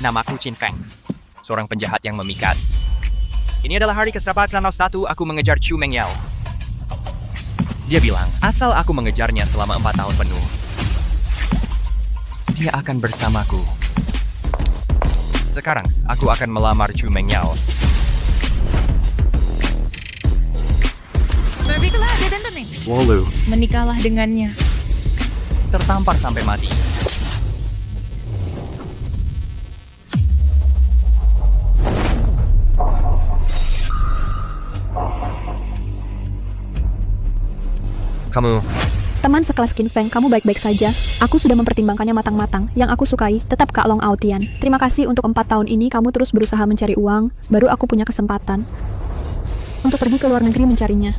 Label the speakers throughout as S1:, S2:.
S1: Namaku Qin Feng, seorang penjahat yang memikat. Ini adalah hari ke-101 aku mengejar Chu Mengyao. Dia bilang, asal aku mengejarnya selama 4 tahun penuh, dia akan bersamaku. Sekarang, aku akan melamar Chu Mengyao. Wolu,
S2: Menikahlah dengannya.
S1: tertampar sampai mati. Kamu,
S3: Teman sekelas Qin Feng, kamu baik-baik saja. Aku sudah mempertimbangkannya matang-matang. Yang aku sukai, tetap Kak Long Aotian. Terima kasih untuk 4 tahun ini kamu terus berusaha mencari uang. Baru aku punya kesempatan untuk pergi ke luar negeri mencarinya.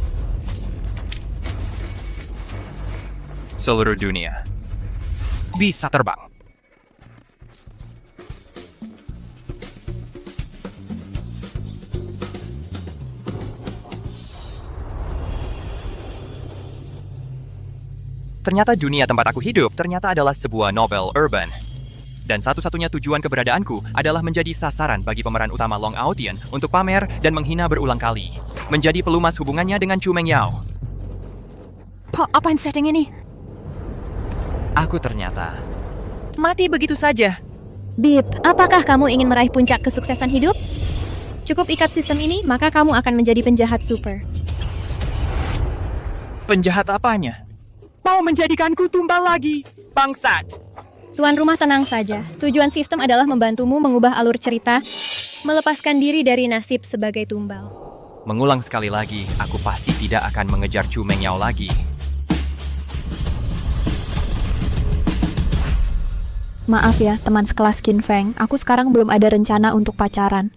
S1: seluruh dunia bisa terbang. Ternyata dunia tempat aku hidup ternyata adalah sebuah novel urban. Dan satu-satunya tujuan keberadaanku adalah menjadi sasaran bagi pemeran utama Long Aotian untuk pamer dan menghina berulang kali. Menjadi pelumas hubungannya dengan Chu Mengyao.
S2: Apain setting ini?
S1: Aku ternyata
S2: Mati begitu saja.
S4: Bip, apakah kamu ingin meraih puncak kesuksesan hidup? Cukup ikat sistem ini, maka kamu akan menjadi penjahat super.
S1: penjahat apanya? Mau menjadikanku tumbal lagi, bangsat.
S4: Tuan rumah tenang saja. Tujuan sistem adalah membantumu mengubah alur cerita, melepaskan diri dari nasib sebagai tumbal.
S1: Mengulang sekali lagi, aku pasti tidak akan mengejar Chu Mengyao lagi.
S3: Maaf ya, teman sekelas Qin Feng. Aku sekarang belum ada rencana untuk pacaran.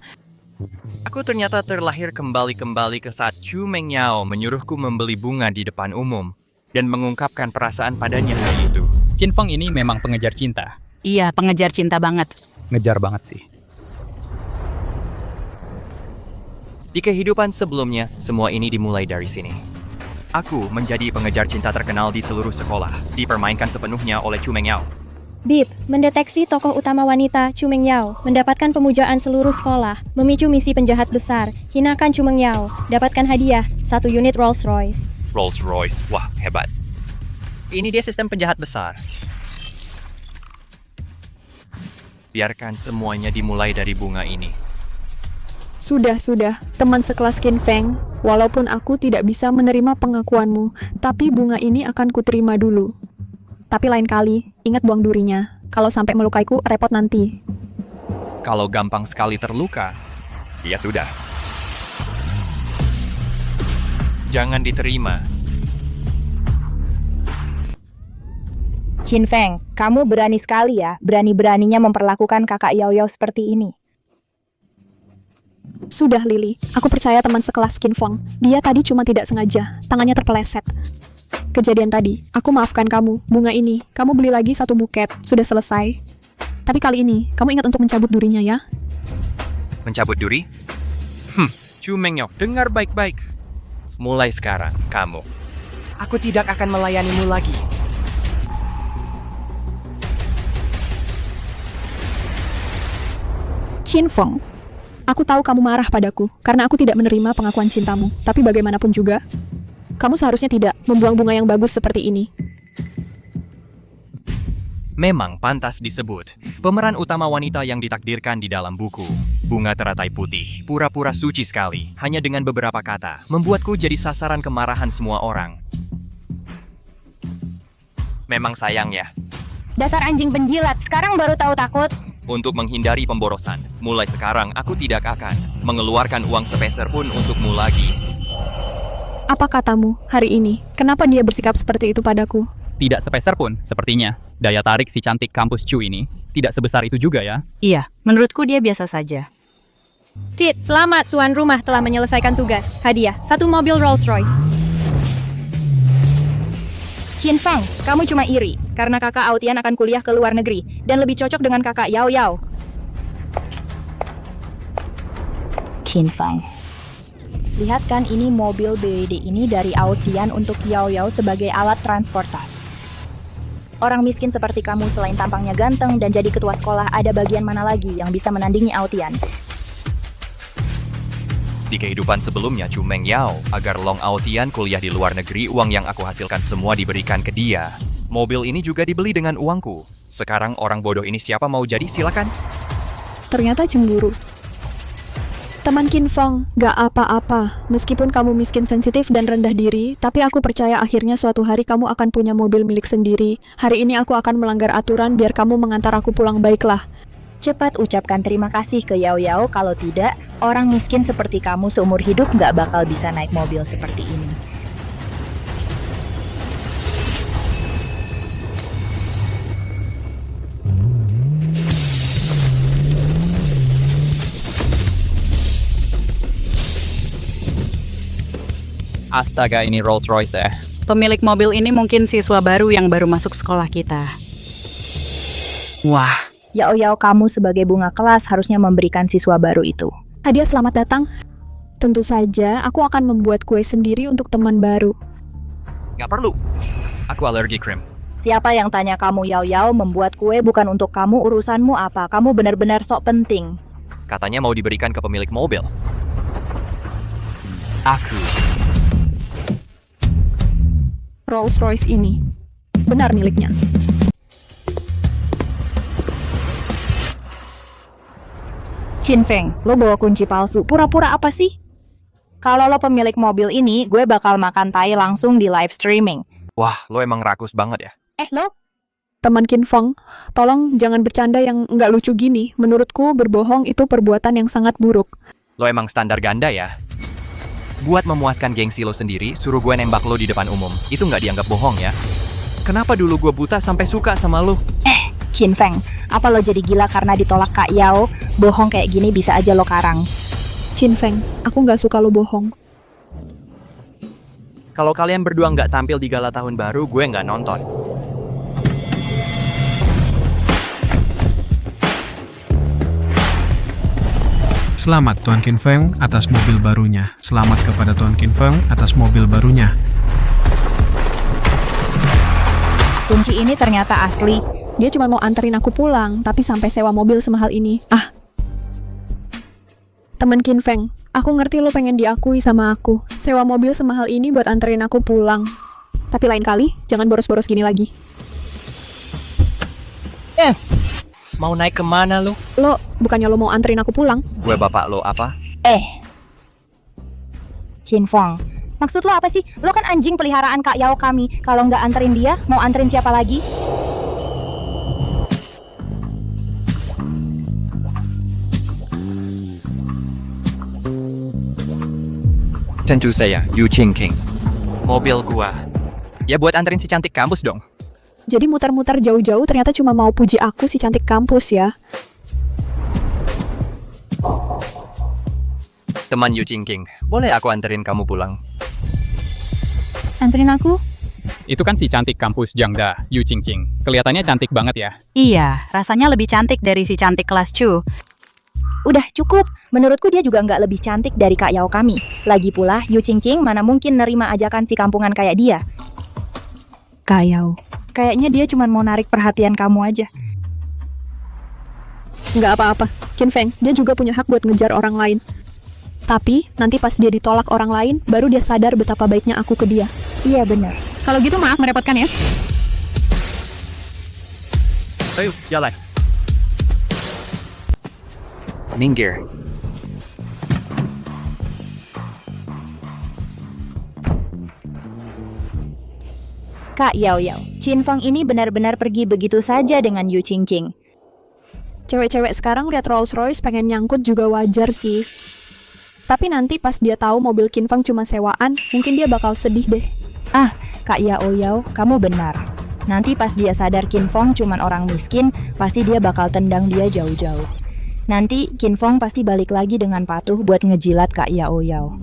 S1: Aku ternyata terlahir kembali ke saat Chu Mengyao menyuruhku membeli bunga di depan umum dan mengungkapkan perasaan padanya hari itu.
S5: Qin Feng ini memang pengejar cinta.
S6: Iya, pengejar cinta banget.
S5: Ngejar banget sih.
S1: Di kehidupan sebelumnya, semua ini dimulai dari sini. Aku menjadi pengejar cinta terkenal di seluruh sekolah, dipermainkan sepenuhnya oleh Chu Mengyao.
S4: Bip, mendeteksi tokoh utama wanita Chu Mengyao, mendapatkan pemujaan seluruh sekolah, memicu misi penjahat besar, hinakan Chu Mengyao, dapatkan hadiah, 1 unit Rolls Royce.
S1: Rolls Royce, wah hebat. Ini dia sistem penjahat besar. Biarkan semuanya dimulai dari bunga ini.
S3: Sudah, teman sekelas Qin Feng. Walaupun aku tidak bisa menerima pengakuanmu, tapi bunga ini akan kuterima dulu. Tapi lain kali, ingat buang durinya. Kalau sampai melukaiku, repot nanti.
S1: Kalau gampang sekali terluka, ya sudah. Jangan diterima.
S6: Qin Feng, kamu berani sekali ya, berani-beraninya memperlakukan kakak Yao Yao seperti ini.
S3: Sudah, Lily. Aku percaya teman sekelas Qin Feng. Dia tadi cuma tidak sengaja. Tangannya terpeleset. Kejadian tadi, aku maafkan kamu. Bunga ini, kamu beli lagi 1 buket. Sudah selesai. Tapi kali ini, kamu ingat untuk mencabut durinya ya.
S1: Mencabut duri? Chu Mengyao, dengar baik-baik. Mulai sekarang, kamu. Aku tidak akan melayanimu lagi.
S3: Qin Feng, aku tahu kamu marah padaku karena aku tidak menerima pengakuan cintamu. Tapi bagaimanapun juga, kamu seharusnya tidak membuang bunga yang bagus seperti ini.
S1: Memang pantas disebut pemeran utama wanita yang ditakdirkan di dalam buku. Bunga teratai putih, pura-pura suci sekali, hanya dengan beberapa kata, membuatku jadi sasaran kemarahan semua orang. Memang sayang ya.
S6: Dasar anjing penjilat, sekarang baru tahu takut.
S1: Untuk menghindari pemborosan, mulai sekarang aku tidak akan mengeluarkan uang sepeser pun untukmu lagi.
S3: Apa katamu hari ini? Kenapa dia bersikap seperti itu padaku?
S5: Tidak sepeser pun, sepertinya. Daya tarik si cantik kampus Chu ini tidak sebesar itu juga ya.
S6: Iya, menurutku dia biasa saja.
S4: Tit, selamat tuan rumah telah menyelesaikan tugas. Hadiah, 1 mobil Rolls Royce.
S6: Qin Feng, kamu cuma iri karena kakak Aotian akan kuliah ke luar negeri dan lebih cocok dengan kakak Yao Yao. Qin Feng, lihat kan ini mobil BYD ini dari Aotian untuk Yao Yao sebagai alat transportasi. Orang miskin seperti kamu selain tampangnya ganteng dan jadi ketua sekolah, ada bagian mana lagi yang bisa menandingi Aotian?
S1: Di kehidupan sebelumnya Chu Meng Yao, agar Long Aotian kuliah di luar negeri, uang yang aku hasilkan semua diberikan ke dia. Mobil ini juga dibeli dengan uangku. Sekarang orang bodoh ini siapa mau jadi, silakan.
S3: Ternyata cemburu. Teman Qin Feng, gak apa-apa. Meskipun kamu miskin, sensitif, dan rendah diri, tapi aku percaya akhirnya suatu hari kamu akan punya mobil milik sendiri. Hari ini aku akan melanggar aturan biar kamu mengantar aku pulang, baiklah.
S6: Cepat ucapkan terima kasih ke Yao Yao, kalau tidak, orang miskin seperti kamu seumur hidup nggak bakal bisa naik mobil seperti ini.
S5: Astaga, ini Rolls Royce ya.
S7: Pemilik mobil ini mungkin siswa baru yang baru masuk sekolah kita. Wah,
S6: Yao Yao, kamu sebagai bunga kelas harusnya memberikan siswa baru itu.
S3: Hadiah selamat datang. Tentu saja, aku akan membuat kue sendiri untuk teman baru.
S1: Nggak perlu. Aku alergi krim.
S6: Siapa yang tanya kamu Yao Yao membuat kue bukan untuk kamu, urusanmu apa? Kamu benar-benar sok penting.
S1: Katanya mau diberikan ke pemilik mobil. Aku.
S3: Rolls Royce ini benar miliknya.
S6: Qin Feng, lo bawa kunci palsu, pura-pura apa sih? Kalau lo pemilik mobil ini, gue bakal makan tai langsung di live streaming.
S1: Wah, lo emang rakus banget ya.
S6: Lo?
S3: Teman Qin Feng, tolong jangan bercanda yang nggak lucu gini. Menurutku berbohong itu perbuatan yang sangat buruk.
S1: Lo emang standar ganda ya. Buat memuaskan gengsi lo sendiri, suruh gue nembak lo di depan umum. Itu nggak dianggap bohong ya. Kenapa dulu gue buta sampai suka sama lo?
S6: Qin Feng, apa lo jadi gila karena ditolak Kak Yao? Bohong kayak gini bisa aja lo karang.
S3: Qin Feng, aku nggak suka lo bohong.
S1: Kalau kalian berdua nggak tampil di gala tahun baru, gue nggak nonton.
S8: Selamat Tuan Qin Feng atas mobil barunya. Selamat kepada Tuan Qin Feng atas mobil barunya.
S6: Kunci ini ternyata asli.
S3: Dia cuma mau anterin aku pulang, tapi sampai sewa mobil semahal ini. Teman Qin Feng, aku ngerti lo pengen diakui sama aku. Sewa mobil semahal ini buat anterin aku pulang. Tapi lain kali, jangan boros-boros gini lagi.
S1: Mau naik kemana lo?
S3: Lo, bukannya lo mau anterin aku pulang?
S1: Gue bapak lo apa?
S6: Qin Feng, maksud lo apa sih? Lo kan anjing peliharaan Kak Yao kami. Kalau nggak anterin dia, mau anterin siapa lagi?
S1: Tentu saya, Yu Qingqing. Mobil gua. Ya buat anterin si cantik kampus dong.
S3: Jadi muter-muter jauh-jauh ternyata cuma mau puji aku si cantik kampus ya.
S1: Teman Yu Qingqing, boleh aku anterin kamu pulang?
S6: Anterin aku?
S5: Itu kan si cantik kampus Jiangda, Yu Qingqing. Kelihatannya cantik banget ya.
S7: iya, rasanya lebih cantik dari si cantik kelas Chu.
S6: Udah cukup. Menurutku dia juga nggak lebih cantik dari Kak Yao kami. Lagi pula, Yu Qingqing mana mungkin nerima ajakan si kampungan kayak dia. Kak Yao, kayaknya dia cuma mau narik perhatian kamu aja.
S3: Nggak apa-apa, Qin Feng, dia juga punya hak buat ngejar orang lain. Tapi, nanti pas dia ditolak orang lain, baru dia sadar betapa baiknya aku ke dia.
S6: Iya benar.
S2: Kalau gitu maaf merepotkan ya.
S1: Ayo, jalan. Minggir.
S6: Kak Yao Yao, Qin Feng ini benar-benar pergi begitu saja dengan Yu Qingqing.
S3: Cewek-cewek sekarang lihat Rolls Royce pengen nyangkut juga wajar sih. Tapi nanti pas dia tahu mobil Qin Feng cuma sewaan, mungkin dia bakal sedih deh.
S6: Kak Yao Yao, kamu benar. Nanti pas dia sadar Qin Feng cuma orang miskin, pasti dia bakal tendang dia jauh-jauh. Nanti Qin Feng pasti balik lagi dengan patuh buat ngejilat Kak Yao Yao.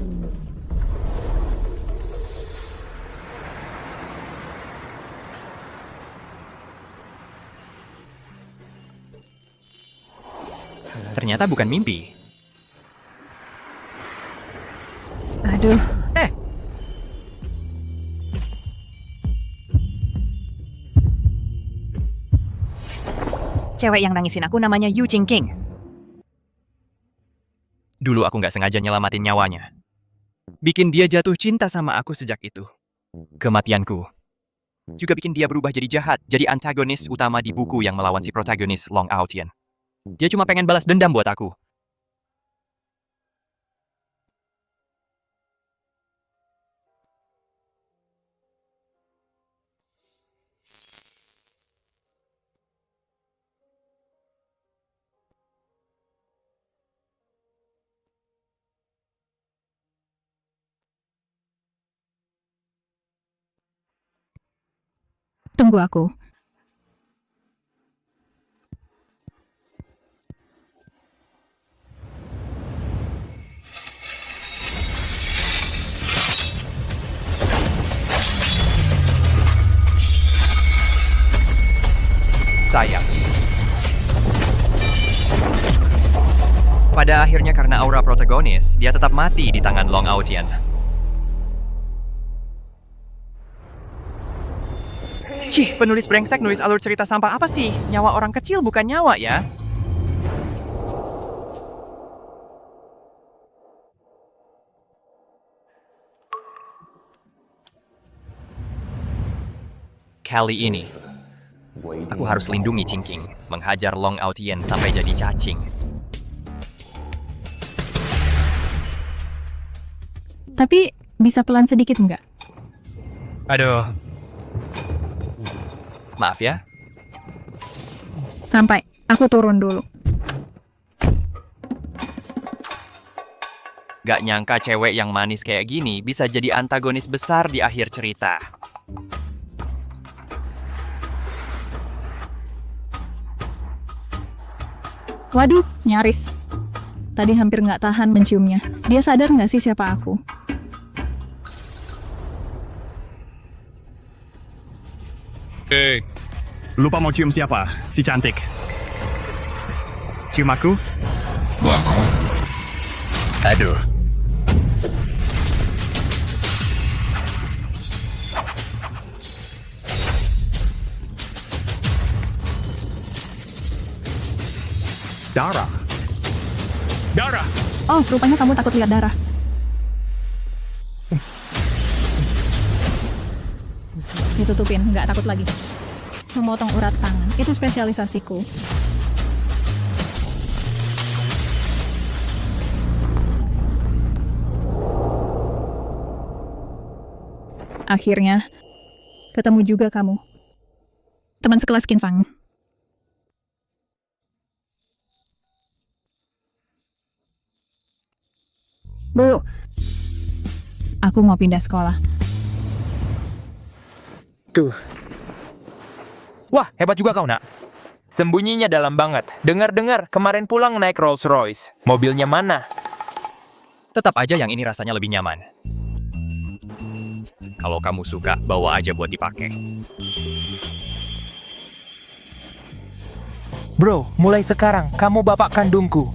S1: Ternyata bukan mimpi.
S3: Aduh,
S1: Eh,
S2: Cewek yang nangisin aku namanya Yu Qingqing.
S1: Dulu aku nggak sengaja nyelamatin nyawanya. Bikin dia jatuh cinta sama aku sejak itu. Kematianku juga bikin dia berubah jadi jahat, jadi antagonis utama di buku yang melawan si protagonis Long Aotian. Dia cuma pengen balas dendam buat aku.
S6: Tunggu aku.
S1: Sayang. Pada akhirnya karena aura protagonis, dia tetap mati di tangan Long Aotian. Cih, penulis brengsek nulis alur cerita sampah apa sih? Nyawa orang kecil bukan nyawa ya? Kali ini, aku harus lindungi Qingqing, menghajar Long Aotian sampai jadi cacing.
S6: Tapi bisa pelan sedikit nggak?
S1: Aduh. Maaf ya.
S6: Sampai aku turun dulu.
S1: Gak nyangka cewek yang manis kayak gini bisa jadi antagonis besar di akhir cerita.
S6: Waduh, nyaris. Tadi hampir nggak tahan menciumnya. Dia sadar nggak sih siapa aku?
S9: Lupa mau cium siapa? Si cantik. Cium aku? Aduh. Darah. Darah.
S6: Oh, rupanya kamu takut lihat darah. Ditutupin, nggak takut lagi. Memotong urat tangan, itu spesialisasiku. Akhirnya, ketemu juga kamu. Teman sekelas Qin Fang. Bu, aku mau pindah sekolah.
S10: Tuh. Wah, hebat juga kau, nak. Sembunyinya dalam banget. Dengar-dengar, kemarin pulang naik Rolls Royce. Mobilnya mana?
S1: Tetap aja yang ini rasanya lebih nyaman. Kalau kamu suka, bawa aja buat dipakai.
S10: Bro, mulai sekarang, kamu bapak kandungku.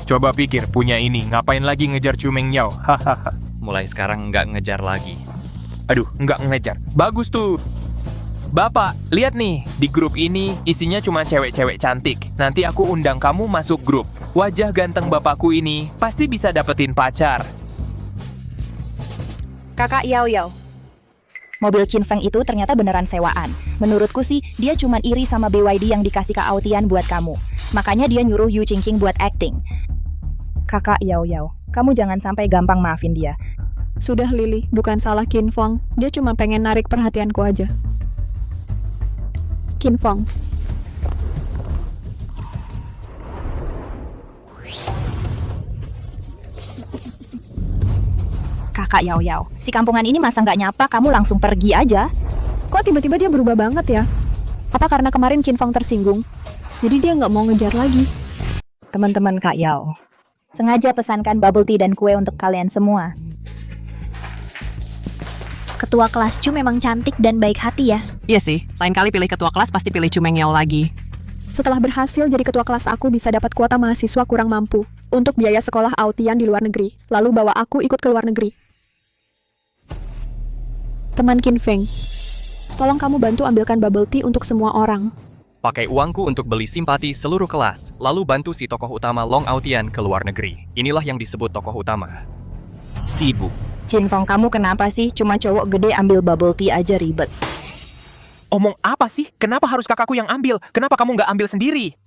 S10: Coba pikir, punya ini, ngapain lagi ngejar Cumeng Yao? Hahaha.
S1: Mulai sekarang nggak ngejar lagi.
S10: Aduh, nggak ngejar. Bagus tuh. Bapak, lihat nih, di grup ini isinya cuma cewek-cewek cantik. Nanti aku undang kamu masuk grup. Wajah ganteng bapakku ini pasti bisa dapetin pacar.
S6: Kakak Yao Yao. Mobil Qin Feng itu ternyata beneran sewaan. Menurutku sih, dia cuma iri sama BYD yang dikasih Kak Aotian buat kamu. Makanya dia nyuruh Yu Qingqing buat acting. Kakak Yao Yao, kamu jangan sampai gampang maafin dia.
S3: Sudah Lily, bukan salah Qin Feng. Dia cuma pengen narik perhatianku aja. Qin Feng.
S6: Kakak Yao Yao, si kampungan ini masa nggak nyapa, kamu langsung pergi aja?
S3: Kok tiba-tiba dia berubah banget ya? Apa karena kemarin Qin Feng tersinggung? Jadi dia nggak mau ngejar lagi.
S6: Teman-teman Kak Yao, sengaja pesankan bubble tea dan kue untuk kalian semua.
S11: Ketua kelas Cu memang cantik dan baik hati ya.
S2: Iya sih, lain kali pilih ketua kelas pasti pilih Cumeng Yao lagi.
S3: Setelah berhasil jadi ketua kelas, aku bisa dapat kuota mahasiswa kurang mampu untuk biaya sekolah Aotian di luar negeri. Lalu bawa aku ikut ke luar negeri. Teman Qin Feng, tolong kamu bantu ambilkan bubble tea untuk semua orang.
S1: Pakai uangku untuk beli simpati seluruh kelas, lalu bantu si tokoh utama Long Aotian ke luar negeri. Inilah yang disebut tokoh utama.
S9: Sibuk.
S6: Qinfeng, kamu kenapa sih? Cuma cowok gede ambil bubble tea aja ribet.
S10: Omong apa sih? Kenapa harus kakakku yang ambil? Kenapa kamu nggak ambil sendiri?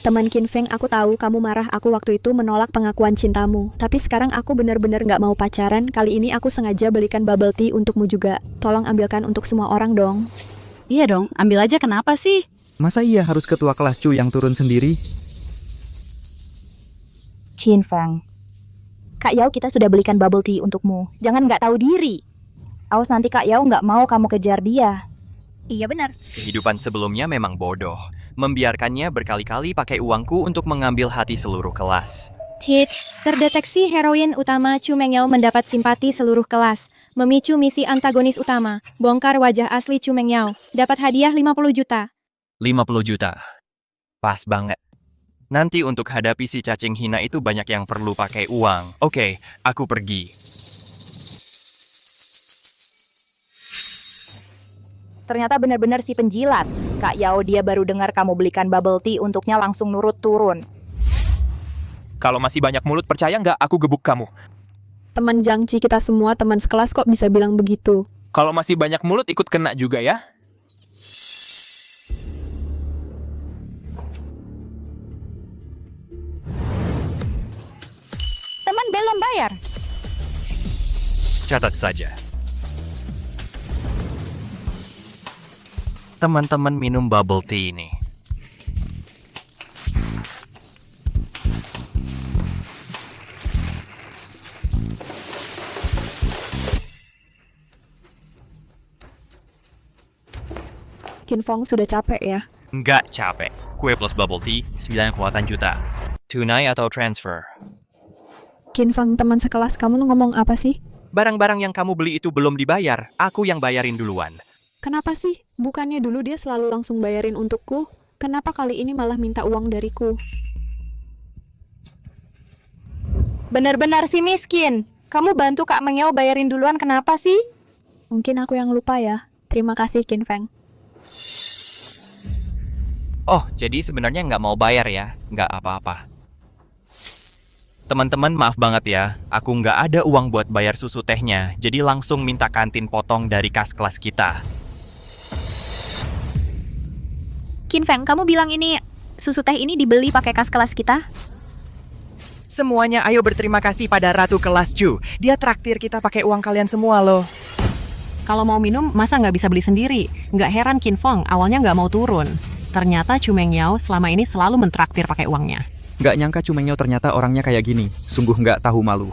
S3: Teman Qin Feng, aku tahu kamu marah aku waktu itu menolak pengakuan cintamu. Tapi sekarang aku benar-benar nggak mau pacaran. Kali ini aku sengaja belikan bubble tea untukmu juga. Tolong ambilkan untuk semua orang dong.
S7: Iya dong, ambil aja kenapa sih?
S12: Masa iya harus ketua kelas Chu yang turun sendiri?
S6: Qinfeng, Kak Yao kita sudah belikan bubble tea untukmu. Jangan nggak tahu diri. Awas nanti Kak Yao nggak mau kamu kejar dia.
S11: Iya benar.
S1: Kehidupan sebelumnya memang bodoh. Membiarkannya berkali-kali pakai uangku untuk mengambil hati seluruh kelas.
S4: Tit, terdeteksi heroin utama Chu Mengyao mendapat simpati seluruh kelas. Memicu misi antagonis utama, bongkar wajah asli Chu Mengyao. Dapat hadiah 50 juta.
S1: 50 juta. Pas banget. Nanti untuk hadapi si cacing hina itu banyak yang perlu pakai uang. Oke, aku pergi.
S6: Ternyata benar-benar si penjilat. Kak Yao dia baru dengar kamu belikan bubble tea untuknya langsung nurut turun.
S10: Kalau masih banyak mulut percaya nggak aku gebuk kamu?
S3: Teman Jangci kita semua teman sekelas kok bisa bilang begitu?
S10: Kalau masih banyak mulut ikut kena juga ya.
S6: Teman belum bayar.
S1: Catat saja. Teman-teman minum bubble tea ini.
S3: Qin Feng sudah capek ya?
S1: Nggak capek. Kue plus bubble tea, 9 kekuatan juta. Tunai atau transfer?
S3: Qin Feng, teman sekelas kamu ngomong apa sih?
S1: Barang-barang yang kamu beli itu belum dibayar. Aku yang bayarin duluan.
S3: Kenapa sih? Bukannya dulu dia selalu langsung bayarin untukku? Kenapa kali ini malah minta uang dariku?
S6: Benar-benar si miskin. Kamu bantu Kak Mengyao bayarin duluan kenapa sih?
S3: Mungkin aku yang lupa ya. Terima kasih Qin Feng.
S1: Oh, jadi sebenarnya nggak mau bayar ya? Nggak apa-apa. Teman-teman maaf banget ya, aku nggak ada uang buat bayar susu tehnya, jadi langsung minta kantin potong dari kas kelas kita.
S11: Qin Feng, kamu bilang ini susu teh ini dibeli pakai kas kelas kita?
S12: Semuanya ayo berterima kasih pada Ratu Kelas Chu. Dia traktir kita pakai uang kalian semua loh.
S2: Kalau mau minum, masa nggak bisa beli sendiri? Nggak heran Qin Feng awalnya nggak mau turun. Ternyata Chu Mengyao selama ini selalu mentraktir pakai uangnya.
S12: Nggak nyangka Chu Mengyao ternyata orangnya kayak gini. Sungguh nggak tahu malu.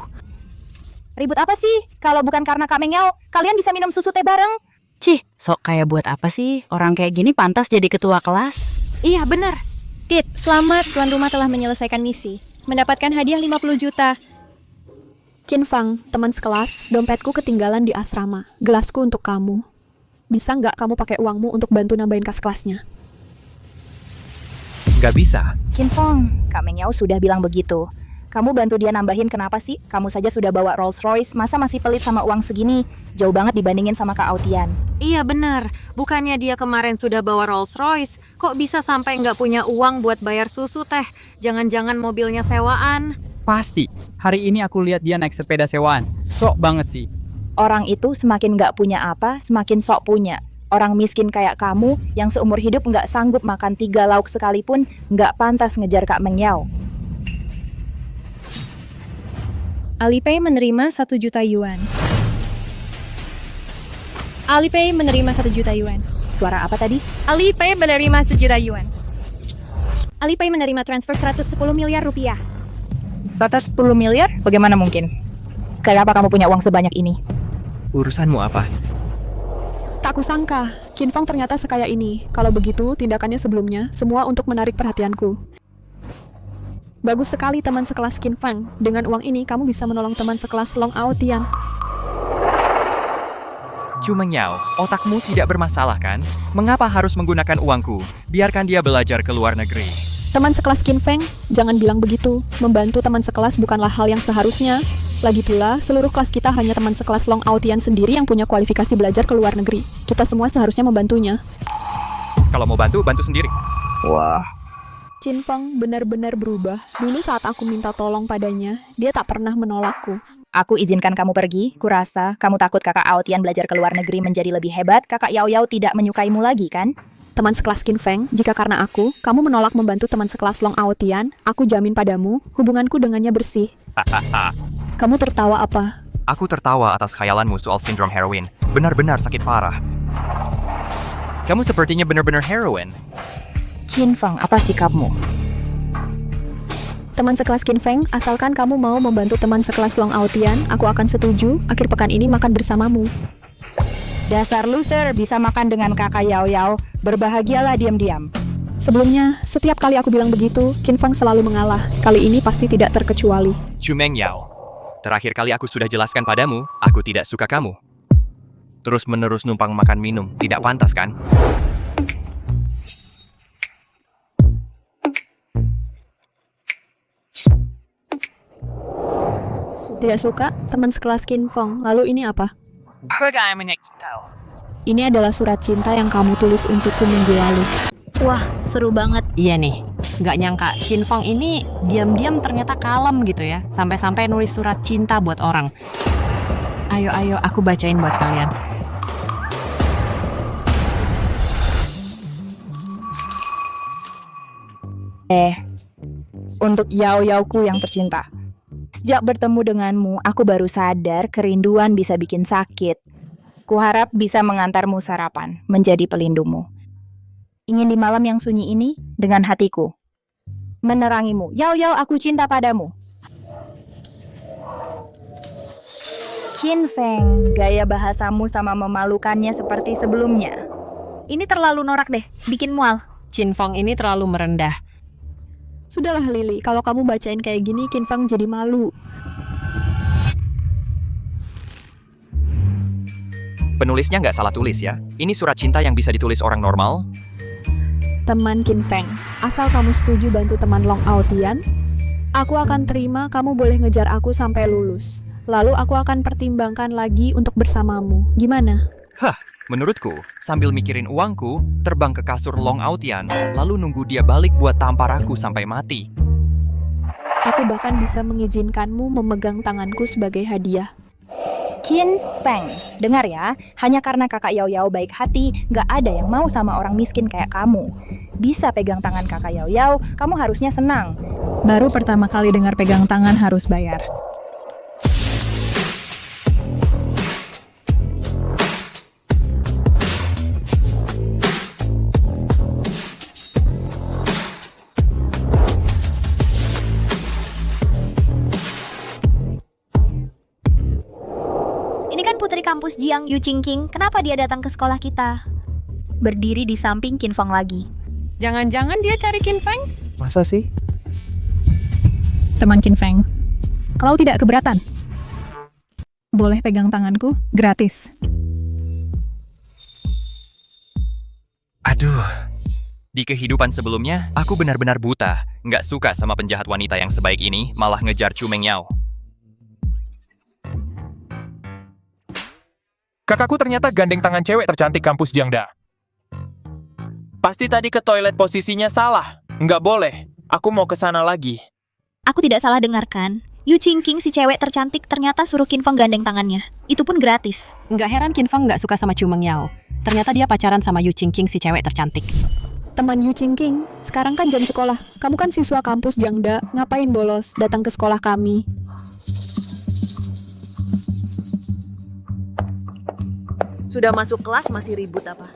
S6: Ribut apa sih? Kalau bukan karena Kak Mengyao, kalian bisa minum susu teh bareng.
S7: Cih, sok kayak buat apa sih? Orang kayak gini pantas jadi ketua kelas.
S4: Iya benar. Tit, selamat tuan rumah telah menyelesaikan misi. Mendapatkan hadiah 50 juta.
S3: Qin Feng, teman sekelas, dompetku ketinggalan di asrama. Gelasku untuk kamu. Bisa nggak kamu pakai uangmu untuk bantu nambahin kas kelasnya?
S1: Nggak bisa.
S6: Qinfeng, Kak Mengyao sudah bilang begitu. Kamu bantu dia nambahin kenapa sih? Kamu saja sudah bawa Rolls Royce, masa masih pelit sama uang segini? Jauh banget dibandingin sama Kak Aotian.
S2: Iya benar, bukannya dia kemarin sudah bawa Rolls Royce, kok bisa sampai nggak punya uang buat bayar susu teh? Jangan-jangan mobilnya sewaan?
S5: Pasti. Hari ini aku lihat dia naik sepeda sewaan. Sok banget sih.
S6: Orang itu semakin nggak punya apa, semakin sok punya. Orang miskin kayak kamu, yang seumur hidup nggak sanggup makan 3 lauk sekalipun, nggak pantas ngejar Kak Mengyao.
S4: Alipay menerima 1 juta yuan. Alipay menerima 1 juta yuan.
S6: Suara apa tadi?
S4: Alipay menerima 1 juta yuan. Alipay menerima transfer 110 miliar rupiah.
S6: Batas 10 miliar? Bagaimana mungkin? Kenapa kamu punya uang sebanyak ini?
S1: Urusanmu apa?
S3: Tak kusangka, Qin Feng ternyata sekaya ini. Kalau begitu, tindakannya sebelumnya, semua untuk menarik perhatianku. Bagus sekali teman sekelas Qin Feng. Dengan uang ini, kamu bisa menolong teman sekelas Long Aotian.
S1: Chu Mengyao, otakmu tidak bermasalah kan? Mengapa harus menggunakan uangku? Biarkan dia belajar ke luar negeri.
S3: Teman sekelas Qin Feng, jangan bilang begitu. Membantu teman sekelas bukanlah hal yang seharusnya. Lagi pula, seluruh kelas kita hanya teman sekelas Long Aotian sendiri yang punya kualifikasi belajar ke luar negeri. Kita semua seharusnya membantunya.
S1: Kalau mau bantu, bantu sendiri.
S3: Wah. Qin Feng benar-benar berubah. Dulu saat aku minta tolong padanya, dia tak pernah menolakku.
S6: Aku izinkan kamu pergi. Kurasa kamu takut kakak Aotian belajar ke luar negeri menjadi lebih hebat. Kakak Yao Yao tidak menyukaimu lagi, kan?
S3: Teman sekelas Qin Feng, jika karena aku, kamu menolak membantu teman sekelas Long Aotian, aku jamin padamu, hubunganku dengannya bersih. Kamu tertawa apa?
S1: Aku tertawa atas khayalanmu soal sindrom heroin. Benar-benar sakit parah. Kamu sepertinya benar-benar heroin.
S6: Qin Feng, apa sikapmu?
S3: Teman sekelas Qin Feng, asalkan kamu mau membantu teman sekelas Long Aotian, aku akan setuju, akhir pekan ini makan bersamamu.
S6: Dasar loser, bisa makan dengan kakak Yao Yao. Berbahagialah diam-diam.
S3: Sebelumnya, setiap kali aku bilang begitu, Qin Feng selalu mengalah. Kali ini pasti tidak terkecuali.
S1: Chumeng Yao, terakhir kali aku sudah jelaskan padamu, aku tidak suka kamu. Terus-menerus numpang makan minum, tidak pantas kan?
S3: Tidak suka? Teman sekelas Qin Feng, lalu ini apa? Ini adalah surat cinta yang kamu tulis untukku minggu lalu.
S11: Wah, seru banget.
S2: Iya nih, nggak nyangka Qin Feng ini diam-diam ternyata kalem gitu ya. Sampai-sampai nulis surat cinta buat orang. Ayo, aku bacain buat kalian.
S6: Untuk Yao Yaoku yang tercinta. Sejak bertemu denganmu, aku baru sadar kerinduan bisa bikin sakit. Kuharap bisa mengantarmu sarapan, menjadi pelindungmu. Ingin di malam yang sunyi ini, dengan hatiku. Menerangimu, Yao Yao, aku cinta padamu. Qin Feng, gaya bahasamu sama memalukannya seperti sebelumnya.
S11: Ini terlalu norak deh, bikin mual.
S2: Qin Feng ini terlalu merendah.
S3: Sudahlah Lily, kalau kamu bacain kayak gini, Qin Feng jadi malu.
S1: Penulisnya nggak salah tulis ya. Ini surat cinta yang bisa ditulis orang normal.
S3: Teman Qin Feng, asal kamu setuju bantu teman Long Aotian, aku akan terima kamu boleh ngejar aku sampai lulus. Lalu aku akan pertimbangkan lagi untuk bersamamu. Gimana?
S1: Menurutku, sambil mikirin uangku, terbang ke kasur Long Aotian, lalu nunggu dia balik buat tampar aku sampai mati.
S3: Aku bahkan bisa mengizinkanmu memegang tanganku sebagai hadiah.
S6: Qin Feng, dengar ya, hanya karena kakak Yao Yao baik hati, gak ada yang mau sama orang miskin kayak kamu. Bisa pegang tangan kakak Yao Yao, kamu harusnya senang.
S13: Baru pertama kali dengar pegang tangan harus bayar.
S11: Ini kan putri kampus Jiang Yu Qingqing. Kenapa dia datang ke sekolah kita? Berdiri di samping Qin Feng lagi.
S2: Jangan-jangan dia cari Qin Feng?
S14: Masa sih?
S13: Teman Qin Feng, kalau tidak keberatan, boleh pegang tanganku gratis.
S1: Aduh. Di kehidupan sebelumnya, aku benar-benar buta. Nggak suka sama penjahat wanita yang sebaik ini, malah ngejar Chumeng Yao.
S10: Kakakku ternyata gandeng tangan cewek tercantik kampus Jiangda. Pasti tadi ke toilet posisinya salah. Nggak boleh. Aku mau ke sana lagi.
S11: Aku tidak salah dengarkan. Yu Qingqing si cewek tercantik ternyata suruh Qin Feng gandeng tangannya. Itu pun gratis.
S2: Nggak heran Qin Feng nggak suka sama Chumeng Yao. Ternyata dia pacaran sama Yu Qingqing si cewek tercantik.
S3: Teman Yu Qingqing, sekarang kan jam sekolah. Kamu kan siswa kampus Jiangda, ngapain bolos datang ke sekolah kami?
S15: Sudah masuk kelas masih ribut apa?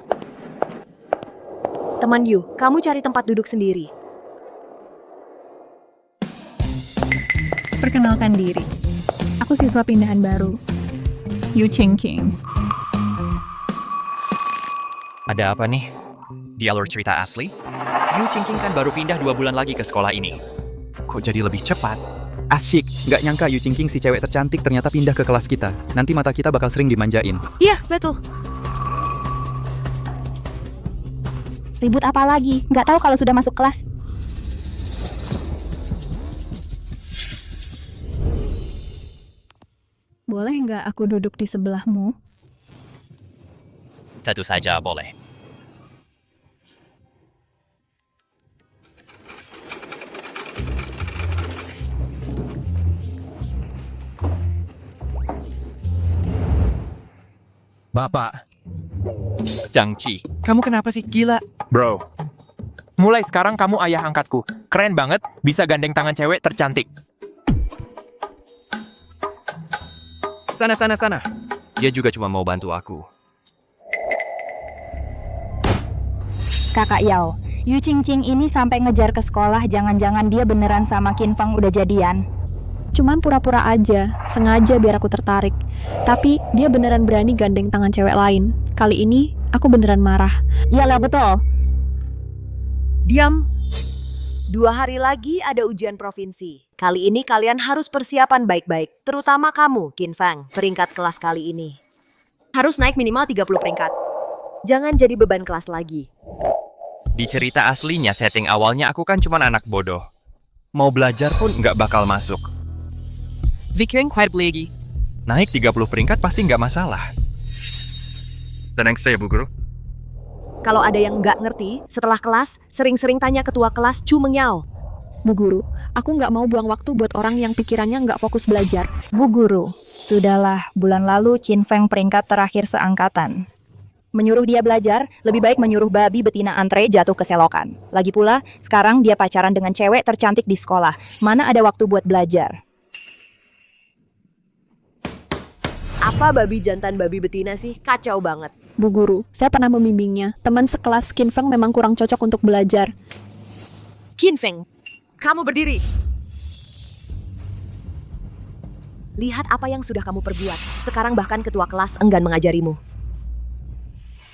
S15: Teman Yu, kamu cari tempat duduk sendiri.
S13: Perkenalkan diri. Aku siswa pindahan baru. Yu Qingqing.
S1: Ada apa nih? Di alur cerita asli? Yu Qingqing kan baru pindah 2 bulan lagi ke sekolah ini.
S14: Kok jadi lebih cepat? Asyik, nggak nyangka Yu Qingqing si cewek tercantik ternyata pindah ke kelas kita. Nanti mata kita bakal sering dimanjain.
S11: Iya, betul.
S6: Ribut apa lagi? Nggak tahu kalau sudah masuk kelas.
S13: Boleh nggak aku duduk di sebelahmu?
S1: Tentu saja boleh.
S10: Bapak.
S1: Zhang Qi, kamu kenapa sih? Gila.
S10: Bro. Mulai sekarang kamu ayah angkatku. Keren banget, bisa gandeng tangan cewek tercantik.
S1: Sana. Dia juga cuma mau bantu aku.
S6: Kakak Yao, Yu Qingqing ini sampai ngejar ke sekolah, jangan-jangan dia beneran sama Qin Feng udah jadian.
S3: Cuman pura-pura aja, sengaja biar aku tertarik. Tapi dia beneran berani gandeng tangan cewek lain. Kali ini aku beneran marah.
S6: Iyalah betul.
S15: Diam. 2 hari lagi ada ujian provinsi. Kali ini kalian harus persiapan baik-baik. Terutama kamu, Qin Feng, peringkat kelas kali ini. Harus naik minimal 30 peringkat. Jangan jadi beban kelas lagi.
S1: Di cerita aslinya, setting awalnya aku kan cuma anak bodoh. Mau belajar pun nggak bakal masuk. Viking quiet lagi. Naik 30 peringkat pasti nggak masalah. Tenang saya, Bu Guru.
S15: Kalau ada yang nggak ngerti, setelah kelas, sering-sering tanya ketua kelas Chu Mengyao.
S3: Bu Guru, aku nggak mau buang waktu buat orang yang pikirannya nggak fokus belajar.
S6: Bu Guru, sudahlah, bulan lalu Qin Feng peringkat terakhir seangkatan. Menyuruh dia belajar, lebih baik menyuruh babi betina antre jatuh ke selokan. Lagi pula, sekarang dia pacaran dengan cewek tercantik di sekolah. Mana ada waktu buat belajar?
S15: Apa babi jantan babi betina sih? Kacau banget.
S3: Bu Guru, saya pernah membimbingnya. Teman sekelas Qin Feng memang kurang cocok untuk belajar.
S15: Qin Feng, kamu berdiri. Lihat apa yang sudah kamu perbuat. Sekarang bahkan ketua kelas enggan mengajarimu.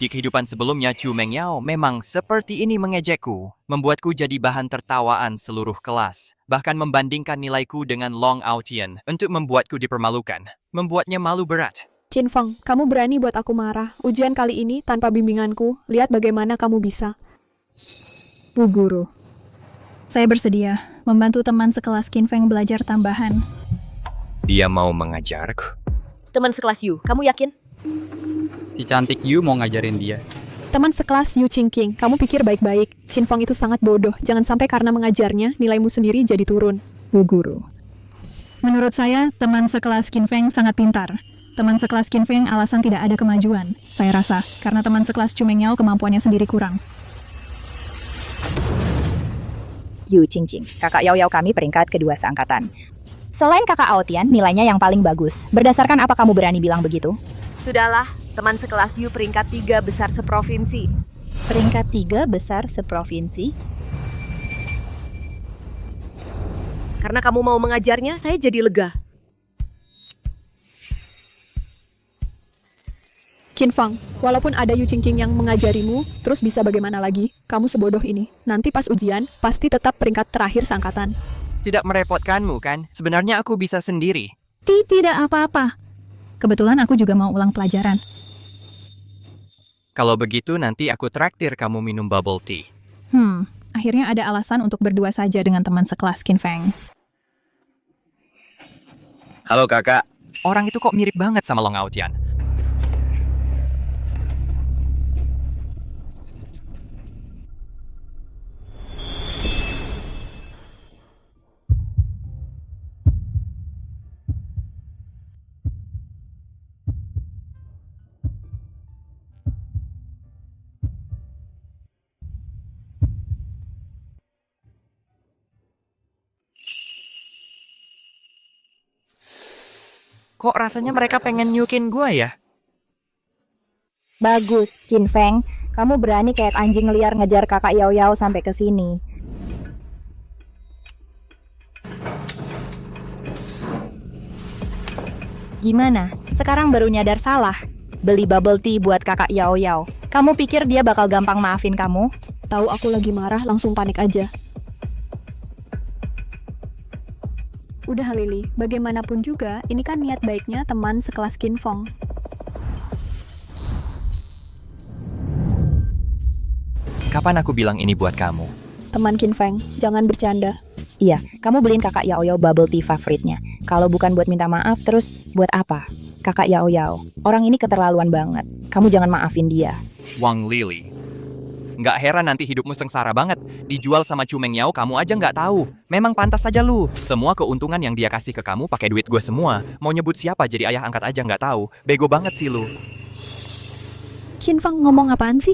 S1: Di kehidupan sebelumnya, Chu Mengyao memang seperti ini mengejekku, membuatku jadi bahan tertawaan seluruh kelas, bahkan membandingkan nilaiku dengan Long Aotian untuk membuatku dipermalukan, membuatnya malu berat.
S3: Qin Feng, kamu berani buat aku marah. Ujian kali ini tanpa bimbinganku, lihat bagaimana kamu bisa.
S13: Bu Guru, saya bersedia membantu teman sekelas Qin Feng belajar tambahan.
S1: Dia mau mengajarku.
S15: Teman sekelas Yu, kamu yakin?
S5: Si cantik Yu mau ngajarin dia.
S3: Teman sekelas Yu Qingqing, kamu pikir baik-baik. Qin Feng itu sangat bodoh. Jangan sampai karena mengajarnya, nilaimu sendiri jadi turun.
S13: Bu Guru, menurut saya teman sekelas Qin Feng sangat pintar. Teman sekelas Qin Feng alasan tidak ada kemajuan. Saya rasa karena teman sekelas Chu Mengyao kemampuannya sendiri kurang.
S6: Yu Qingqing, kakak Yao Yao kami peringkat kedua seangkatan. Selain kakak Aotian, nilainya yang paling bagus. Berdasarkan apa kamu berani bilang begitu?
S15: Sudahlah, teman sekelas Yu peringkat 3 besar seprovinsi.
S6: Peringkat 3 besar seprovinsi?
S15: Karena kamu mau mengajarnya, saya jadi lega.
S3: Qin Feng, walaupun ada Yu Qingqing yang mengajarimu, terus bisa bagaimana lagi? Kamu sebodoh ini. Nanti pas ujian, pasti tetap peringkat terakhir seangkatan.
S1: Tidak merepotkanmu kan? Sebenarnya aku bisa sendiri.
S13: Tidak apa-apa. Kebetulan aku juga mau ulang pelajaran.
S1: Kalau begitu nanti aku traktir kamu minum bubble tea.
S13: Akhirnya ada alasan untuk berdua saja dengan teman sekelas Qin Feng.
S1: Halo kakak. Orang itu kok mirip banget sama Long Aotian? Kok rasanya mereka pengen nyukin gua ya?
S6: Bagus, Qin Feng. Kamu berani kayak anjing liar ngejar kakak Yao Yao sampai ke sini. Gimana? Sekarang baru nyadar salah. Beli bubble tea buat kakak Yao Yao. Kamu pikir dia bakal gampang maafin kamu?
S3: Tahu aku lagi marah, langsung panik aja. Udah Lily, bagaimanapun juga, ini kan niat baiknya teman sekelas Qin Feng.
S1: Kapan aku bilang ini buat kamu?
S3: Teman Qin Feng, jangan bercanda.
S6: Iya, kamu beliin kakak Yao Yao bubble tea favoritnya. Kalau bukan buat minta maaf, terus buat apa? Kakak Yao Yao, orang ini keterlaluan banget. Kamu jangan maafin dia.
S1: Wang Lily. Nggak heran nanti hidupmu sengsara banget. Dijual sama Chu Mengyao kamu aja nggak tahu. Memang pantas saja lu. Semua keuntungan yang dia kasih ke kamu pakai duit gue semua. Mau nyebut siapa jadi ayah angkat aja nggak tahu. Bego banget sih lu.
S3: Qin Feng ngomong apaan sih?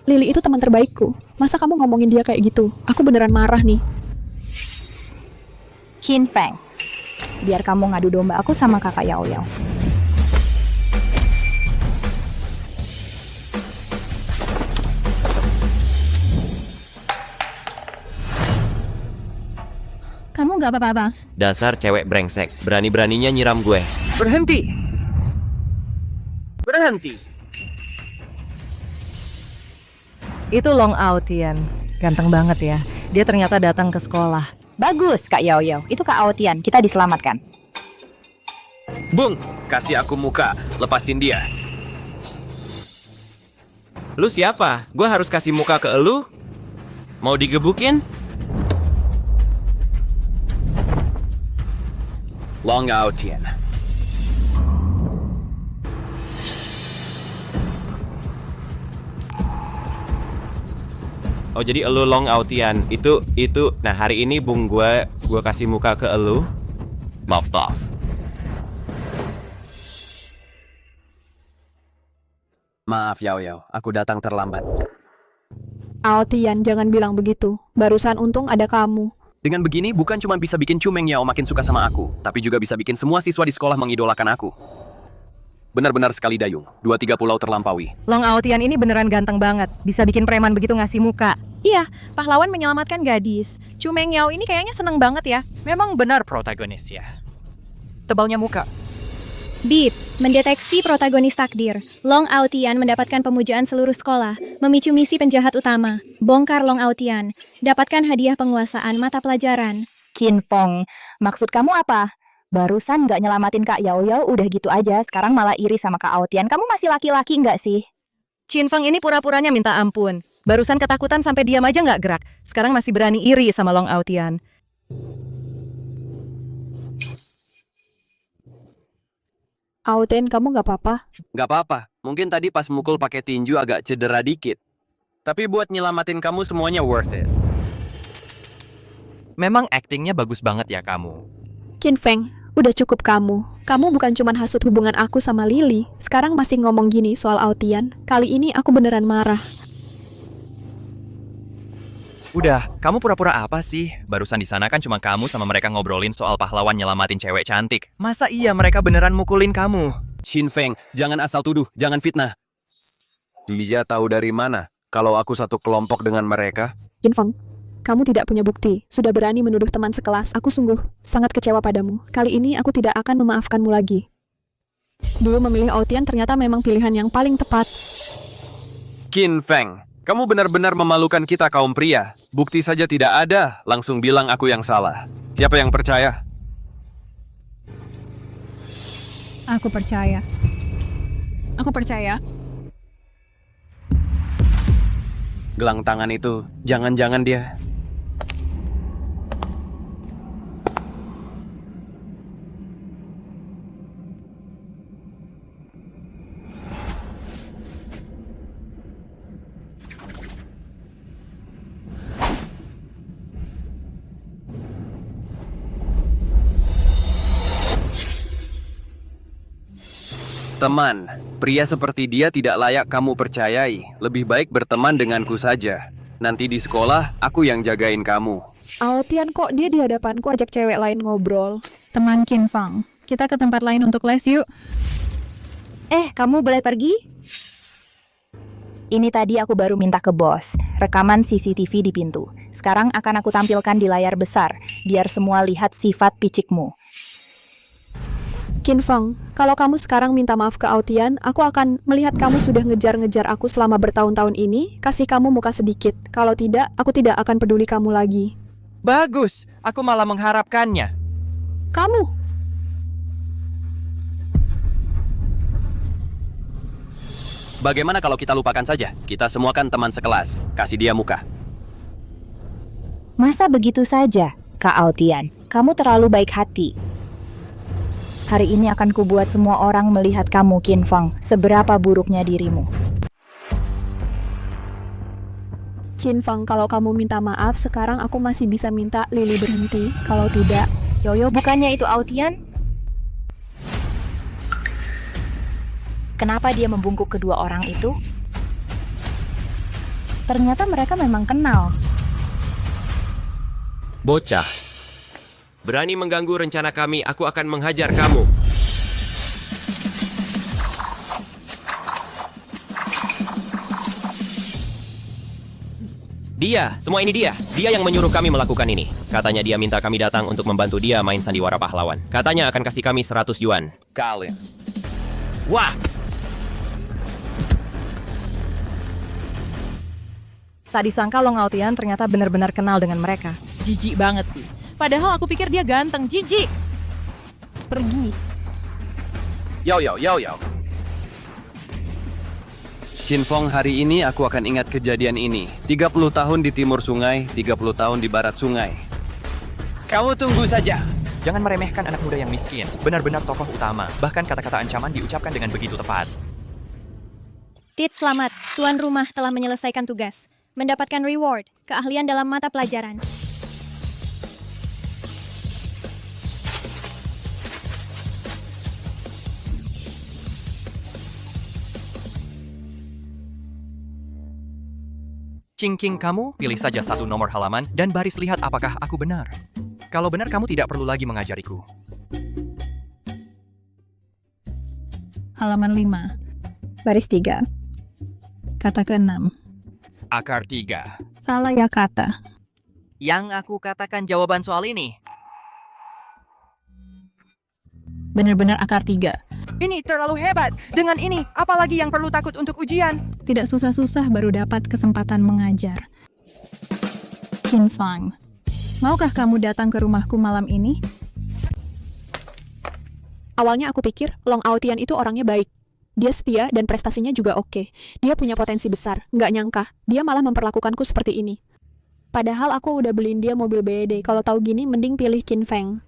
S3: Lily itu teman terbaikku. Masa kamu ngomongin dia kayak gitu? Aku beneran marah nih.
S6: Qin Feng, biar kamu ngadu domba aku sama kakak Yao Yao.
S13: Kamu gak apa-apa.
S16: Dasar cewek brengsek, berani-beraninya nyiram gue.
S10: Berhenti! Berhenti!
S17: Itu Long Aotian. Ganteng banget ya. Dia ternyata datang ke sekolah.
S6: Bagus, Kak Yao Yao. Itu Kak Aotian. Kita diselamatkan.
S16: Bung, kasih aku muka, lepasin dia. Lu siapa? Gue harus kasih muka ke elu? Mau digebukin? Long Aotian. Oh jadi elu Long Aotian. Itu nah hari ini bung gue kasih muka ke elu. Maaf. Maaf Yao Yao, aku datang terlambat.
S3: Aotian, jangan bilang begitu. Barusan untung ada kamu.
S16: Dengan begini bukan cuma bisa bikin Cumeng Yao makin suka sama aku, tapi juga bisa bikin semua siswa di sekolah mengidolakan aku. Benar-benar sekali Dayung, 2-3 pulau terlampaui.
S17: Long Aotian ini beneran ganteng banget. Bisa bikin preman begitu ngasih muka.
S18: Iya, pahlawan menyelamatkan gadis. Cumeng Yao ini kayaknya seneng banget ya.
S1: Memang benar protagonis ya. Tebalnya muka.
S4: Beep, mendeteksi protagonis takdir. Long Aotian mendapatkan pemujaan seluruh sekolah, memicu misi penjahat utama. Bongkar Long Aotian, dapatkan hadiah penguasaan mata pelajaran.
S6: Qin Feng, maksud kamu apa? Barusan nggak nyelamatin Kak Yao Yao udah gitu aja, sekarang malah iri sama Kak Aotian. Kamu masih laki-laki nggak sih?
S17: Qin Feng ini pura-puranya minta ampun. Barusan ketakutan sampai diam aja nggak gerak. Sekarang masih berani iri sama Long Aotian.
S3: Aotian, kamu nggak apa-apa?
S16: Gak apa-apa, mungkin tadi pas mukul pakai tinju agak cedera dikit. Tapi buat nyelamatin kamu semuanya worth it.
S1: Memang aktingnya bagus banget ya kamu.
S3: Qin Feng, udah cukup kamu. Kamu bukan cuma hasut hubungan aku sama Lily. Sekarang masih ngomong gini soal Aotian. Kali ini aku beneran marah.
S1: Udah, kamu pura-pura apa sih? Barusan di sana kan cuma kamu sama mereka ngobrolin soal pahlawan nyelamatin cewek cantik. Masa iya mereka beneran mukulin kamu?
S16: Qin Feng, jangan asal tuduh, jangan fitnah. Dia tahu dari mana kalau aku satu kelompok dengan mereka?
S3: Qin Feng, kamu tidak punya bukti. Sudah berani menuduh teman sekelas. Aku sungguh sangat kecewa padamu. Kali ini aku tidak akan memaafkanmu lagi. Dulu memilih Aotian ternyata memang pilihan yang paling tepat.
S16: Qin Feng, kamu benar-benar memalukan kita kaum pria. Bukti saja tidak ada, langsung bilang aku yang salah. Siapa yang percaya?
S13: Aku percaya. Aku percaya.
S16: Gelang tangan itu, jangan-jangan dia. Teman, pria seperti dia tidak layak kamu percayai. Lebih baik berteman denganku saja. Nanti di sekolah, aku yang jagain kamu.
S3: Aotian kok dia di hadapanku ajak cewek lain ngobrol.
S13: Teman Qin Feng, kita ke tempat lain untuk les yuk.
S6: Kamu boleh pergi? Ini tadi aku baru minta ke bos. Rekaman CCTV di pintu. Sekarang akan aku tampilkan di layar besar, biar semua lihat sifat picikmu.
S3: Qin Feng, kalau kamu sekarang minta maaf ke Aotian, aku akan melihat kamu sudah ngejar-ngejar aku selama bertahun-tahun ini, kasih kamu muka sedikit. Kalau tidak, aku tidak akan peduli kamu lagi.
S1: Bagus, aku malah mengharapkannya.
S3: Kamu?
S16: Bagaimana kalau kita lupakan saja? Kita semua kan teman sekelas. Kasih dia muka.
S6: Masa begitu saja, Kak Aotian? Kamu terlalu baik hati. Hari ini akan kubuat semua orang melihat kamu, Qin Feng, seberapa buruknya dirimu.
S3: Qin Feng, kalau kamu minta maaf, sekarang aku masih bisa minta Lily berhenti. Kalau tidak...
S6: Yoyo, bukannya itu Aotian? Kenapa dia membungkuk kedua orang itu? Ternyata mereka memang kenal.
S19: Bocah, berani mengganggu rencana kami, aku akan menghajar kamu. Dia, semua ini dia. Dia yang menyuruh kami melakukan ini. Katanya dia minta kami datang untuk membantu dia main sandiwara pahlawan. Katanya akan kasih kami 100 yuan. Kalian. Wah!
S17: Tak disangka Long Aotian ternyata benar-benar kenal dengan mereka.
S18: Jijik banget sih. Padahal aku pikir dia ganteng, jijik.
S3: Pergi.
S16: Yao. Qinfeng, hari ini aku akan ingat kejadian ini. 30 tahun di timur sungai, 30 tahun di barat sungai.
S1: Kamu tunggu saja. Jangan meremehkan anak muda yang miskin. Benar-benar tokoh utama. Bahkan kata-kata ancaman diucapkan dengan begitu tepat.
S4: Tit, selamat. Tuan rumah telah menyelesaikan tugas. Mendapatkan reward, keahlian dalam mata pelajaran.
S1: Cingking, kamu pilih saja satu nomor halaman dan baris lihat apakah aku benar. Kalau benar, kamu tidak perlu lagi mengajariku.
S13: Halaman 5. Baris 3. Kata ke-6.
S1: Akar 3.
S13: Salah ya kata.
S1: Yang aku katakan jawaban soal ini.
S13: Benar-benar akar 3.
S18: Ini terlalu hebat. Dengan ini, apalagi yang perlu takut untuk ujian?
S13: Tidak susah-susah baru dapat kesempatan mengajar. Qinfeng, maukah kamu datang ke rumahku malam ini?
S3: Awalnya aku pikir Long Aotian itu orangnya baik. Dia setia dan prestasinya juga oke. Dia punya potensi besar. Nggak nyangka, dia malah memperlakukanku seperti ini. Padahal aku udah beliin dia mobil BED. Kalau tahu gini, mending pilih Qinfeng.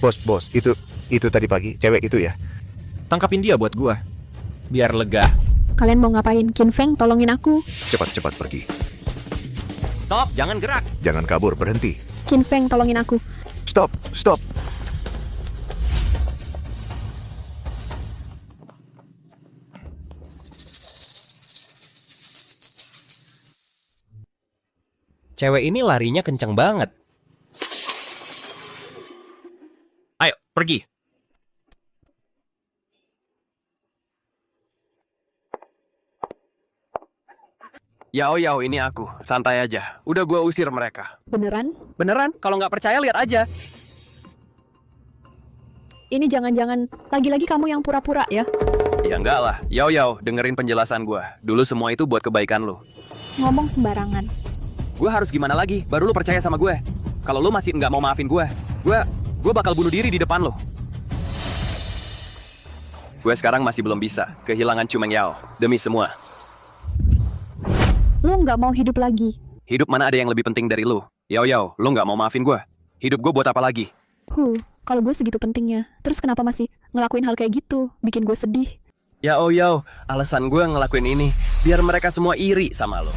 S20: Bos, itu tadi pagi, cewek itu ya?
S19: Tangkapin dia buat gua. Biar lega.
S3: Kalian mau ngapain? Qinfeng, tolongin aku.
S20: Cepat pergi.
S19: Stop, jangan gerak.
S20: Jangan kabur, berhenti.
S3: Qinfeng, tolongin aku.
S20: Stop.
S19: Cewek ini larinya kenceng banget. Ayo, pergi.
S16: Yao, ini aku. Santai aja. Udah gua usir mereka.
S3: Beneran?
S16: Beneran? Kalau nggak percaya, lihat aja.
S3: Ini jangan-jangan lagi-lagi kamu yang pura-pura ya?
S16: Ya enggak lah. Yao, dengerin penjelasan gua. Dulu semua itu buat kebaikan lo.
S3: Ngomong sembarangan.
S16: Gue harus gimana lagi? Baru lu percaya sama gue. Kalau lu masih nggak mau maafin gue bakal bunuh diri di depan lo. Gue sekarang masih belum bisa. Kehilangan Chu Mengyao. Demi semua.
S3: Lu nggak mau hidup lagi.
S16: Hidup mana ada yang lebih penting dari lu? Yao, lu nggak mau maafin gue. Hidup gue buat apa lagi?
S3: Kalau gue segitu pentingnya. Terus kenapa masih ngelakuin hal kayak gitu? Bikin gue sedih.
S16: Yao, alasan gue ngelakuin ini biar mereka semua iri sama lo.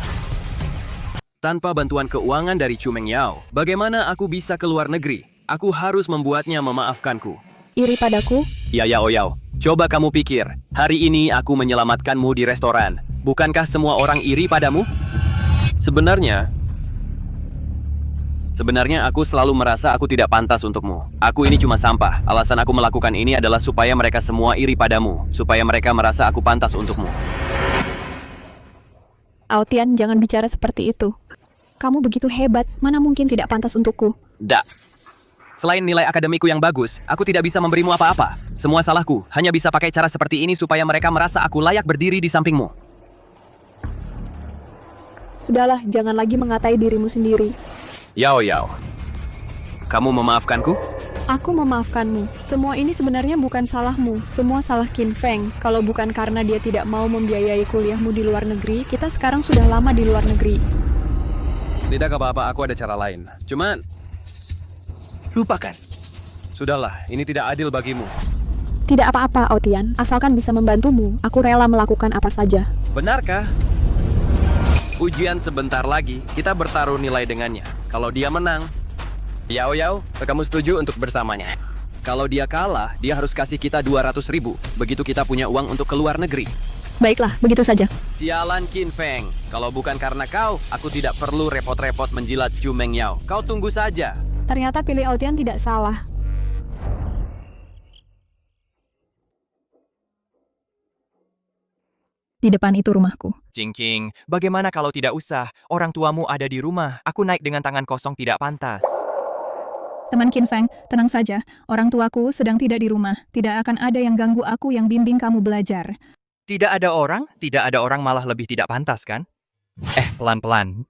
S16: Tanpa bantuan keuangan dari Chu Mengyao, bagaimana aku bisa ke luar negeri? Aku harus membuatnya memaafkanku.
S3: Iri padaku?
S16: Ya, Yao. Coba kamu pikir, hari ini aku menyelamatkanmu di restoran. Bukankah semua orang iri padamu? Sebenarnya aku selalu merasa aku tidak pantas untukmu. Aku ini cuma sampah. Alasan aku melakukan ini adalah supaya mereka semua iri padamu. Supaya mereka merasa aku pantas untukmu.
S3: Aotian, jangan bicara seperti itu. Kamu begitu hebat, mana mungkin tidak pantas untukku?
S16: Selain nilai akademiku yang bagus, aku tidak bisa memberimu apa-apa. Semua salahku, hanya bisa pakai cara seperti ini supaya mereka merasa aku layak berdiri di sampingmu.
S3: Sudahlah, jangan lagi mengatai dirimu sendiri.
S16: Yao. Kamu memaafkanku?
S3: Aku memaafkanmu. Semua ini sebenarnya bukan salahmu. Semua salah Qinfeng. Kalau bukan karena dia tidak mau membiayai kuliahmu di luar negeri, kita sekarang sudah lama di luar negeri.
S16: Tidak apa-apa, aku ada cara lain. Cuman... lupakan. Sudahlah, ini tidak adil bagimu.
S3: Tidak apa-apa, Aotian. Asalkan bisa membantumu, aku rela melakukan apa saja.
S16: Benarkah? Ujian sebentar lagi, kita bertaruh nilai dengannya. Kalau dia menang... Yao, kamu setuju untuk bersamanya? Kalau dia kalah, dia harus kasih kita 200.000. Begitu kita punya uang untuk keluar negeri.
S3: Baiklah, begitu saja.
S16: Sialan Qin Feng. Kalau bukan karena kau, aku tidak perlu repot-repot menjilat Chu Mengyao. Kau tunggu saja.
S3: Ternyata pilih Aotian tidak salah.
S13: Di depan itu rumahku.
S1: Jingking, bagaimana kalau tidak usah? Orang tuamu ada di rumah. Aku naik dengan tangan kosong tidak pantas.
S13: Teman Qin Feng, tenang saja. Orang tuaku sedang tidak di rumah. Tidak akan ada yang ganggu aku yang bimbing kamu belajar.
S1: Tidak ada orang? Tidak ada orang malah lebih tidak pantas, kan? Pelan-pelan.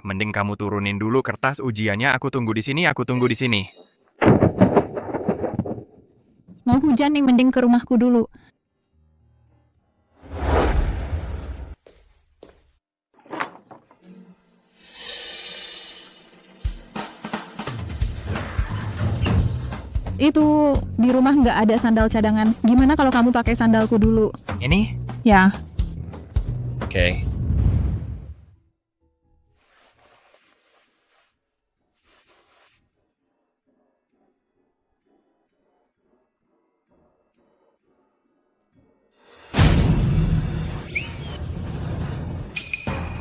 S1: Mending kamu turunin dulu kertas ujiannya. Aku tunggu di sini, aku tunggu di sini.
S13: Mau hujan nih, mending ke rumahku dulu. Itu di rumah nggak ada sandal cadangan. Gimana kalau kamu pakai sandalku dulu?
S1: Ini?
S13: Ya.
S1: Oke.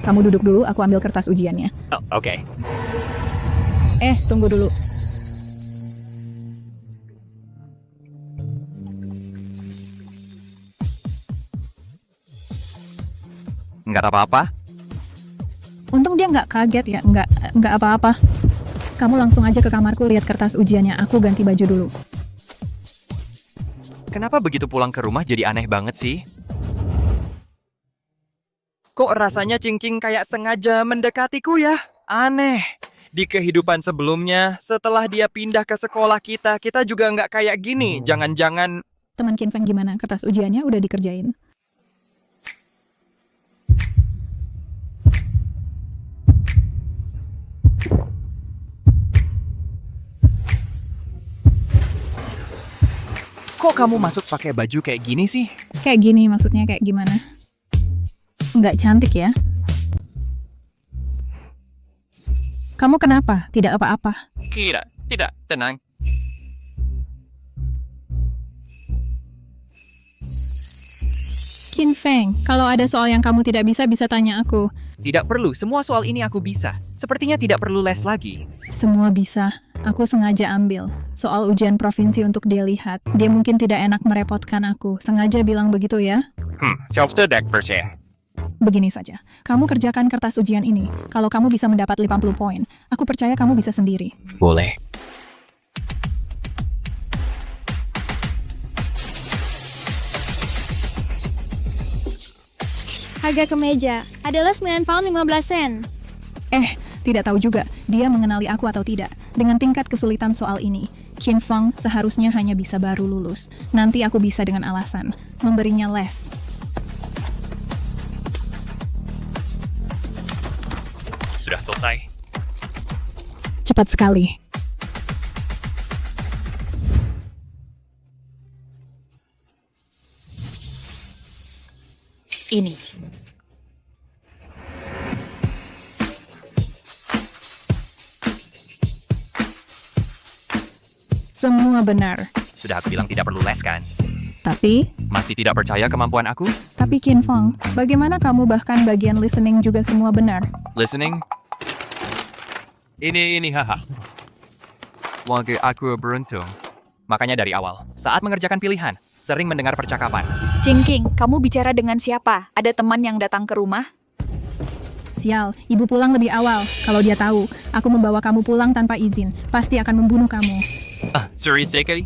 S13: Kamu duduk dulu, aku ambil kertas ujiannya.
S1: Oke.
S13: Tunggu dulu.
S1: Nggak apa-apa?
S13: Untung dia nggak kaget ya, nggak apa-apa. Kamu langsung aja ke kamarku lihat kertas ujiannya, aku ganti baju dulu.
S1: Kenapa begitu pulang ke rumah jadi aneh banget sih? Kok rasanya Cingking kayak sengaja mendekatiku ya? Aneh. Di kehidupan sebelumnya, setelah dia pindah ke sekolah kita juga nggak kayak gini. Jangan-jangan...
S13: Teman Qin Feng gimana? Kertas ujiannya udah dikerjain?
S1: Kok kamu masuk pakai baju kayak gini sih?
S13: Kayak gini maksudnya kayak gimana? Nggak cantik ya? Kamu kenapa? Tidak apa-apa.
S1: Tidak, tenang.
S13: Qin Feng, kalau ada soal yang kamu tidak bisa tanya aku.
S1: Tidak perlu, semua soal ini aku bisa. Sepertinya tidak perlu les lagi.
S13: Semua bisa. Aku sengaja ambil. Soal ujian provinsi untuk dia lihat. Dia mungkin tidak enak merepotkan aku. Sengaja bilang begitu ya?
S9: Self-deck persen.
S13: Begini saja. Kamu kerjakan kertas ujian ini. Kalau kamu bisa mendapat 50 poin, aku percaya kamu bisa sendiri.
S1: Boleh.
S4: Harga kemeja adalah 9 pound 15 sen.
S13: Tidak tahu juga dia mengenali aku atau tidak. Dengan tingkat kesulitan soal ini, Qin Feng seharusnya hanya bisa baru lulus. Nanti aku bisa dengan alasan memberinya les.
S1: Sudah selesai.
S13: Cepat sekali.
S2: Ini.
S13: Semua benar.
S1: Sudah aku bilang tidak perlu les kan?
S13: Tapi
S1: Masih tidak percaya kemampuan aku?
S13: Qin Feng, bagaimana kamu bahkan bagian listening juga semua benar?
S1: Listening? Ini haha. Wage aku beruntung. Makanya dari awal, saat mengerjakan pilihan, sering mendengar percakapan.
S6: Jingking, kamu bicara dengan siapa? Ada teman yang datang ke rumah?
S13: Sial, ibu pulang lebih awal. Kalau dia tahu, aku membawa kamu pulang tanpa izin, pasti akan membunuh kamu.
S1: Sorry, Sekeri.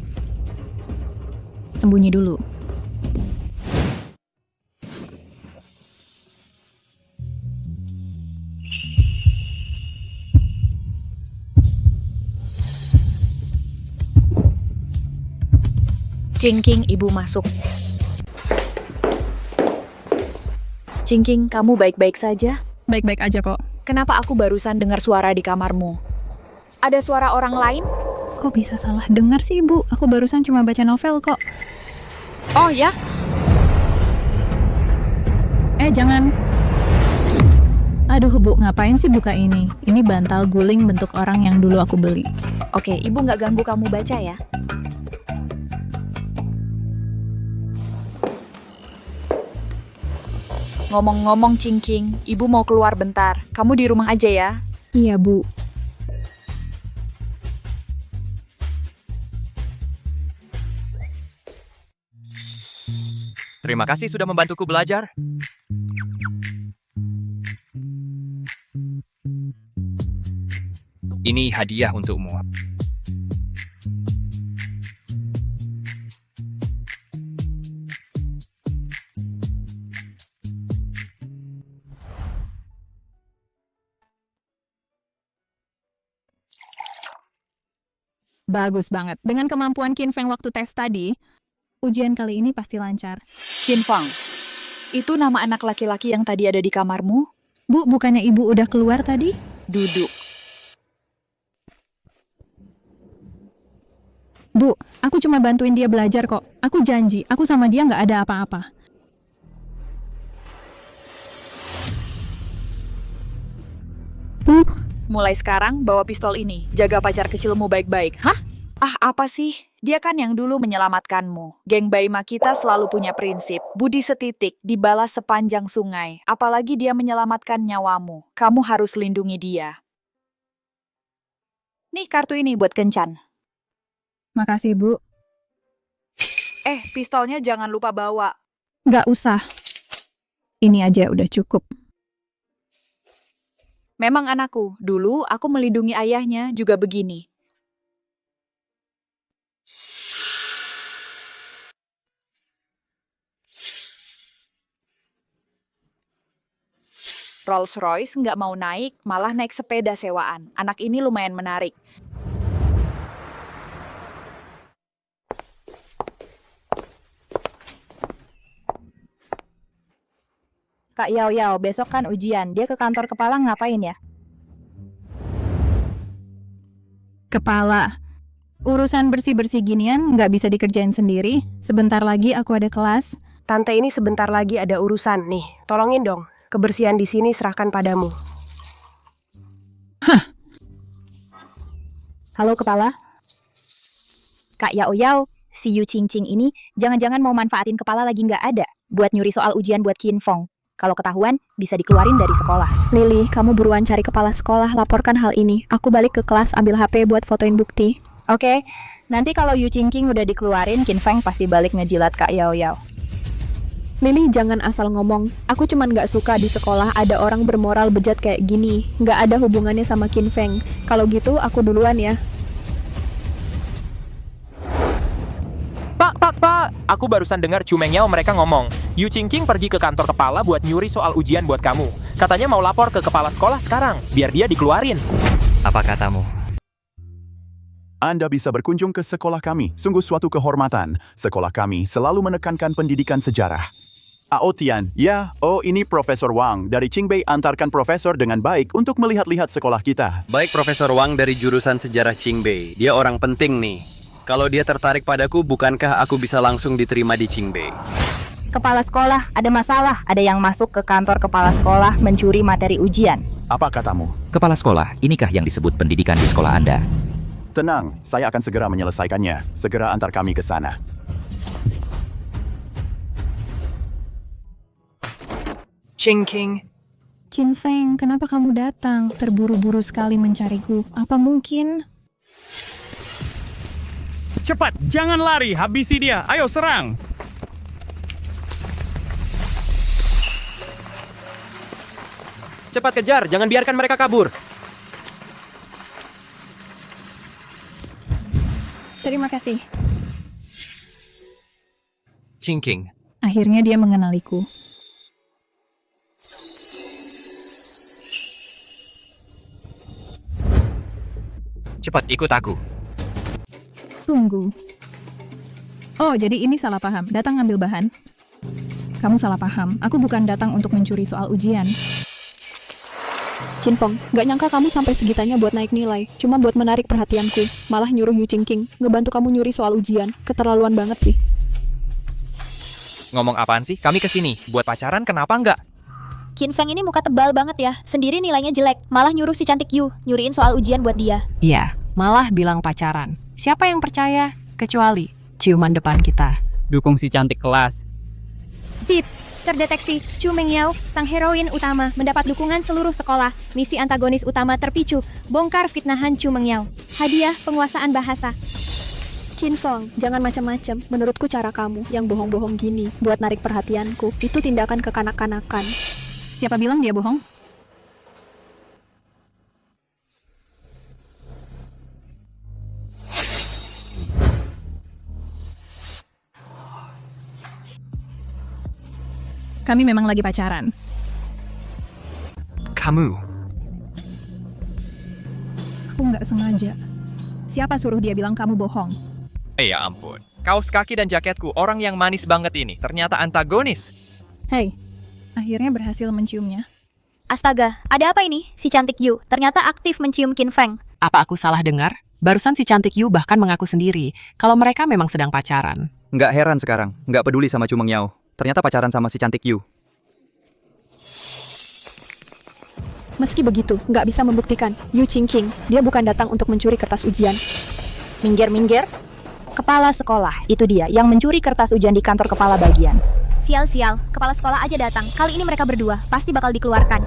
S13: Sembunyi dulu.
S6: Jingking, ibu masuk. Jingking, kamu baik-baik saja?
S13: Baik-baik aja kok.
S6: Kenapa aku barusan dengar suara di kamarmu? Ada suara orang lain?
S13: Kok bisa salah dengar sih, Ibu? Aku barusan cuma baca novel kok.
S6: Oh ya?
S13: Jangan. Aduh Bu, ngapain sih buka ini? Ini bantal guling bentuk orang yang dulu aku beli.
S6: Oke, Ibu nggak ganggu kamu baca ya. Ngomong-ngomong Cingking, Ibu mau keluar bentar. Kamu di rumah aja ya.
S13: Iya Bu.
S1: Terima kasih sudah membantuku belajar. Ini hadiah untukmu.
S13: Bagus banget. Dengan kemampuan Qin Feng waktu tes tadi, ujian kali ini pasti lancar.
S6: Qin Feng, itu nama anak laki-laki yang tadi ada di kamarmu?
S13: Bu, bukannya Ibu udah keluar tadi?
S6: Duduk.
S13: Bu, aku cuma bantuin dia belajar kok. Aku janji, aku sama dia nggak ada apa-apa.
S6: Bu, mulai sekarang bawa pistol ini. Jaga pacar kecilmu baik-baik. Hah? Ah, apa sih? Dia kan yang dulu menyelamatkanmu. Geng Baima kita selalu punya prinsip. Budi setitik, dibalas sepanjang sungai. Apalagi dia menyelamatkan nyawamu. Kamu harus lindungi dia. Nih kartu ini buat kencan.
S13: Makasih, Bu.
S6: Pistolnya jangan lupa bawa.
S13: Nggak usah. Ini aja udah cukup.
S6: Memang anakku, dulu aku melindungi ayahnya juga begini. Rolls Royce nggak mau naik, malah naik sepeda sewaan. Anak ini lumayan menarik. Kak Yao Yao, besok kan ujian. Dia ke kantor kepala ngapain ya?
S13: Kepala. Urusan bersih-bersih ginian nggak bisa dikerjain sendiri. Sebentar lagi aku ada kelas.
S21: Tante ini sebentar lagi ada urusan nih. Tolongin dong. Kebersihan di sini serahkan padamu.
S6: Halo kepala. Kak Yao Yao, si Yu Qing Qing ini jangan-jangan mau manfaatin kepala lagi nggak ada buat nyuri soal ujian buat Qin Feng. Kalau ketahuan, bisa dikeluarin dari sekolah.
S3: Lily, kamu buruan cari kepala sekolah, laporkan hal ini. Aku balik ke kelas ambil HP buat fotoin bukti.
S6: Oke, nanti kalau Yu Qing Qing udah dikeluarin, Qin Feng pasti balik ngejilat Kak Yao Yao.
S3: Lily, jangan asal ngomong. Aku cuman nggak suka di sekolah ada orang bermoral bejat kayak gini. Nggak ada hubungannya sama Qin Feng. Kalau gitu, aku duluan ya.
S10: Pak, aku barusan dengar Chu Mengyao mereka ngomong, Yu Qing Qing pergi ke kantor kepala buat nyuri soal ujian buat kamu. Katanya mau lapor ke kepala sekolah sekarang, biar dia dikeluarin.
S1: Apa katamu?
S22: Anda bisa berkunjung ke sekolah kami, sungguh suatu kehormatan. Sekolah kami selalu menekankan pendidikan sejarah. Aotian, ya, ini Profesor Wang dari Qingbei antarkan profesor dengan baik untuk melihat-lihat sekolah kita.
S16: Baik, Profesor Wang dari jurusan sejarah Qingbei. Dia orang penting nih. Kalau dia tertarik padaku, bukankah aku bisa langsung diterima di Qingbei?
S6: Kepala sekolah, ada masalah. Ada yang masuk ke kantor kepala sekolah mencuri materi ujian.
S22: Apa katamu?
S23: Kepala sekolah, inikah yang disebut pendidikan di sekolah Anda?
S22: Tenang, saya akan segera menyelesaikannya. Segera antar kami ke sana.
S12: Qing.
S13: Qin Feng, kenapa kamu datang? Terburu-buru sekali mencariku. Apa mungkin?
S24: Cepat, jangan lari, habisi dia. Ayo serang.
S19: Cepat kejar, jangan biarkan mereka kabur.
S13: Terima kasih.
S1: Qing Qing.
S13: Akhirnya dia mengenaliku.
S1: Cepat ikut aku.
S13: Tunggu. Oh, jadi ini salah paham. Datang ngambil bahan. Kamu salah paham. Aku bukan datang untuk mencuri soal ujian.
S3: Qin Feng, gak nyangka kamu sampai segitanya buat naik nilai. Cuma buat menarik perhatianku. Malah nyuruh Yu Qing Qing ngebantu kamu nyuri soal ujian. Keterlaluan banget sih.
S1: Ngomong apaan sih? Kami kesini buat pacaran, kenapa enggak?
S7: Qin Feng ini muka tebal banget ya. Sendiri nilainya jelek, malah nyuruh si cantik Yu nyuriin soal ujian buat dia.
S2: Iya, malah bilang pacaran. Siapa yang percaya? Kecuali ciuman depan kita.
S5: Dukung si cantik kelas.
S4: Bip, terdeteksi Chu Mengyao, sang heroin utama, mendapat dukungan seluruh sekolah. Misi antagonis utama terpicu, bongkar fitnahan Chu Mengyao. Hadiah penguasaan bahasa.
S3: Qin Feng, jangan macam-macam. Menurutku cara kamu yang bohong-bohong gini buat narik perhatianku, itu tindakan kekanak-kanakan.
S13: Siapa bilang dia bohong? Kami memang lagi pacaran.
S1: Kamu.
S13: Aku nggak sengaja. Siapa suruh dia bilang kamu bohong?
S1: Ya ampun. Kaos kaki dan jaketku, orang yang manis banget ini, ternyata antagonis.
S13: Hei, akhirnya berhasil menciumnya.
S7: Astaga, ada apa ini? Si cantik Yu ternyata aktif mencium Qin Feng.
S2: Apa aku salah dengar? Barusan si cantik Yu bahkan mengaku sendiri kalau mereka memang sedang pacaran.
S8: Nggak heran sekarang, nggak peduli sama Chu Mengyao. Ternyata pacaran sama si cantik Yu.
S3: Meski begitu, nggak bisa membuktikan. Yu Qingqing, dia bukan datang untuk mencuri kertas ujian.
S6: Minggir. Kepala sekolah, itu dia yang mencuri kertas ujian di kantor kepala bagian.
S7: Sial-sial, kepala sekolah aja datang. Kali ini mereka berdua pasti bakal dikeluarkan.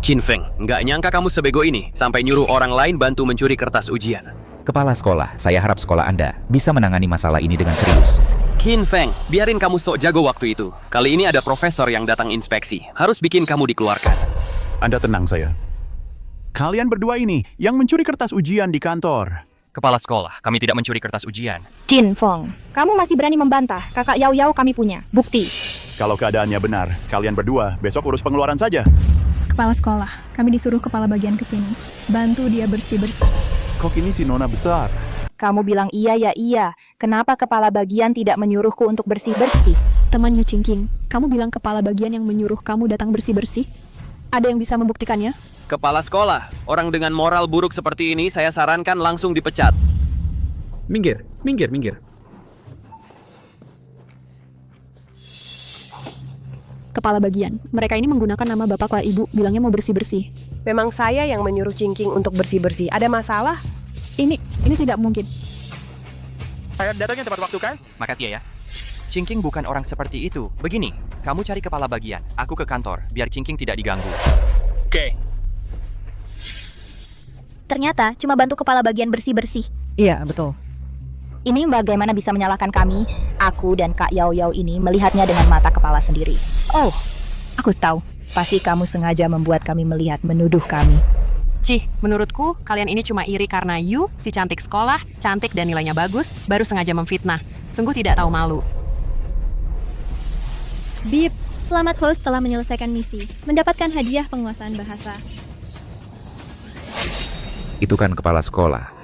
S16: Qin Feng, nggak nyangka kamu sebego ini sampai nyuruh orang lain bantu mencuri kertas ujian.
S23: Kepala sekolah, saya harap sekolah Anda bisa menangani masalah ini dengan serius.
S16: Qin Feng, biarin kamu sok jago waktu itu. Kali ini ada profesor yang datang inspeksi. Harus bikin kamu dikeluarkan.
S22: Anda tenang saya. Kalian berdua ini yang mencuri kertas ujian di kantor.
S1: Kepala sekolah, kami tidak mencuri kertas ujian.
S6: Qin Feng, kamu masih berani membantah. Kakak Yao Yao kami punya bukti.
S22: Kalau keadaannya benar, kalian berdua besok urus pengeluaran saja.
S13: Kepala sekolah, kami disuruh kepala bagian ke sini. Bantu dia bersih-bersih.
S22: Kok ini si Nona besar?
S6: Kamu bilang iya ya iya. Kenapa kepala bagian tidak menyuruhku untuk bersih-bersih?
S3: Teman Yu Qingqing, kamu bilang kepala bagian yang menyuruh kamu datang bersih-bersih? Ada yang bisa membuktikannya?
S16: Kepala sekolah, orang dengan moral buruk seperti ini saya sarankan langsung dipecat.
S5: Minggir.
S3: Kepala bagian, mereka ini menggunakan nama bapak atau ibu, bilangnya mau bersih-bersih.
S21: Memang saya yang menyuruh Qingqing untuk bersih-bersih. Ada masalah?
S3: Ini tidak mungkin.
S10: Ayo datangnya tepat waktu kan?
S1: Makasih ya. Qingqing bukan orang seperti itu. Begini, kamu cari kepala bagian, aku ke kantor, biar Qingqing tidak diganggu.
S10: Oke.
S7: Ternyata cuma bantu kepala bagian bersih-bersih.
S17: Iya, betul.
S6: Ini bagaimana bisa menyalahkan kami? Aku dan Kak Yao Yao ini melihatnya dengan mata kepala sendiri.
S17: Oh, aku tahu. Pasti kamu sengaja membuat kami melihat menuduh kami.
S2: Cih, menurutku kalian ini cuma iri karena Yu, si cantik sekolah, cantik dan nilainya bagus, baru sengaja memfitnah. Sungguh tidak tahu malu.
S4: Bip, selamat host telah menyelesaikan misi, mendapatkan hadiah penguasaan bahasa.
S23: Itu kan kepala sekolah.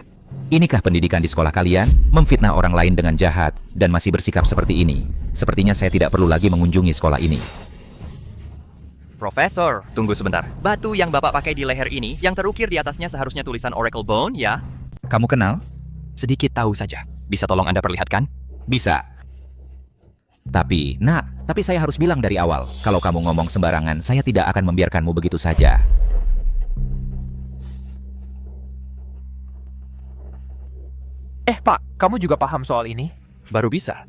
S23: Inikah pendidikan di sekolah kalian? Memfitnah orang lain dengan jahat dan masih bersikap seperti ini. Sepertinya saya tidak perlu lagi mengunjungi sekolah ini.
S1: Profesor, tunggu sebentar. Batu yang Bapak pakai di leher ini, yang terukir di atasnya seharusnya tulisan Oracle Bone, ya?
S23: Kamu kenal?
S1: Sedikit tahu saja. Bisa tolong Anda perlihatkan?
S23: Bisa. Tapi saya harus bilang dari awal, kalau kamu ngomong sembarangan, saya tidak akan membiarkanmu begitu saja.
S10: Pak, kamu juga paham soal ini?
S1: Baru bisa.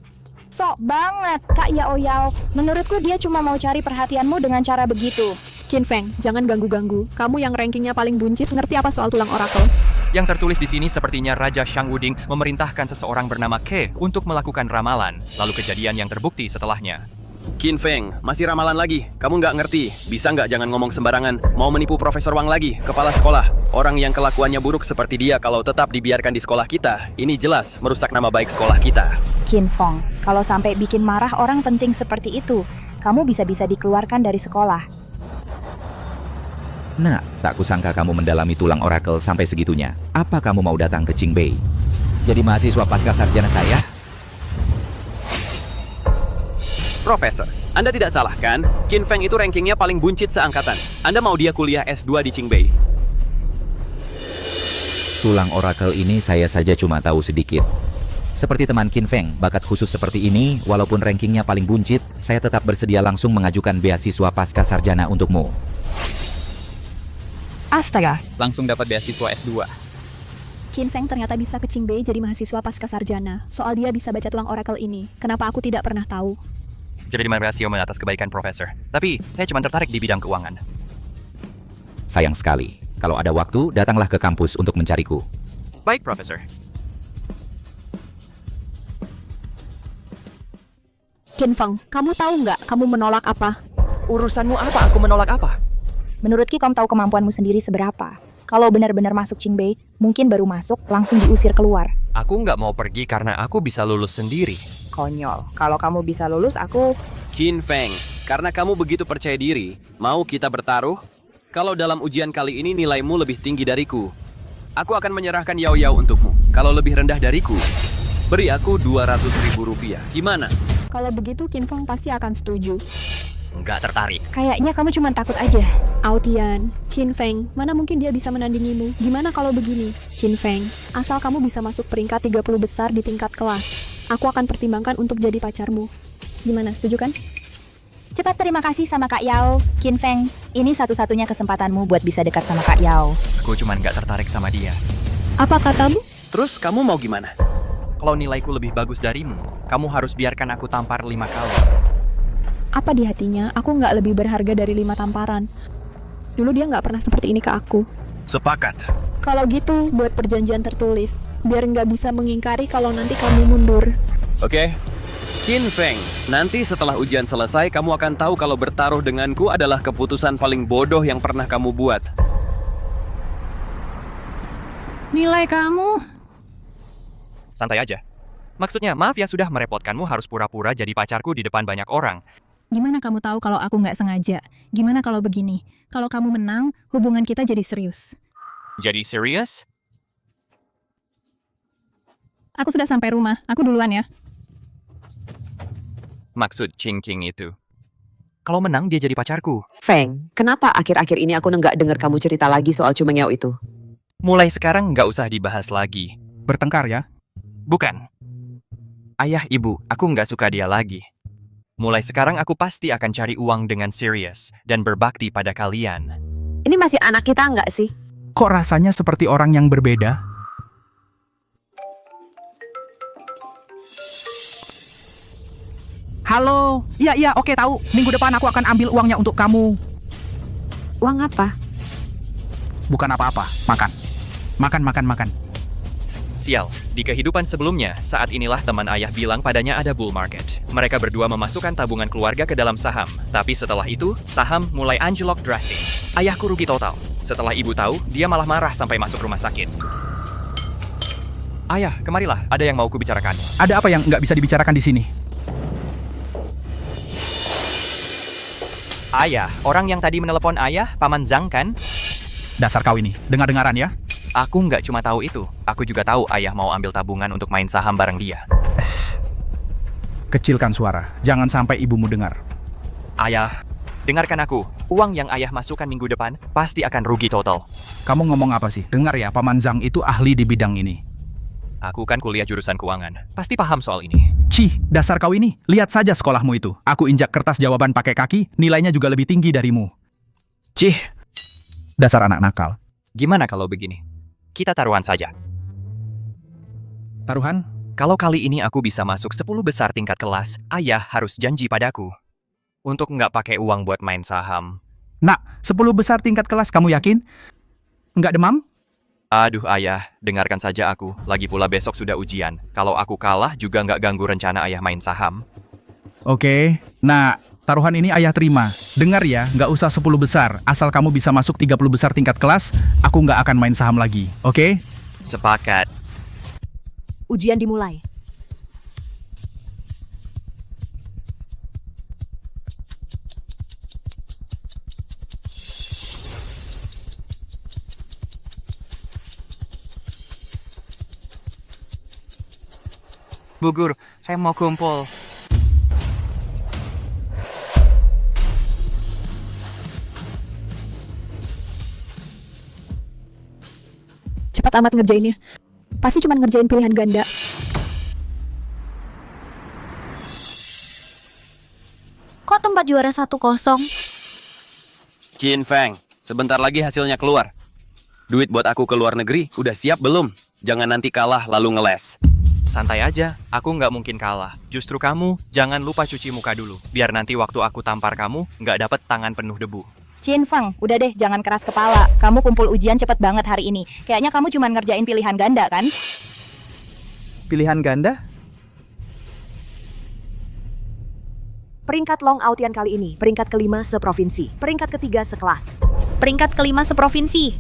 S6: Sok banget, Kak Yao Yao. Menurutku dia cuma mau cari perhatianmu dengan cara begitu.
S3: Qin Feng, jangan ganggu-ganggu. Kamu yang rankingnya paling buncit, ngerti apa soal tulang oracle?
S1: Yang tertulis di sini sepertinya Raja Shang Wuding memerintahkan seseorang bernama Ke untuk melakukan ramalan, lalu kejadian yang terbukti setelahnya.
S16: Qin Feng, masih ramalan lagi. Kamu nggak ngerti. Bisa nggak jangan ngomong sembarangan. Mau menipu Profesor Wang lagi, kepala sekolah. Orang yang kelakuannya buruk seperti dia kalau tetap dibiarkan di sekolah kita, ini jelas merusak nama baik sekolah kita.
S6: Qin Feng, kalau sampai bikin marah orang penting seperti itu, kamu bisa-bisa dikeluarkan dari sekolah.
S23: Tak kusangka kamu mendalami tulang oracle sampai segitunya. Apa kamu mau datang ke Qingbei? Jadi mahasiswa pasca sarjana saya?
S16: Profesor, Anda tidak salah kan? Qin Feng itu rankingnya paling buncit seangkatan. Anda mau dia kuliah S2 di Qingbei.
S23: Tulang oracle ini saya saja cuma tahu sedikit. Seperti teman Qin Feng, bakat khusus seperti ini, walaupun rankingnya paling buncit, saya tetap bersedia langsung mengajukan beasiswa pasca sarjana untukmu.
S2: Astaga,
S5: Langsung dapat beasiswa S2.
S3: Qin Feng ternyata bisa ke Qingbei jadi mahasiswa pasca sarjana. Soal dia bisa baca tulang oracle ini. Kenapa aku tidak pernah tahu?
S1: Jadi terima kasih atas kebaikan Profesor. Tapi saya cuma tertarik di bidang keuangan.
S23: Sayang sekali. Kalau ada waktu, datanglah ke kampus untuk mencariku.
S1: Baik, Profesor.
S3: Qin Feng, kamu tahu nggak kamu menolak apa?
S12: Urusanmu apa? Aku menolak apa?
S6: Menurut Ki, kamu tahu kemampuanmu sendiri seberapa? Kalau benar-benar masuk Qingbei, mungkin baru masuk, langsung diusir keluar.
S1: Aku nggak mau pergi karena aku bisa lulus sendiri.
S6: Konyol. Kalau kamu bisa lulus, aku...
S16: Qin Feng, karena kamu begitu percaya diri, mau kita bertaruh? Kalau dalam ujian kali ini nilaimu lebih tinggi dariku, aku akan menyerahkan Yao Yao untukmu. Kalau lebih rendah dariku, beri aku 200.000 rupiah. Gimana?
S3: Kalau begitu Qin Feng pasti akan setuju.
S1: Nggak tertarik.
S6: Kayaknya kamu cuma takut aja.
S3: Aotian, Qin Feng, mana mungkin dia bisa menandingimu? Gimana kalau begini? Qin Feng, asal kamu bisa masuk peringkat 30 besar di tingkat kelas, aku akan pertimbangkan untuk jadi pacarmu. Gimana, setuju kan?
S6: Cepat terima kasih sama Kak Yao. Qin Feng, ini satu-satunya kesempatanmu buat bisa dekat sama Kak Yao.
S1: Aku cuma nggak tertarik sama dia.
S3: Apa katamu?
S16: Terus kamu mau gimana?
S1: Kalau nilaiku lebih bagus darimu, kamu harus biarkan aku tampar 5 kali.
S3: Apa di hatinya, aku nggak lebih berharga dari 5 tamparan. Dulu dia nggak pernah seperti ini ke aku.
S9: Sepakat.
S3: Kalau gitu, buat perjanjian tertulis. Biar nggak bisa mengingkari kalau nanti kamu mundur.
S16: Oke. Qin Feng, nanti setelah ujian selesai, kamu akan tahu kalau bertaruh denganku adalah keputusan paling bodoh yang pernah kamu buat.
S13: Nilai kamu?
S1: Santai aja. Maksudnya, maaf ya sudah merepotkanmu harus pura-pura jadi pacarku di depan banyak orang.
S13: Gimana kamu tahu kalau aku nggak sengaja? Gimana kalau begini? Kalau kamu menang, hubungan kita jadi serius.
S1: Jadi serius?
S13: Aku sudah sampai rumah. Aku duluan ya.
S1: Maksud Cing-Cing itu. Kalau menang, dia jadi pacarku.
S11: Feng, kenapa akhir-akhir ini aku nggak dengar kamu cerita lagi soal Cumeng Yao itu?
S1: Mulai sekarang nggak usah dibahas lagi.
S24: Bertengkar ya?
S1: Bukan. Ayah, ibu, aku nggak suka dia lagi. Mulai sekarang aku pasti akan cari uang dengan serius dan berbakti pada kalian.
S11: Ini masih anak kita nggak sih?
S24: Kok rasanya seperti orang yang berbeda? Halo, iya, oke tahu. Minggu depan aku akan ambil uangnya untuk kamu.
S11: Uang apa?
S24: Bukan apa-apa, makan.
S1: Sial, di kehidupan sebelumnya, saat inilah teman ayah bilang padanya ada bull market. Mereka berdua memasukkan tabungan keluarga ke dalam saham. Tapi setelah itu, saham mulai anjlok drastis. Ayahku rugi total. Setelah ibu tahu, dia malah marah sampai masuk rumah sakit. Ayah, kemarilah, ada yang mau kubicarakan.
S24: Ada apa yang nggak bisa dibicarakan di sini?
S1: Ayah, orang yang tadi menelepon ayah, Paman Zhang kan?
S24: Dasar kau ini, dengar-dengaran ya?
S1: Aku nggak cuma tahu itu, aku juga tahu ayah mau ambil tabungan untuk main saham bareng dia.
S24: Kecilkan suara, jangan sampai ibumu dengar.
S1: Ayah, dengarkan aku. Uang yang ayah masukkan minggu depan pasti akan rugi total.
S24: Kamu ngomong apa sih? Dengar ya, Paman Zhang itu ahli di bidang ini.
S1: Aku kan kuliah jurusan keuangan, pasti paham soal ini.
S24: Cih, dasar kau ini. Lihat saja sekolahmu itu. Aku injak kertas jawaban pakai kaki, nilainya juga lebih tinggi darimu.
S1: Cih,
S24: dasar anak nakal.
S1: Gimana kalau begini? Kita taruhan saja.
S24: Taruhan?
S1: Kalau kali ini aku bisa masuk 10 besar tingkat kelas, ayah harus janji padaku. Untuk nggak pakai uang buat main saham.
S24: Nak, 10 besar tingkat kelas, kamu yakin? Nggak demam?
S1: Aduh ayah, dengarkan saja aku. Lagi pula besok sudah ujian. Kalau aku kalah juga nggak ganggu rencana ayah main saham.
S24: Oke, nah taruhan ini ayah terima. Dengar ya, nggak usah 10 besar. Asal kamu bisa masuk 30 besar tingkat kelas, aku nggak akan main saham lagi. Oke?
S1: Sepakat.
S11: Ujian dimulai.
S1: Bu Guru, saya mau kumpul.
S3: Cepat amat ngerjainnya. Pasti cuma ngerjain pilihan ganda.
S7: sempat juara 1-0.
S16: Qin Feng, sebentar lagi hasilnya keluar. Duit buat aku ke luar negeri udah siap belum? Jangan nanti kalah lalu ngeles.
S1: Santai aja, aku nggak mungkin kalah. Justru kamu, jangan lupa cuci muka dulu. Biar nanti waktu aku tampar kamu, nggak dapet tangan penuh debu.
S6: Qin Feng, udah deh, jangan keras kepala. Kamu kumpul ujian cepet banget hari ini. Kayaknya kamu cuma ngerjain pilihan ganda, kan?
S8: Pilihan ganda?
S14: Peringkat Long Autian kali ini, peringkat kelima seprovinsi, peringkat ketiga sekelas.
S7: Peringkat kelima seprovinsi.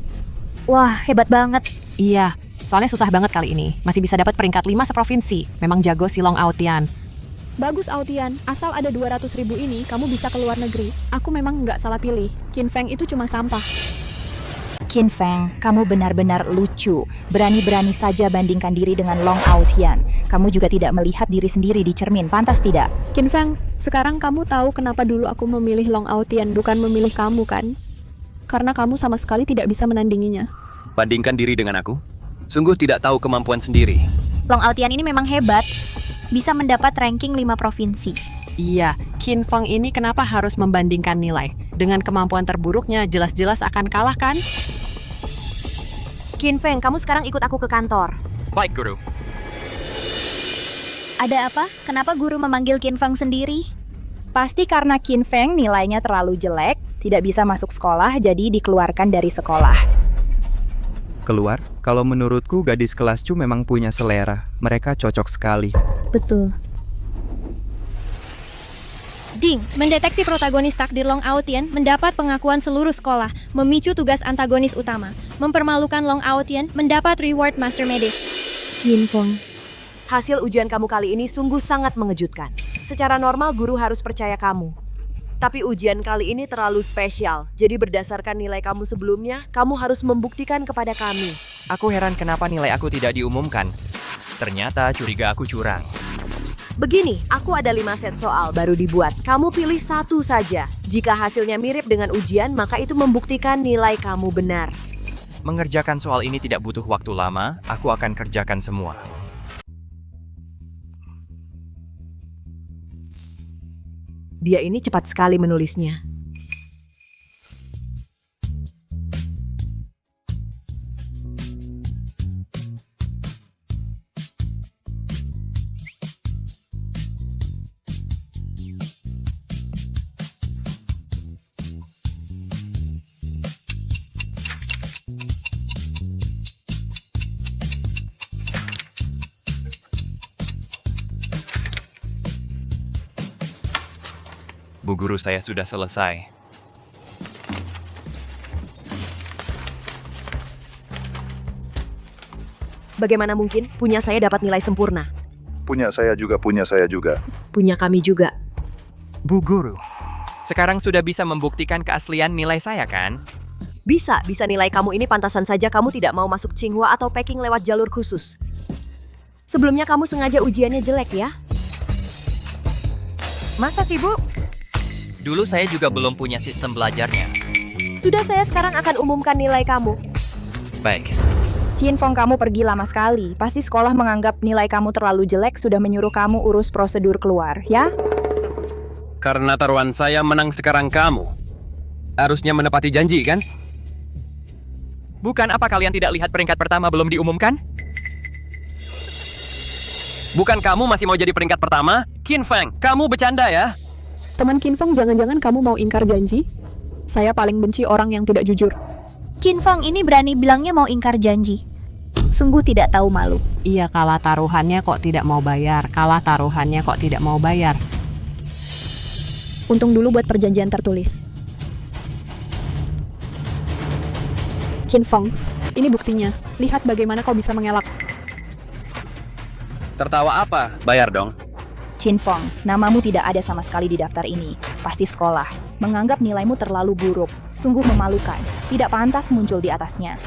S7: Wah, hebat banget.
S2: Iya, soalnya susah banget kali ini. Masih bisa dapat peringkat 5 seprovinsi. Memang jago si Long Autian.
S3: Bagus Autian, asal ada 200.000 ini, kamu bisa ke luar negeri. Aku memang nggak salah pilih. Qin Feng itu cuma sampah.
S6: Qin Feng, kamu benar-benar lucu. Berani-berani saja bandingkan diri dengan Long Autian. Kamu juga tidak melihat diri sendiri di cermin, pantas tidak?
S3: Qin Feng, sekarang kamu tahu kenapa dulu aku memilih Long Autian bukan memilih kamu kan? Karena kamu sama sekali tidak bisa menandinginya.
S16: Bandingkan diri dengan aku? Sungguh tidak tahu kemampuan sendiri.
S7: Long Autian ini memang hebat. Bisa mendapat ranking 5 provinsi.
S2: Iya, Qin Feng ini kenapa harus membandingkan nilai? Dengan kemampuan terburuknya, jelas-jelas akan kalah kan?
S14: Qin Feng, kamu sekarang ikut aku ke kantor.
S1: Baik, Guru.
S7: Ada apa? Kenapa guru memanggil Qin Feng sendiri?
S6: Pasti karena Qin Feng nilainya terlalu jelek, tidak bisa masuk sekolah, jadi dikeluarkan dari sekolah.
S8: Keluar? Kalau menurutku gadis kelas Chu memang punya selera. Mereka cocok sekali.
S7: Betul.
S4: Ding, mendeteksi protagonis takdir Long Autian mendapat pengakuan seluruh sekolah, memicu tugas antagonis utama, mempermalukan Long Autian mendapat reward Master Medis.
S14: Qin Feng, hasil ujian kamu kali ini sungguh sangat mengejutkan. Secara normal guru harus percaya kamu. Tapi ujian kali ini terlalu spesial, jadi berdasarkan nilai kamu sebelumnya, kamu harus membuktikan kepada kami.
S1: Aku heran kenapa nilai aku tidak diumumkan. Ternyata curiga aku curang.
S14: Begini, aku ada 5 set soal baru dibuat. Kamu pilih satu saja. Jika hasilnya mirip dengan ujian, maka itu membuktikan nilai kamu benar.
S1: Mengerjakan soal ini tidak butuh waktu lama, aku akan kerjakan semua.
S14: Dia ini cepat sekali menulisnya.
S1: Bu Guru, saya sudah selesai.
S14: Bagaimana mungkin? Punya saya dapat nilai sempurna.
S15: Punya saya juga.
S14: Punya kami juga.
S1: Bu Guru, sekarang sudah bisa membuktikan keaslian nilai saya kan?
S14: Bisa nilai kamu ini pantasan saja kamu tidak mau masuk Tsinghua atau Peking lewat jalur khusus. Sebelumnya kamu sengaja ujiannya jelek ya? Masa sih, Bu?
S1: Dulu saya juga belum punya sistem belajarnya.
S14: Sudah, saya sekarang akan umumkan nilai kamu.
S1: Baik.
S6: Qin Feng, kamu pergi lama sekali. Pasti sekolah menganggap nilai kamu terlalu jelek, sudah menyuruh kamu urus prosedur keluar, ya?
S16: Karena taruhan saya menang sekarang kamu. Harusnya menepati janji, kan?
S1: Bukan apa kalian tidak lihat peringkat pertama belum diumumkan?
S16: Bukan kamu masih mau jadi peringkat pertama? Qin Feng, kamu bercanda ya?
S3: Teman Qin Feng, jangan-jangan kamu mau ingkar janji? Saya paling benci orang yang tidak jujur.
S7: Qin Feng ini berani bilangnya mau ingkar janji. Sungguh tidak tahu malu.
S2: Iya, kalah taruhannya kok tidak mau bayar.
S3: Untung dulu buat perjanjian tertulis. Qin Feng, ini buktinya. Lihat bagaimana kau bisa mengelak.
S16: Tertawa apa? Bayar dong.
S6: Qin Feng, namamu tidak ada sama sekali di daftar ini. Pasti sekolah menganggap nilaimu terlalu buruk. Sungguh memalukan. Tidak pantas muncul di atasnya.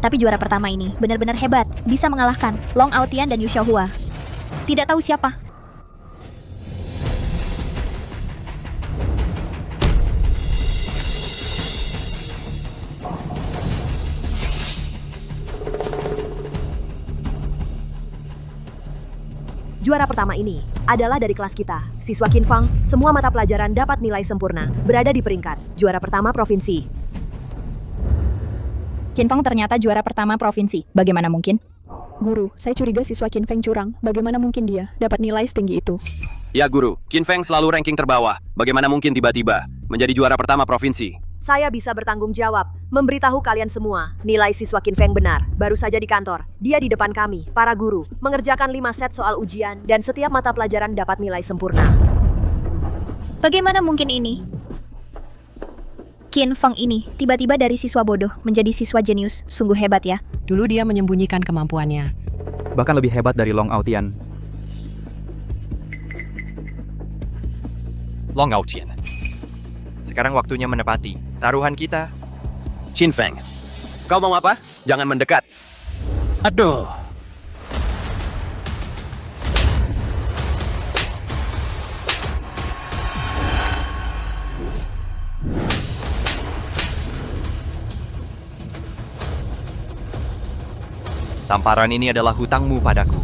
S7: Tapi juara pertama ini benar-benar hebat. Bisa mengalahkan Long Autian dan Yu Xiaohua. Tidak tahu siapa.
S14: Juara pertama ini adalah dari kelas kita. Siswa Kinfang, semua mata pelajaran dapat nilai sempurna, berada di peringkat juara pertama provinsi.
S6: Qinfeng ternyata juara pertama provinsi. Bagaimana mungkin?
S3: Guru, saya curiga siswa Qinfeng curang. Bagaimana mungkin dia dapat nilai setinggi itu?
S16: Ya guru, Qinfeng selalu ranking terbawah. Bagaimana mungkin tiba-tiba menjadi juara pertama provinsi?
S14: Saya bisa bertanggung jawab, memberitahu kalian semua, nilai siswa Qinfeng benar. Baru saja di kantor, dia di depan kami, para guru, mengerjakan 5 set soal ujian, dan setiap mata pelajaran dapat nilai sempurna.
S7: Bagaimana mungkin ini? Qinfeng ini tiba-tiba dari siswa bodoh menjadi siswa jenius. Sungguh hebat ya.
S2: Dulu dia menyembunyikan kemampuannya.
S8: Bahkan lebih hebat dari Long Aotian.
S1: Long Aotian. Sekarang waktunya menepati taruhan kita.
S16: Qinfeng, kau mau apa? Jangan mendekat. Aduh.
S1: Tamparan ini adalah hutangmu padaku.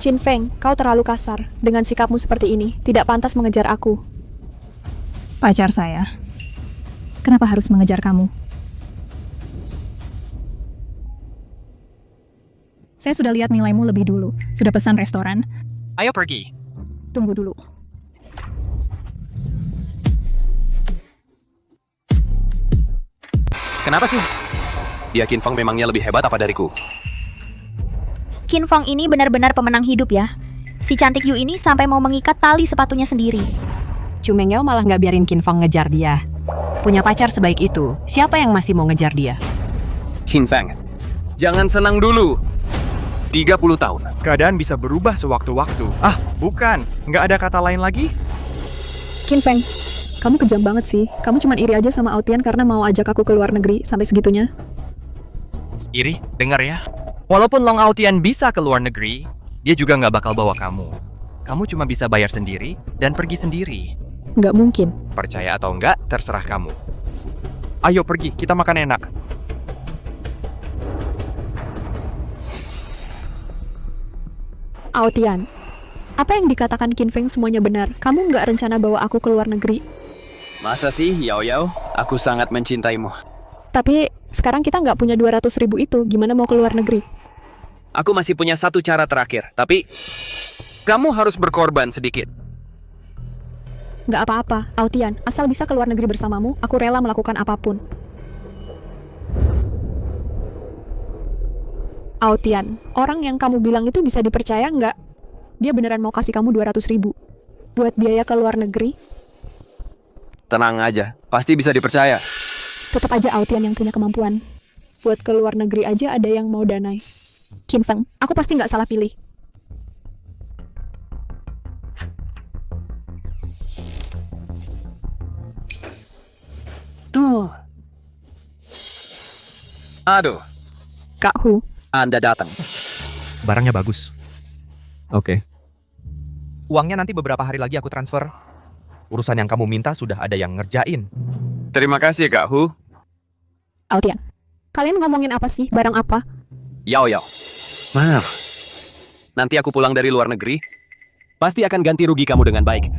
S3: Qinfeng, kau terlalu kasar. Dengan sikapmu seperti ini, tidak pantas mengejar aku.
S13: Pacar saya. Kenapa harus mengejar kamu? Saya sudah lihat nilaimu lebih dulu. Sudah pesan restoran.
S1: Ayo pergi.
S13: Tunggu dulu.
S16: Kenapa sih? Dia Qinfeng memangnya lebih hebat apa dariku?
S7: Qinfeng ini benar-benar pemenang hidup ya. Si cantik Yu ini sampai mau mengikat tali sepatunya sendiri.
S2: Chu Mengyao malah nggak biarin Qinfeng ngejar dia. Punya pacar sebaik itu, siapa yang masih mau ngejar dia?
S16: Qinfeng, jangan senang dulu. 30 tahun.
S1: Keadaan bisa berubah sewaktu-waktu. Ah, bukan. Nggak ada kata lain lagi?
S3: Qinfeng, kamu kejam banget sih. Kamu cuma iri aja sama Aotian karena mau ajak aku ke luar negeri sampai segitunya.
S1: Iri, dengar ya. Walaupun Long Aotian bisa ke luar negeri, dia juga nggak bakal bawa kamu. Kamu cuma bisa bayar sendiri dan pergi sendiri.
S3: Nggak mungkin.
S1: Percaya atau enggak, terserah kamu. Ayo pergi, kita makan enak.
S3: Aotian, apa yang dikatakan Qinfeng semuanya benar. Kamu nggak rencana bawa aku ke luar negeri.
S16: Masa sih, Yao Yao? Aku sangat mencintaimu.
S3: Tapi sekarang kita nggak punya 200.000 itu. Gimana mau ke luar negeri?
S16: Aku masih punya satu cara terakhir, tapi kamu harus berkorban sedikit.
S3: Nggak apa-apa, Aotian. Asal bisa ke luar negeri bersamamu, aku rela melakukan apapun. Aotian, orang yang kamu bilang itu bisa dipercaya nggak? Dia beneran mau kasih kamu 200.000 buat biaya ke luar negeri?
S16: Tenang aja, pasti bisa dipercaya.
S3: Tetap aja Aotian yang punya kemampuan. Buat ke luar negeri aja ada yang mau danai. Qinfeng, aku pasti nggak salah pilih.
S16: Duh. Aduh.
S3: Kak Hu.
S16: Anda datang.
S15: Barangnya bagus.
S8: Oke.
S15: Uangnya nanti beberapa hari lagi aku transfer. Urusan yang kamu minta sudah ada yang ngerjain.
S16: Terima kasih, Kak Hu.
S3: Aotian, kalian ngomongin apa sih? Barang apa?
S16: Yao Yao. Maaf. Nanti aku pulang dari luar negeri, pasti akan ganti rugi kamu dengan baik.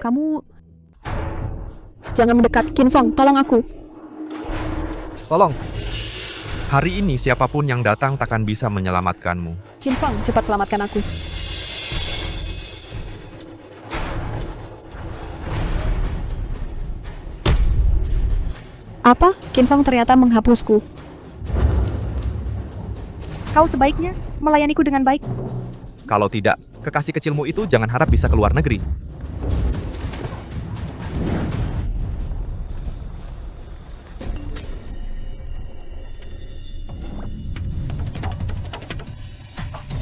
S3: Kamu jangan mendekat. Qinfeng, tolong aku.
S15: Tolong. Hari ini siapapun yang datang takkan bisa menyelamatkanmu.
S3: Qinfeng, cepat selamatkan aku. Apa? Qinfeng ternyata menghapusku.
S7: Kau sebaiknya melayaniku dengan baik.
S15: Kalau tidak, kekasih kecilmu itu jangan harap bisa ke luar negeri.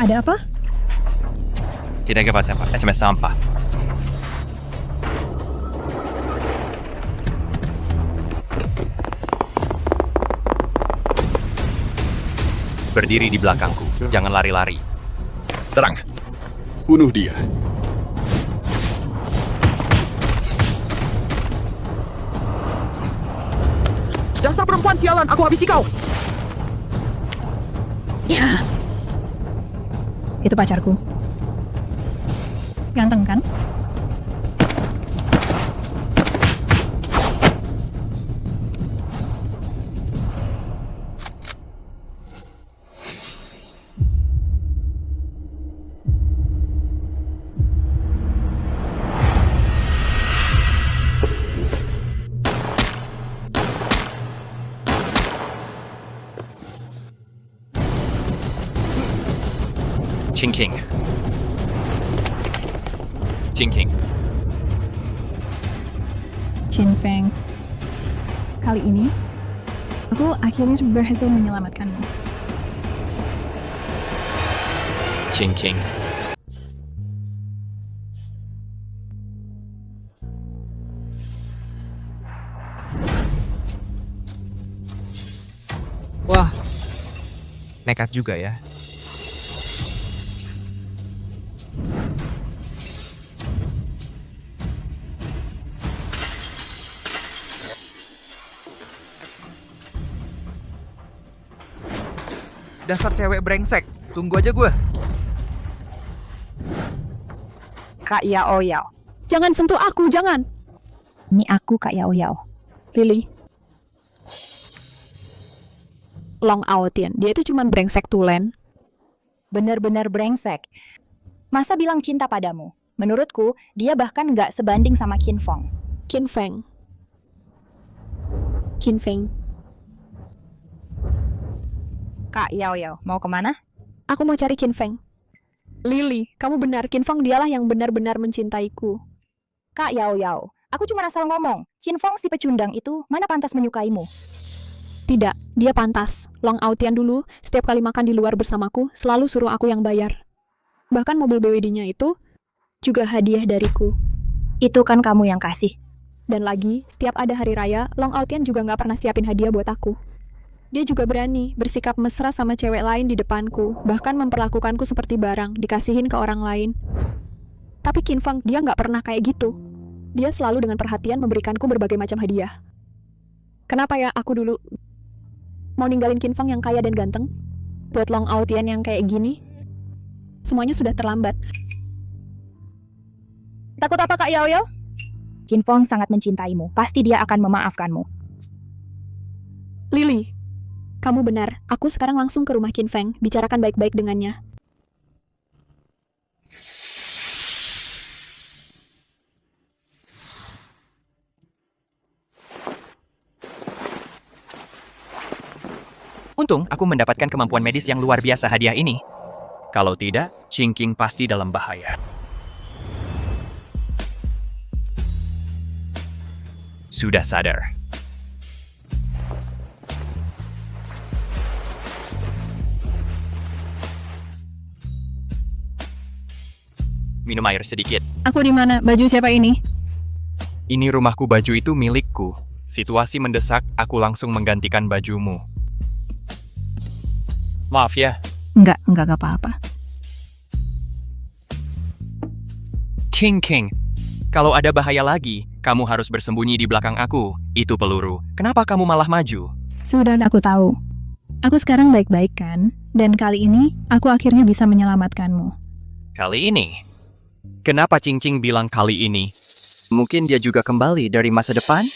S13: Ada apa?
S1: Tidak apa-apa, SMS sampah. Berdiri di belakangku, jangan lari-lari.
S18: Serang. Bunuh dia.
S16: Sudah
S24: Dasar perempuan sialan, aku habisi kau.
S13: Ya. Itu pacarku. Ganteng kan?
S1: Chingking. Chingking.
S13: Qin Feng. Kali ini, aku akhirnya berhasil menyelamatkanmu.
S1: Chingking.
S15: Wah, nekat juga ya. Dasar cewek brengsek, tunggu aja gue.
S6: Kak Yao Yao.
S3: Jangan sentuh aku, jangan.
S6: Ini aku Kak Yao Yao.
S3: Lily. Long Aotian, dia itu cuma brengsek tulen.
S6: Bener-bener brengsek. Masa bilang cinta padamu? Menurutku, dia bahkan nggak sebanding sama Qin Feng.
S3: Qin Feng. Qin Feng.
S6: Kak Yao Yao, mau kemana?
S3: Aku mau cari Qin Feng. Lily, kamu benar. Qin Feng dialah yang benar-benar mencintaiku.
S6: Kak Yao Yao, aku cuma asal ngomong. Qin Feng si pecundang itu mana pantas menyukaimu?
S3: Tidak, dia pantas. Long Aotian dulu, setiap kali makan di luar bersamaku, selalu suruh aku yang bayar. Bahkan mobil BWD-nya itu juga hadiah dariku.
S6: Itu kan kamu yang kasih.
S3: Dan lagi, setiap ada hari raya, Long Aotian juga nggak pernah siapin hadiah buat aku. Dia juga berani bersikap mesra sama cewek lain di depanku, bahkan memperlakukanku seperti barang, dikasihin ke orang lain. Tapi Qin Feng, dia nggak pernah kayak gitu. Dia selalu dengan perhatian memberikanku berbagai macam hadiah. Kenapa ya aku dulu mau ninggalin Qin Feng yang kaya dan ganteng? Buat Long Aotian yang kayak gini? Semuanya sudah terlambat.
S6: Takut apa Kak Yao Yao? Qin Feng sangat mencintaimu, pasti dia akan memaafkanmu.
S3: Lily, kamu benar. Aku sekarang langsung ke rumah Qin Feng, bicarakan baik-baik dengannya.
S1: Untung aku mendapatkan kemampuan medis yang luar biasa hadiah ini. Kalau tidak, Chingking pasti dalam bahaya. Sudah sadar. Minum air sedikit.
S13: Aku di mana? Baju siapa ini?
S1: Ini rumahku, baju itu milikku. Situasi mendesak, aku langsung menggantikan bajumu. Maaf ya.
S13: Enggak apa-apa.
S1: King, kalau ada bahaya lagi, kamu harus bersembunyi di belakang aku. Itu peluru. Kenapa kamu malah maju?
S13: Sudah, aku tahu. Aku sekarang baik-baik kan? Dan kali ini, aku akhirnya bisa menyelamatkanmu.
S1: Kali ini? Kenapa Cing bilang kali ini? Mungkin dia juga kembali dari masa depan?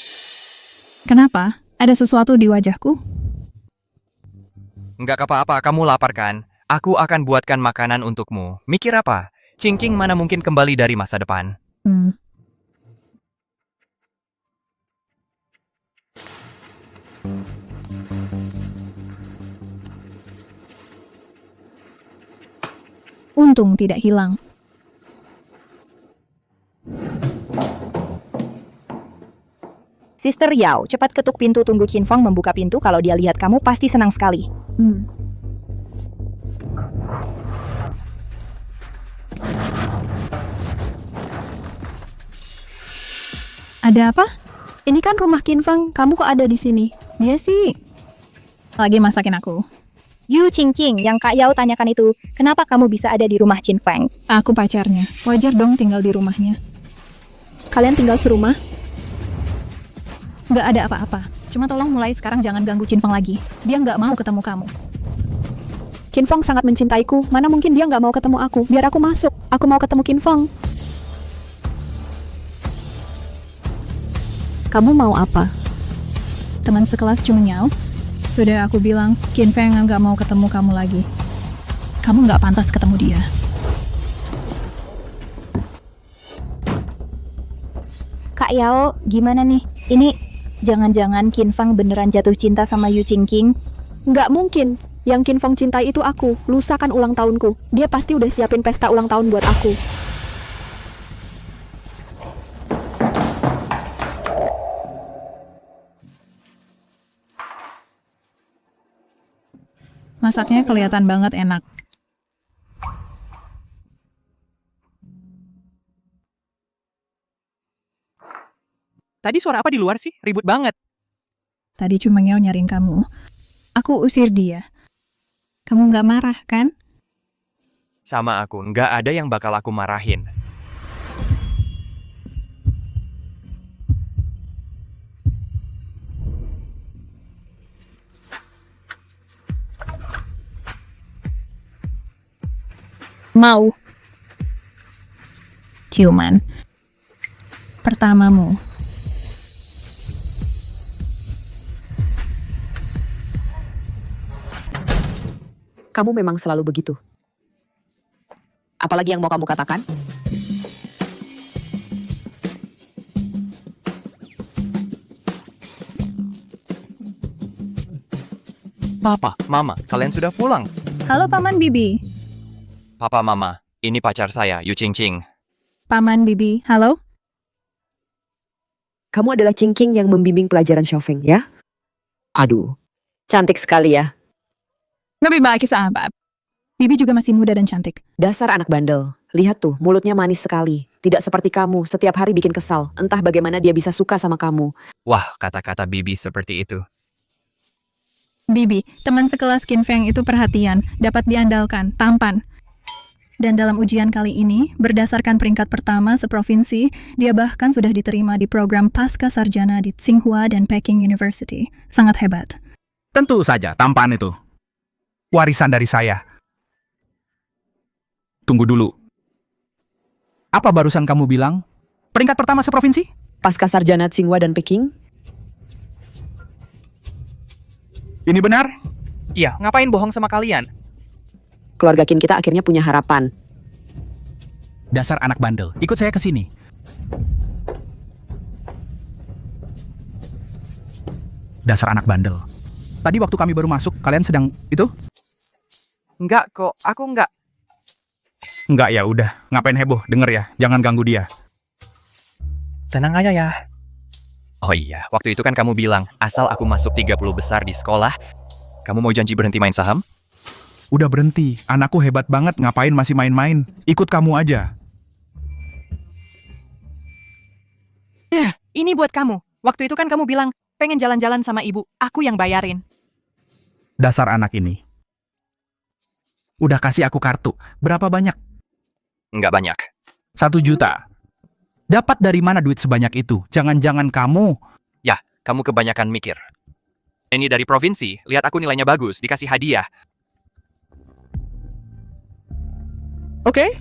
S13: Kenapa? Ada sesuatu di wajahku?
S1: Enggak apa-apa, kamu lapar kan? Aku akan buatkan makanan untukmu. Mikir apa? Cing mana mungkin kembali dari masa depan?
S13: Untung tidak hilang.
S6: Sister Yao, cepat ketuk pintu, tunggu Qin Feng membuka pintu. Kalau dia lihat kamu pasti senang sekali.
S13: Ada apa?
S3: Ini kan rumah Qin Feng, kamu kok ada di sini?
S13: Dia sih lagi masakin aku.
S6: Yu Qingqing, yang Kak Yao tanyakan itu, kenapa kamu bisa ada di rumah Qin Feng?
S13: Aku pacarnya, wajar dong tinggal di rumahnya.
S3: Kalian tinggal serumah?
S13: Nggak ada apa-apa. Cuma tolong mulai sekarang jangan ganggu Qin Feng lagi. Dia nggak mau ketemu kamu.
S3: Qin Feng sangat mencintaiku. Mana mungkin dia nggak mau ketemu aku? Biar aku masuk. Aku mau ketemu Qin Feng. Kamu mau apa?
S13: Teman sekelas Chu Mengyao. Sudah aku bilang, Qin Feng nggak mau ketemu kamu lagi. Kamu nggak pantas ketemu dia.
S6: Kak Yao, gimana nih? Ini jangan-jangan Qin Feng beneran jatuh cinta sama Yu Qingqing?
S3: Nggak mungkin. Yang Qin Feng cintai itu aku. Lusa kan ulang tahunku. Dia pasti udah siapin pesta ulang tahun buat aku.
S13: Masaknya kelihatan banget enak.
S12: Tadi suara apa di luar sih? Ribut banget.
S13: Tadi Chu Mengyao nyariin kamu. Aku usir dia. Kamu nggak marah, kan?
S1: Sama aku, nggak ada yang bakal aku marahin.
S13: Mau. Ciuman. Pertamamu.
S11: Kamu memang selalu begitu. Apalagi yang mau kamu katakan?
S1: Papa, Mama, kalian sudah pulang.
S13: Halo Paman Bibi.
S1: Papa, Mama, ini pacar saya, Yu Qingqing.
S13: Paman Bibi, halo?
S11: Kamu adalah Qingqing yang membimbing pelajaran Xiaofeng, ya? Aduh, cantik sekali ya.
S13: Lebih baik sahabat. Bibi juga masih muda dan cantik.
S11: Dasar anak bandel. Lihat tuh, mulutnya manis sekali. Tidak seperti kamu, setiap hari bikin kesal. Entah bagaimana dia bisa suka sama kamu.
S1: Wah, kata-kata Bibi seperti itu.
S13: Bibi, teman sekelas Qin Feng itu perhatian, dapat diandalkan, tampan. Dan dalam ujian kali ini, berdasarkan peringkat pertama seprovinsi, dia bahkan sudah diterima di program Pasca Sarjana di Tsinghua dan Peking University. Sangat hebat.
S24: Tentu saja, tampan itu. Warisan dari saya. Tunggu dulu. Apa barusan kamu bilang? Peringkat pertama seprovinsi?
S11: Pasca Sarjana Tsinghua dan Peking?
S24: Ini benar?
S12: Iya, ngapain bohong sama kalian?
S11: Keluarga Qin kita akhirnya punya harapan.
S24: Dasar anak bandel. Ikut saya ke sini. Dasar anak bandel. Tadi waktu kami baru masuk, kalian sedang itu?
S12: Enggak kok, aku enggak.
S24: Enggak, ya udah. Ngapain heboh? Denger ya, jangan ganggu dia.
S12: Tenang aja ya.
S1: Oh iya, waktu itu kan kamu bilang, asal aku masuk 30 besar di sekolah, kamu mau janji berhenti main saham?
S24: Udah berhenti. Anakku hebat banget, ngapain masih main-main? Ikut kamu aja.
S12: Ya, ini buat kamu. Waktu itu kan kamu bilang, pengen jalan-jalan sama ibu, aku yang bayarin.
S24: Dasar anak ini. Udah kasih aku kartu. Berapa banyak?
S1: Nggak banyak.
S24: 1 juta. Dapat dari mana duit sebanyak itu? Jangan-jangan kamu...
S1: Ya, kamu kebanyakan mikir. Ini dari provinsi, lihat aku nilainya bagus, dikasih hadiah.
S24: Oke.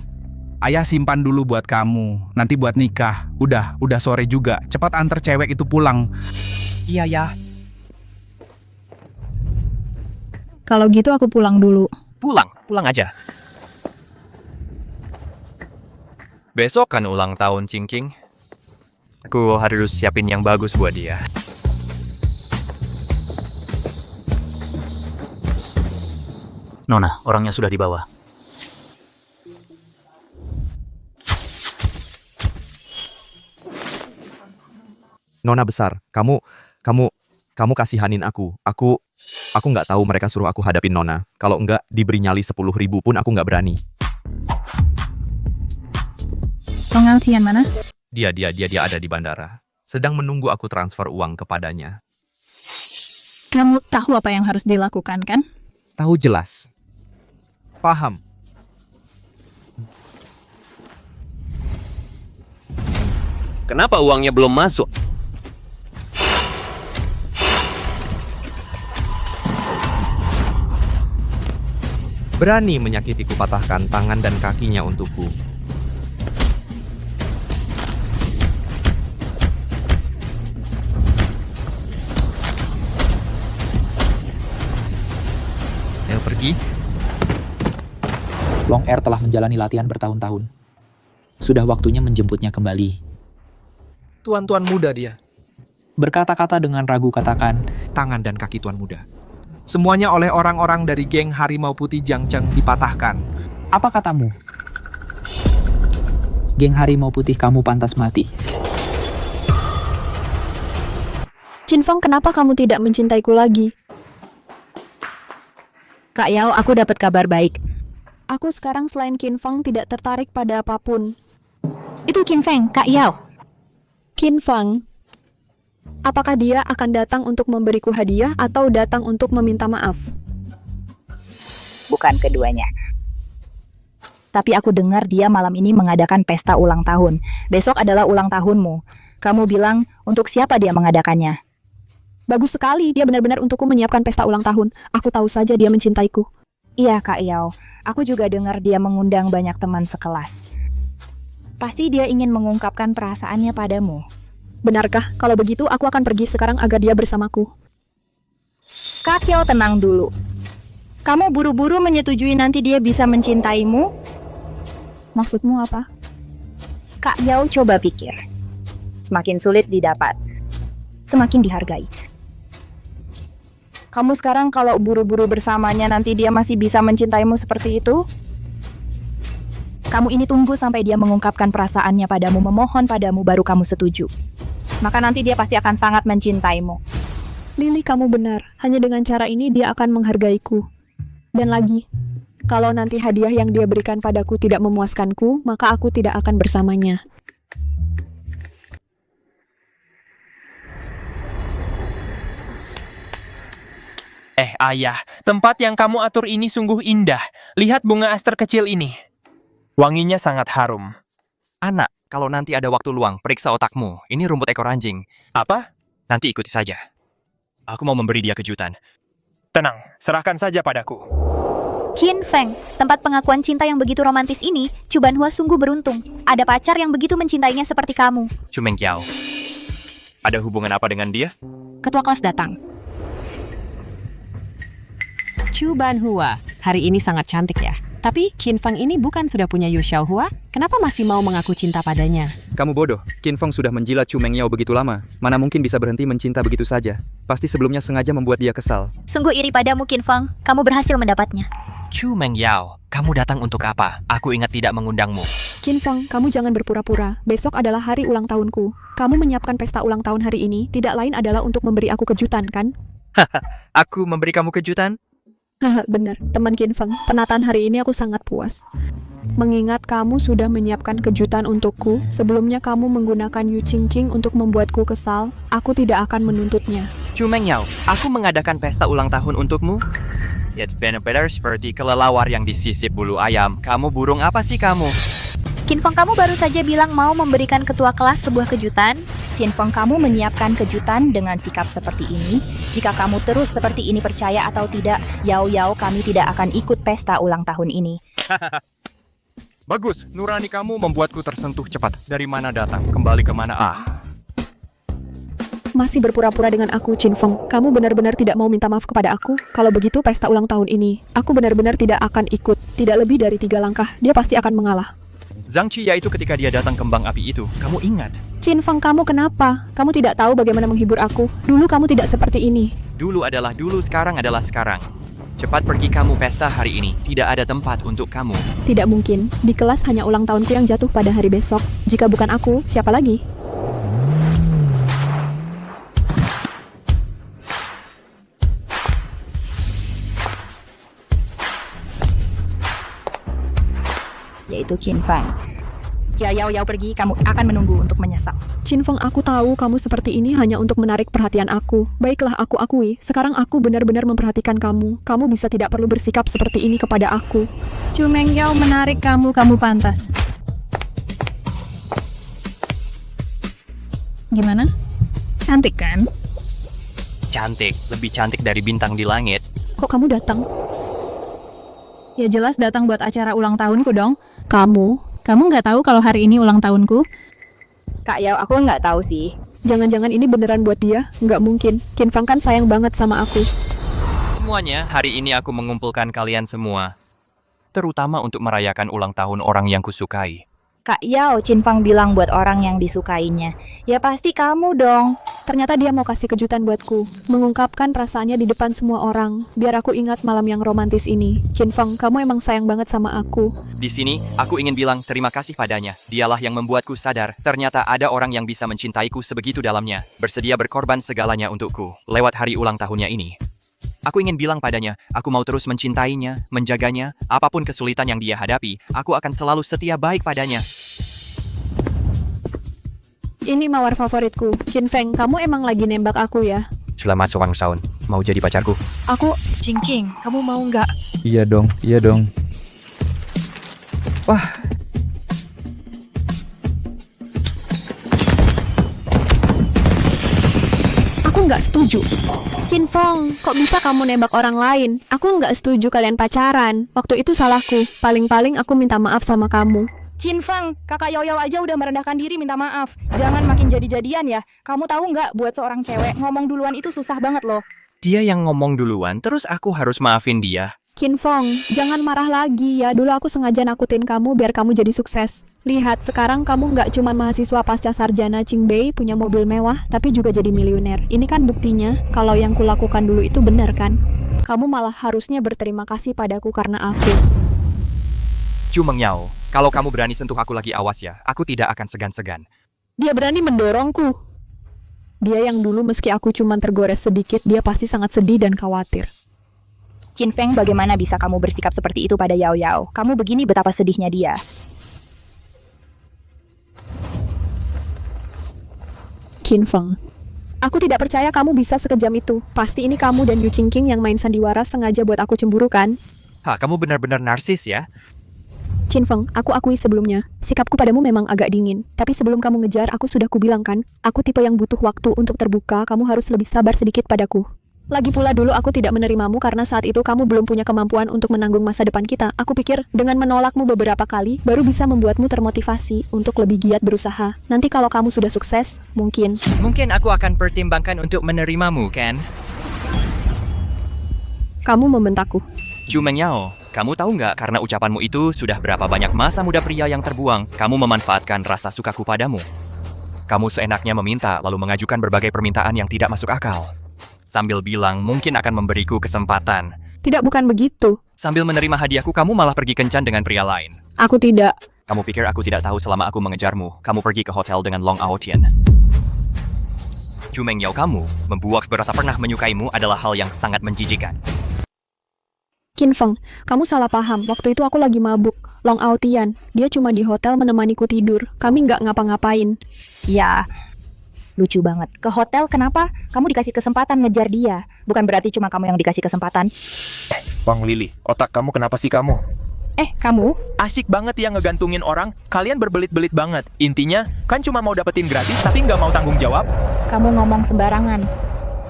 S24: Ayah simpan dulu buat kamu. Nanti buat nikah. Udah sore juga. Cepat antar cewek itu pulang.
S12: Iya ya.
S13: Kalau gitu aku pulang dulu.
S1: Pulang aja. Besok kan ulang tahun Qingqing. Aku harus siapin yang bagus buat dia.
S5: Nona, orangnya sudah dibawa.
S15: Nona besar, kamu kasihanin aku. Aku nggak tahu mereka suruh aku hadapin Nona. Kalau enggak, diberi nyali 10.000 pun aku nggak berani.
S13: Long Aotian mana?
S15: Dia ada di bandara. Sedang menunggu aku transfer uang kepadanya.
S13: Kamu tahu apa yang harus dilakukan, kan?
S15: Tahu jelas. Paham.
S16: Kenapa uangnya belum masuk?
S15: Berani menyakitiku, patahkan tangan dan kakinya untukku.
S5: Ayo pergi.
S19: Long Air telah menjalani latihan bertahun-tahun. Sudah waktunya menjemputnya kembali.
S10: Tuan-tuan muda dia.
S19: Berkata-kata dengan ragu katakan,
S10: Tangan dan kaki tuan muda. Semuanya oleh orang-orang dari geng Harimau Putih Jiangcheng dipatahkan.
S19: apa katamu? Geng Harimau Putih, kamu pantas mati.
S3: Qinfeng, kenapa kamu tidak mencintaiku lagi?
S6: Kak Yao, aku dapat kabar baik.
S3: Aku sekarang selain Qinfeng tidak tertarik pada apapun.
S6: Itu Qinfeng, Kak Yao.
S3: Qinfeng, apakah dia akan datang untuk memberiku hadiah atau datang untuk meminta maaf?
S6: Bukan keduanya. Tapi aku dengar dia malam ini mengadakan pesta ulang tahun. Besok adalah ulang tahunmu. Kamu bilang untuk siapa dia mengadakannya?
S3: Bagus sekali, dia benar-benar untukku menyiapkan pesta ulang tahun. Aku tahu saja dia mencintaiku.
S6: Iya, Kak Yao. Aku juga dengar dia mengundang banyak teman sekelas. Pasti dia ingin mengungkapkan perasaannya padamu.
S3: Benarkah? Kalau begitu, aku akan pergi sekarang agar dia bersamaku.
S6: Kak Yao, tenang dulu. Kamu buru-buru menyetujui nanti dia bisa mencintaimu?
S3: Maksudmu apa?
S6: Kak Yao, coba pikir. Semakin sulit didapat, semakin dihargai. Kamu sekarang kalau buru-buru bersamanya nanti dia masih bisa mencintaimu seperti itu? Kamu ini tunggu sampai dia mengungkapkan perasaannya padamu, memohon padamu, baru kamu setuju. Maka nanti dia pasti akan sangat mencintaimu.
S3: Lily, kamu benar. Hanya dengan cara ini dia akan menghargaiku. Dan lagi, kalau nanti hadiah yang dia berikan padaku tidak memuaskanku, maka aku tidak akan bersamanya.
S10: Ayah, tempat yang kamu atur ini sungguh indah. Lihat bunga aster kecil ini. Wanginya sangat harum.
S1: Anak, kalau nanti ada waktu luang, periksa otakmu. Ini rumput ekor anjing.
S10: Apa?
S1: Nanti ikuti saja. Aku mau memberi dia kejutan.
S10: Tenang, serahkan saja padaku.
S7: Qinfeng, tempat pengakuan cinta yang begitu romantis ini, Chu Banhua sungguh beruntung. Ada pacar yang begitu mencintainya seperti kamu.
S1: Chu Mengqiao. Ada hubungan apa dengan dia?
S2: Ketua kelas datang. Chu Banhua, hari ini sangat cantik ya. Tapi Qinfeng ini bukan sudah punya Yu Xiaohua? Kenapa masih mau mengaku cinta padanya?
S8: Kamu bodoh, Qinfeng sudah menjilat Chu Mengqiao begitu lama. Mana mungkin bisa berhenti mencinta begitu saja. Pasti sebelumnya sengaja membuat dia kesal.
S7: Sungguh iri padamu, Qinfeng. Kamu berhasil mendapatnya.
S1: Chu Mengqiao, kamu datang untuk apa? Aku ingat tidak mengundangmu.
S3: Qinfeng, kamu jangan berpura-pura. Besok adalah hari ulang tahunku. Kamu menyiapkan pesta ulang tahun hari ini tidak lain adalah untuk memberi aku kejutan, kan?
S1: Aku memberi kamu kejutan?
S3: Haha, benar. Teman Qinfeng, penataan hari ini aku sangat puas. Mengingat kamu sudah menyiapkan kejutan untukku, sebelumnya kamu menggunakan Yu Qingqing untuk membuatku kesal, aku tidak akan menuntutnya.
S1: Chu Mengqiao, aku mengadakan pesta ulang tahun untukmu? It's benar-benar seperti kelelawar yang disisip bulu ayam. Kamu burung apa sih kamu?
S7: Qinfeng, kamu baru saja bilang mau memberikan ketua kelas sebuah kejutan.
S6: Qinfeng, kamu menyiapkan kejutan dengan sikap seperti ini. Jika kamu terus seperti ini, percaya atau tidak, Yao, kami tidak akan ikut pesta ulang tahun ini.
S1: Bagus, nurani kamu membuatku tersentuh cepat. Dari mana datang, kembali ke mana
S3: Masih berpura-pura dengan aku, Qinfeng. Kamu benar-benar tidak mau minta maaf kepada aku? Kalau begitu, pesta ulang tahun ini, aku benar-benar tidak akan ikut. Tidak lebih dari 3 langkah, dia pasti akan mengalah.
S1: Zhang Qi yaitu ketika dia datang kembang api itu. Kamu ingat?
S3: Qinfeng, kamu kenapa? Kamu tidak tahu bagaimana menghibur aku. Dulu kamu tidak seperti ini.
S1: Dulu adalah dulu, sekarang adalah sekarang. Cepat pergi kamu pesta hari ini. Tidak ada tempat untuk kamu.
S3: Tidak mungkin. Di kelas hanya ulang tahunku yang jatuh pada hari besok. Jika bukan aku, siapa lagi?
S6: Yaitu Qinfeng. Yao pergi, kamu akan menunggu untuk menyesal.
S3: Qinfeng, aku tahu kamu seperti ini hanya untuk menarik perhatian aku. Baiklah, aku akui. Sekarang aku benar-benar memperhatikan kamu. Kamu bisa tidak perlu bersikap seperti ini kepada aku.
S13: Chu Mengqiao menarik kamu pantas. Gimana? Cantik kan?
S1: Cantik, lebih cantik dari bintang di langit.
S3: Kok kamu datang?
S13: Ya jelas datang buat acara ulang tahunku dong.
S3: Kamu?
S13: Kamu nggak tahu kalau hari ini ulang tahunku?
S6: Kak Yao, aku nggak tahu sih.
S3: Jangan-jangan ini beneran buat dia? Nggak mungkin. Qin Fang kan sayang banget sama aku.
S1: Semuanya, hari ini aku mengumpulkan kalian semua. Terutama untuk merayakan ulang tahun orang yang kusukai.
S6: Kak Yao, Qin Fang bilang buat orang yang disukainya. Ya pasti kamu dong.
S3: Ternyata dia mau kasih kejutan buatku. Mengungkapkan perasaannya di depan semua orang. Biar aku ingat malam yang romantis ini. Qin Fang, kamu emang sayang banget sama aku.
S1: Di sini, aku ingin bilang terima kasih padanya. Dialah yang membuatku sadar, ternyata ada orang yang bisa mencintaiku sebegitu dalamnya. Bersedia berkorban segalanya untukku. Lewat hari ulang tahunnya ini. Aku ingin bilang padanya, aku mau terus mencintainya, menjaganya, apapun kesulitan yang dia hadapi, aku akan selalu setia baik padanya.
S3: Ini mawar favoritku. Qin Feng, kamu emang lagi nembak aku ya?
S1: Selamat ulang tahun, mau jadi pacarku?
S3: Aku...
S12: Jingking, kamu mau nggak?
S8: Iya dong, iya dong. Wah,
S3: Aku nggak setuju. Qin Feng, kok bisa kamu nembak orang lain? Aku nggak setuju kalian pacaran. Waktu itu salahku. Paling-paling aku minta maaf sama kamu.
S6: Qin Fang, kakak Yao Yao aja udah merendahkan diri minta maaf. Jangan makin jadi-jadian ya. Kamu tahu nggak, buat seorang cewek, ngomong duluan itu susah banget loh.
S1: Dia yang ngomong duluan, terus aku harus maafin dia.
S3: Qin Feng, jangan marah lagi ya. Dulu aku sengaja nakutin kamu biar kamu jadi sukses. Lihat, sekarang kamu nggak cuma mahasiswa pasca sarjana Qingbei punya mobil mewah, tapi juga jadi miliuner. Ini kan buktinya, kalau yang kulakukan dulu itu benar kan? Kamu malah harusnya berterima kasih padaku karena aku.
S1: Chu Mengyao, kalau kamu berani sentuh aku lagi awas ya, aku tidak akan segan-segan.
S3: Dia berani mendorongku. Dia yang dulu meski aku cuma tergores sedikit, dia pasti sangat sedih dan khawatir.
S6: Qin Feng, bagaimana bisa kamu bersikap seperti itu pada Yao Yao? Kamu begini betapa sedihnya dia.
S3: Qin Feng, aku tidak percaya kamu bisa sekejam itu. Pasti ini kamu dan Yu Qingqing yang main sandiwara sengaja buat aku cemburu kan?
S1: Hah, kamu benar-benar narsis ya?
S3: Qin Feng, aku akui sebelumnya, sikapku padamu memang agak dingin. Tapi sebelum kamu ngejar, aku sudah kubilang kan, aku tipe yang butuh waktu untuk terbuka, kamu harus lebih sabar sedikit padaku. Lagi pula dulu aku tidak menerimamu karena saat itu kamu belum punya kemampuan untuk menanggung masa depan kita. Aku pikir dengan menolakmu beberapa kali, baru bisa membuatmu termotivasi untuk lebih giat berusaha. Nanti kalau kamu sudah sukses, mungkin.
S1: Mungkin aku akan pertimbangkan untuk menerimamu, Ken.
S3: Kamu membentakku.
S1: Chu Mengyao, kamu tahu nggak karena ucapanmu itu sudah berapa banyak masa muda pria yang terbuang, kamu memanfaatkan rasa sukaku padamu. Kamu seenaknya meminta lalu mengajukan berbagai permintaan yang tidak masuk akal. Sambil bilang mungkin akan memberiku kesempatan.
S3: Tidak, bukan begitu.
S1: Sambil menerima hadiahku, kamu malah pergi kencan dengan pria lain.
S3: Aku tidak.
S1: Kamu pikir aku tidak tahu selama aku mengejarmu, kamu pergi ke hotel dengan Long Aotian. Chu Mengyao, kamu membuat berasa pernah menyukaimu adalah hal yang sangat menjijikan.
S3: Qin Feng, kamu salah paham. Waktu itu aku lagi mabuk. Long Aotian, dia cuma di hotel menemaniku tidur. Kami nggak ngapa-ngapain.
S6: Ya, lucu banget. Ke hotel kenapa? Kamu dikasih kesempatan ngejar dia. Bukan berarti cuma kamu yang dikasih kesempatan.
S10: Wang Lili, otak kamu kenapa sih kamu?
S6: Kamu?
S10: Asyik banget ya ngegantungin orang. Kalian berbelit-belit banget. Intinya, kan cuma mau dapetin gratis tapi nggak mau tanggung jawab.
S6: Kamu ngomong sembarangan.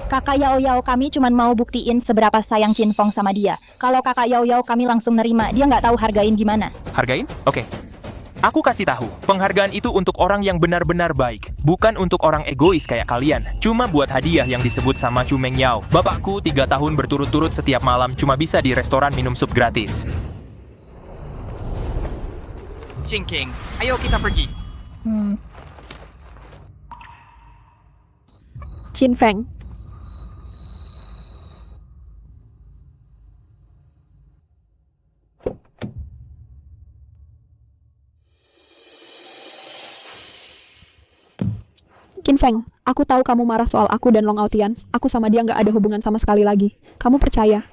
S6: Kakak Yao Yao kami cuma mau buktiin seberapa sayang Qin Feng sama dia. Kalau kakak Yao Yao kami langsung nerima, dia nggak tahu hargain gimana.
S10: Hargain? Oke. Aku kasih tahu, penghargaan itu untuk orang yang benar-benar baik, bukan untuk orang egois kayak kalian. Cuma buat hadiah yang disebut sama Chu Mengyao. Bapakku 3 tahun berturut-turut setiap malam cuma bisa di restoran minum sup gratis.
S1: Qingqing, ayo kita pergi.
S3: Qin Feng. Qin Feng, aku tahu kamu marah soal aku dan Long Aotian. Aku sama dia nggak ada hubungan sama sekali lagi. Kamu percaya?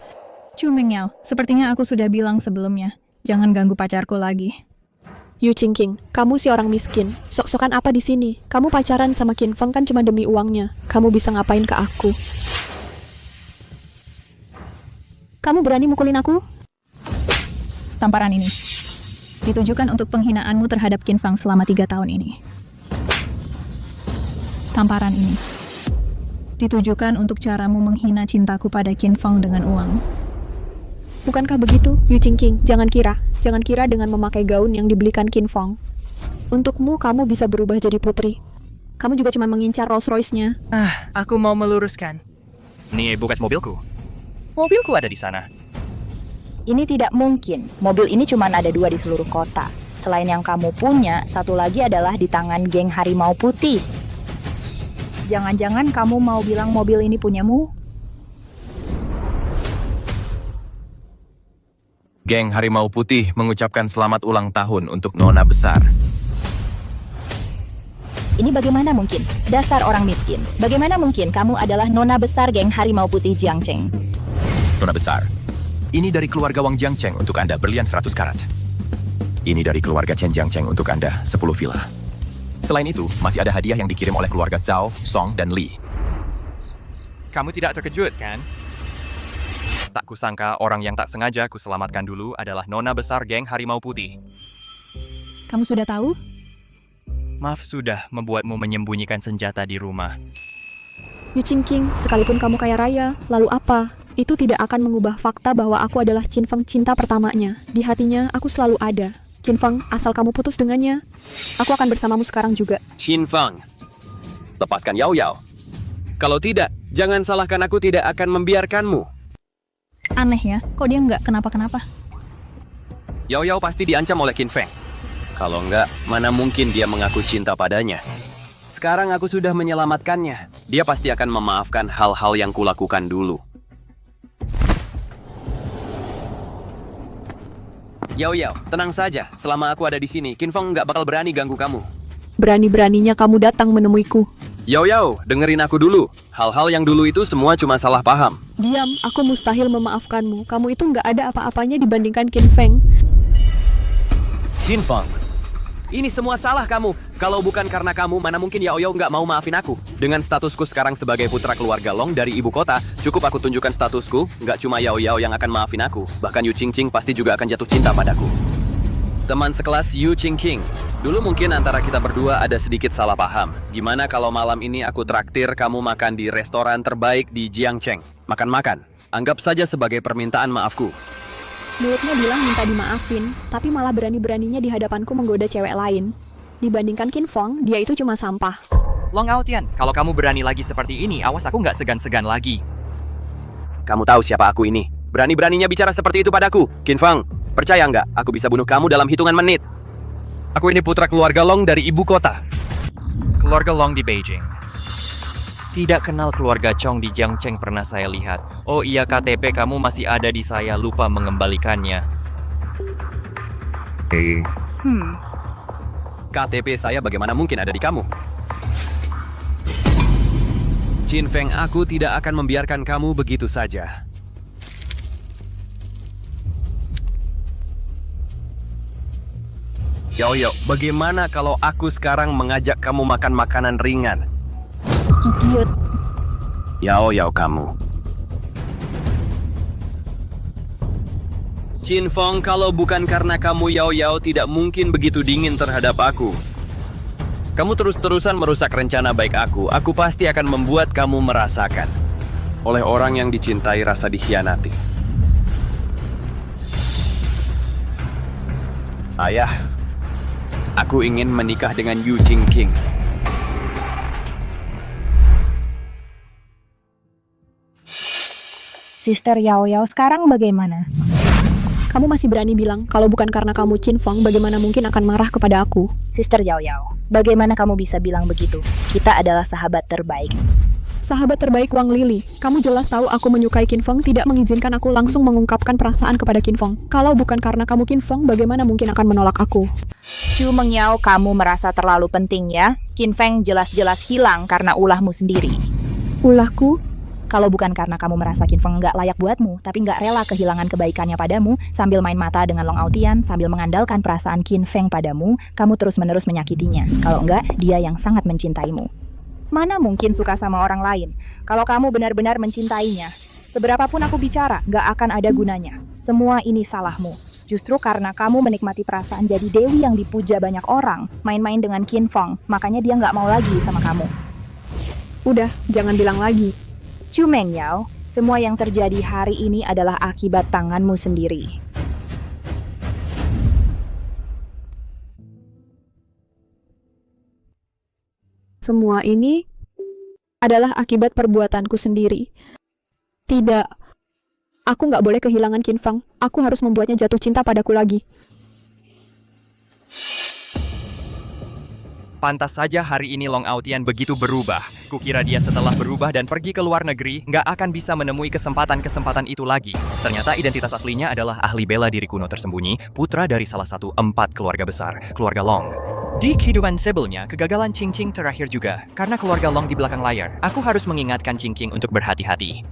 S13: Chu Mengyao, sepertinya aku sudah bilang sebelumnya. Jangan ganggu pacarku lagi.
S3: Yu Qingqing, kamu si orang miskin. Sok-sokan apa di sini? Kamu pacaran sama Qin Feng kan cuma demi uangnya. Kamu bisa ngapain ke aku? Kamu berani mukulin aku?
S13: Tamparan ini ditujukan untuk penghinaanmu terhadap Qin Feng selama 3 tahun ini. Tamparan ini ditujukan untuk caramu menghina cintaku pada Qin Feng dengan uang.
S3: Bukankah begitu, Yu Qingqing? Jangan kira dengan memakai gaun yang dibelikan Qin Feng. Untukmu, kamu bisa berubah jadi putri. Kamu juga cuma mengincar Rolls Royce-nya.
S12: Aku mau meluruskan.
S1: Nih bekas mobilku. Mobilku ada di sana.
S6: Ini tidak mungkin. Mobil ini cuma ada 2 di seluruh kota. Selain yang kamu punya, satu lagi adalah di tangan geng Harimau Putih. Jangan-jangan kamu mau bilang mobil ini punyamu?
S10: Geng Harimau Putih mengucapkan selamat ulang tahun untuk Nona besar.
S6: Ini bagaimana mungkin? Dasar orang miskin. Bagaimana mungkin kamu adalah nona besar geng Harimau Putih Jiangcheng?
S16: Nona besar, ini dari keluarga Wang Jiangcheng untuk Anda berlian 100 karat. Ini dari keluarga Chen Jiangcheng untuk Anda 10 villa. Selain itu, masih ada hadiah yang dikirim oleh keluarga Zhao, Song, dan Li.
S1: Kamu tidak terkejut, kan? Tak kusangka orang yang tak sengaja kuselamatkan dulu adalah nona besar geng Harimau Putih.
S13: Kamu sudah tahu?
S1: Maaf sudah membuatmu menyembunyikan senjata di rumah.
S3: Yu Qingqing, sekalipun kamu kaya raya, lalu apa? Itu tidak akan mengubah fakta bahwa aku adalah Qin Feng cinta pertamanya. Di hatinya, aku selalu ada. Qin Feng, asal kamu putus dengannya, aku akan bersamamu sekarang juga.
S16: Qin Feng, lepaskan Yao Yao. Kalau tidak, jangan salahkan aku tidak akan membiarkanmu.
S13: Aneh ya, kok dia nggak kenapa-kenapa?
S16: Yao Yao pasti diancam oleh Qin Feng. Kalau enggak, mana mungkin dia mengaku cinta padanya. Sekarang aku sudah menyelamatkannya. Dia pasti akan memaafkan hal-hal yang kulakukan dulu. Yao Yao, tenang saja. Selama aku ada di sini, Qin Feng nggak bakal berani ganggu kamu.
S3: Berani-beraninya kamu datang menemuiku.
S16: Yao Yao, dengerin aku dulu. Hal-hal yang dulu itu semua cuma salah paham.
S3: Diam, aku mustahil memaafkanmu. Kamu itu nggak ada apa-apanya dibandingkan Qin Feng.
S16: Qin Feng, ini semua salah kamu. Kalau bukan karena kamu, mana mungkin Yao Yao nggak mau maafin aku. Dengan statusku sekarang sebagai putra keluarga Long dari ibu kota, cukup aku tunjukkan statusku. Nggak cuma Yao Yao yang akan maafin aku, bahkan Yu Qingqing pasti juga akan jatuh cinta padaku. Teman sekelas Yu Qingqing, dulu mungkin antara kita berdua ada sedikit salah paham. Gimana kalau malam ini aku traktir kamu makan di restoran terbaik di Jiangcheng? Makan-makan. Anggap saja sebagai permintaan maafku.
S3: Mulutnya bilang minta dimaafin, tapi malah berani-beraninya di hadapanku menggoda cewek lain. Dibandingkan Qin Feng, dia itu cuma sampah.
S1: Long Aotian, kalau kamu berani lagi seperti ini, awas aku nggak segan-segan lagi.
S16: Kamu tahu siapa aku ini? Berani-beraninya bicara seperti itu padaku. Qin Feng, percaya nggak aku bisa bunuh kamu dalam hitungan menit? Aku ini putra keluarga Long dari ibu kota.
S1: Keluarga Long di Beijing. Tidak kenal keluarga Chong di Jiangcheng pernah saya lihat. Oh iya, KTP kamu masih ada di saya, lupa mengembalikannya.
S16: KTP saya bagaimana mungkin ada di kamu? Qin Feng, aku tidak akan membiarkan kamu begitu saja. Yao Yao, bagaimana kalau aku sekarang mengajak kamu makan makanan ringan?
S6: Idiot.
S16: Yao Yao kamu. Qin Feng, kalau bukan karena kamu, Yao Yao tidak mungkin begitu dingin terhadap aku. Kamu terus-terusan merusak rencana baik aku. Aku pasti akan membuat kamu merasakan. Oleh orang yang dicintai rasa dikhianati. Ayah, aku ingin menikah dengan Yu Qingqing.
S6: Sister Yao Yao sekarang bagaimana?
S3: Kamu masih berani bilang, kalau bukan karena kamu Qin Feng, bagaimana mungkin akan marah kepada aku?
S6: Sister Yao Yao, bagaimana kamu bisa bilang begitu? Kita adalah sahabat terbaik.
S3: Sahabat terbaik Wang Lili, kamu jelas tahu aku menyukai Qin Feng, tidak mengizinkan aku langsung mengungkapkan perasaan kepada Qin Feng. Kalau bukan karena kamu Qin Feng, bagaimana mungkin akan menolak aku?
S6: Chu Mengyao, kamu merasa terlalu penting ya? Qin Feng jelas-jelas hilang karena ulahmu sendiri.
S3: Ulahku?
S6: Kalau bukan karena kamu merasa Qin Feng nggak layak buatmu, tapi nggak rela kehilangan kebaikannya padamu, sambil main mata dengan Long Aotian, sambil mengandalkan perasaan Qin Feng padamu, kamu terus-menerus menyakitinya. Kalau enggak, dia yang sangat mencintaimu. Mana mungkin suka sama orang lain? Kalau kamu benar-benar mencintainya, seberapapun aku bicara, nggak akan ada gunanya. Semua ini salahmu. Justru karena kamu menikmati perasaan jadi dewi yang dipuja banyak orang, main-main dengan Qin Feng, makanya dia nggak mau lagi sama kamu.
S3: Udah, jangan bilang lagi.
S6: Chu Mengyao, Semua yang terjadi hari ini adalah akibat tanganmu sendiri.
S3: Semua ini adalah akibat perbuatanku sendiri. Tidak, aku nggak boleh kehilangan Qin Feng. Aku harus membuatnya jatuh cinta padaku lagi.
S1: Pantas saja hari ini Long Aotian begitu berubah. Kukira dia setelah berubah dan pergi ke luar negeri, nggak akan bisa menemui kesempatan-kesempatan itu lagi. Ternyata identitas aslinya adalah ahli bela diri kuno tersembunyi, putra dari salah satu 4 keluarga besar, keluarga Long. Di kehidupan sebelumnya, kegagalan Qing Qing terakhir juga, karena keluarga Long di belakang layar. Aku harus mengingatkan Qing Qing untuk berhati-hati.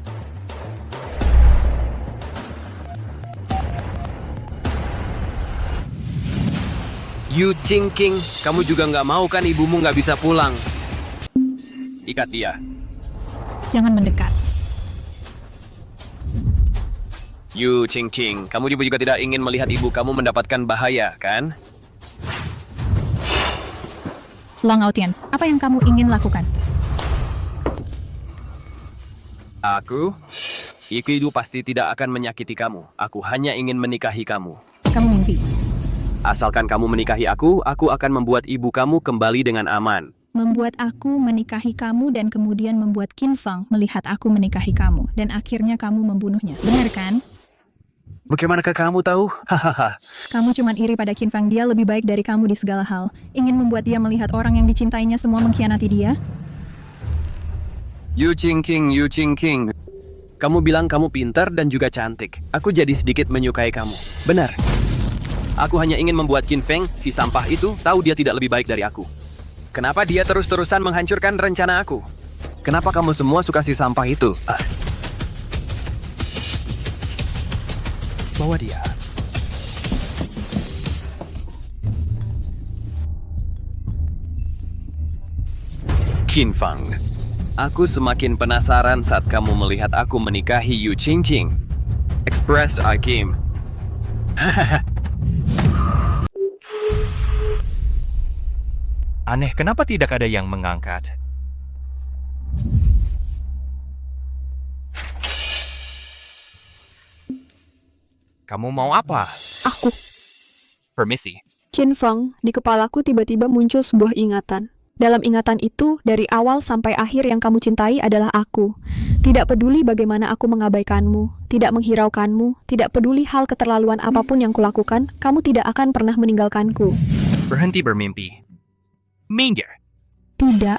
S16: Yu Qing Qing, kamu juga nggak mau kan ibumu nggak bisa pulang? Ikat dia.
S13: Jangan mendekat.
S16: Yu Qing Qing, kamu juga tidak ingin melihat ibu kamu mendapatkan bahaya, kan?
S13: Long Aotian, apa yang kamu ingin lakukan?
S16: Aku? Itu pasti tidak akan menyakiti kamu. Aku hanya ingin menikahi kamu.
S13: Kamu mimpi.
S16: Asalkan kamu menikahi aku akan membuat ibu kamu kembali dengan aman.
S13: Membuat aku menikahi kamu dan kemudian membuat Qin Feng melihat aku menikahi kamu. Dan akhirnya kamu membunuhnya. Benar kan?
S16: Bagaimanakah kamu tahu? Hahaha.
S13: Kamu cuma iri pada Qin Feng, dia lebih baik dari kamu di segala hal. Ingin membuat dia melihat orang yang dicintainya semua mengkhianati dia?
S16: Yu Qing Qing, Yu Qing Qing. Kamu bilang kamu pintar dan juga cantik. Aku jadi sedikit menyukai kamu. Benar. Aku hanya ingin membuat Qin Feng, si sampah itu, tahu dia tidak lebih baik dari aku. Kenapa dia terus-terusan menghancurkan rencana aku? Kenapa kamu semua suka si sampah itu? Bawa dia. Qin Feng, aku semakin penasaran saat kamu melihat aku menikahi Yu Qing Qing. Express I came.
S1: Aneh, kenapa tidak ada yang mengangkat? Kamu mau apa?
S3: Aku.
S1: Permisi.
S3: Qin Feng, di kepalaku tiba-tiba muncul sebuah ingatan. Dalam ingatan itu, dari awal sampai akhir yang kamu cintai adalah aku. Tidak peduli bagaimana aku mengabaikanmu, tidak menghiraukanmu, tidak peduli hal keterlaluan apapun yang kulakukan, kamu tidak akan pernah meninggalkanku.
S1: Berhenti bermimpi. Minggir.
S3: Tidak.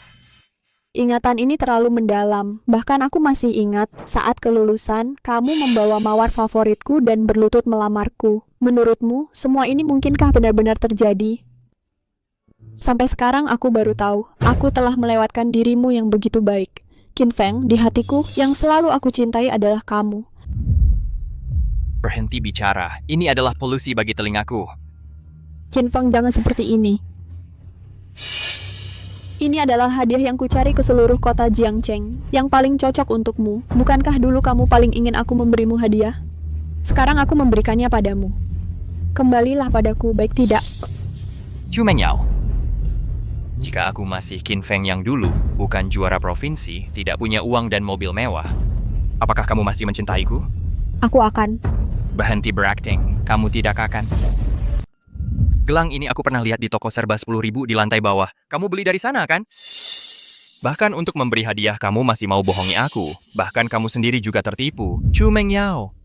S3: Ingatan ini terlalu mendalam. Bahkan aku masih ingat saat kelulusan, kamu membawa mawar favoritku dan berlutut melamarku. Menurutmu, semua ini mungkinkah benar-benar terjadi? Sampai sekarang aku baru tahu, aku telah melewatkan dirimu yang begitu baik. Qin Feng, di hatiku, yang selalu aku cintai adalah kamu.
S1: Berhenti bicara. Ini adalah polusi bagi telingaku.
S3: Qin Feng, jangan seperti ini. Ini adalah hadiah yang kucari ke seluruh kota Jiangcheng, yang paling cocok untukmu. Bukankah dulu kamu paling ingin aku memberimu hadiah? Sekarang aku memberikannya padamu. Kembalilah padaku, baik tidak?
S1: Chu Mengyao. Jika aku masih Qin Feng yang dulu, bukan juara provinsi, tidak punya uang dan mobil mewah, apakah kamu masih mencintaiku?
S3: Aku akan.
S1: Berhenti berakting, kamu tidak akan. Gelang ini aku pernah lihat di toko serba 10.000 di lantai bawah. Kamu beli dari sana, kan? Bahkan untuk memberi hadiah, kamu masih mau bohongi aku. Bahkan kamu sendiri juga tertipu. Chu Mengyao.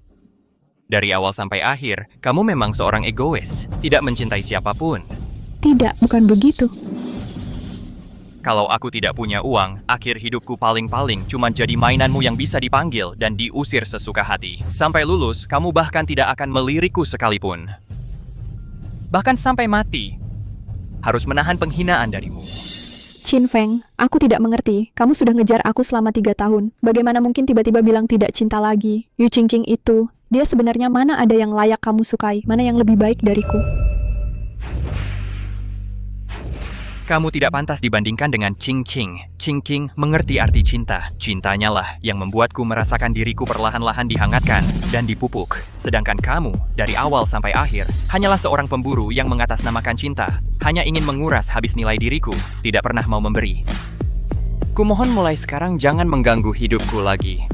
S1: Dari awal sampai akhir, kamu memang seorang egois. Tidak mencintai siapapun.
S3: Tidak, bukan begitu.
S1: Kalau aku tidak punya uang, akhir hidupku paling-paling cuma jadi mainanmu yang bisa dipanggil dan diusir sesuka hati. Sampai lulus, kamu bahkan tidak akan melirikku sekalipun. Bahkan sampai mati, harus menahan penghinaan darimu.
S3: Qin Feng, aku tidak mengerti. Kamu sudah ngejar aku selama 3 tahun. Bagaimana mungkin tiba-tiba bilang tidak cinta lagi? Yu Qing Qing itu, dia sebenarnya mana ada yang layak kamu sukai? Mana yang lebih baik dariku?
S1: Kamu tidak pantas dibandingkan dengan Qing Qing. Qing Qing mengerti arti cinta. Cintanya lah yang membuatku merasakan diriku perlahan-lahan dihangatkan dan dipupuk. Sedangkan kamu, dari awal sampai akhir, hanyalah seorang pemburu yang mengatasnamakan cinta. Hanya ingin menguras habis nilai diriku, tidak pernah mau memberi. Kumohon mulai sekarang jangan mengganggu hidupku lagi.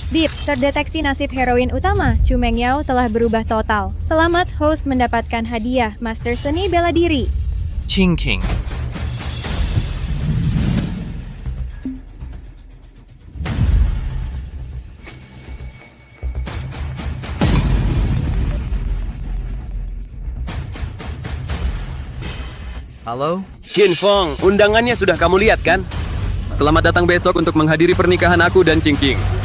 S4: Bip, terdeteksi nasib heroin utama, Chu Mengyao telah berubah total. Selamat host mendapatkan hadiah Master Seni Bela Diri.
S1: Qingqing.
S16: Halo? Qin Feng, undangannya sudah kamu lihat kan? Selamat datang besok untuk menghadiri pernikahan aku dan Qingqing.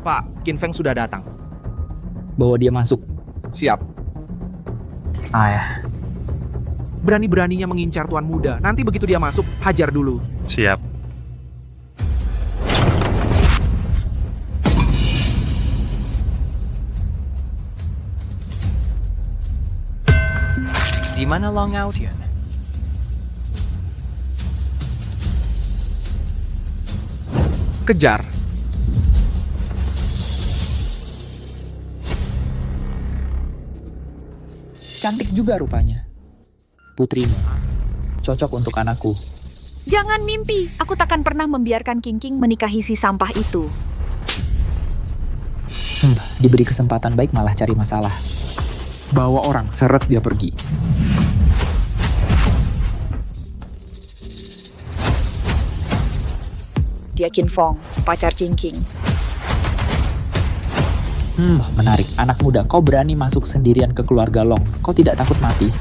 S19: Pak, Qin Feng sudah datang. Bawa dia masuk.
S17: Siap. Berani-beraninya mengincar tuan muda. Nanti begitu dia masuk, hajar dulu.
S1: Siap. Di mana Long Aotian?
S17: Kejar.
S19: Cantik juga rupanya. Putrimu. Cocok untuk anakku.
S7: Jangan mimpi, aku takkan pernah membiarkan Qingqing menikahi si sampah itu.
S19: Diberi kesempatan baik malah cari masalah.
S17: Bawa orang, seret dia pergi.
S7: Dia Qin Feng, pacar Qingqing.
S19: Menarik. Anak muda, kau berani masuk sendirian ke keluarga Long. Kau tidak takut mati?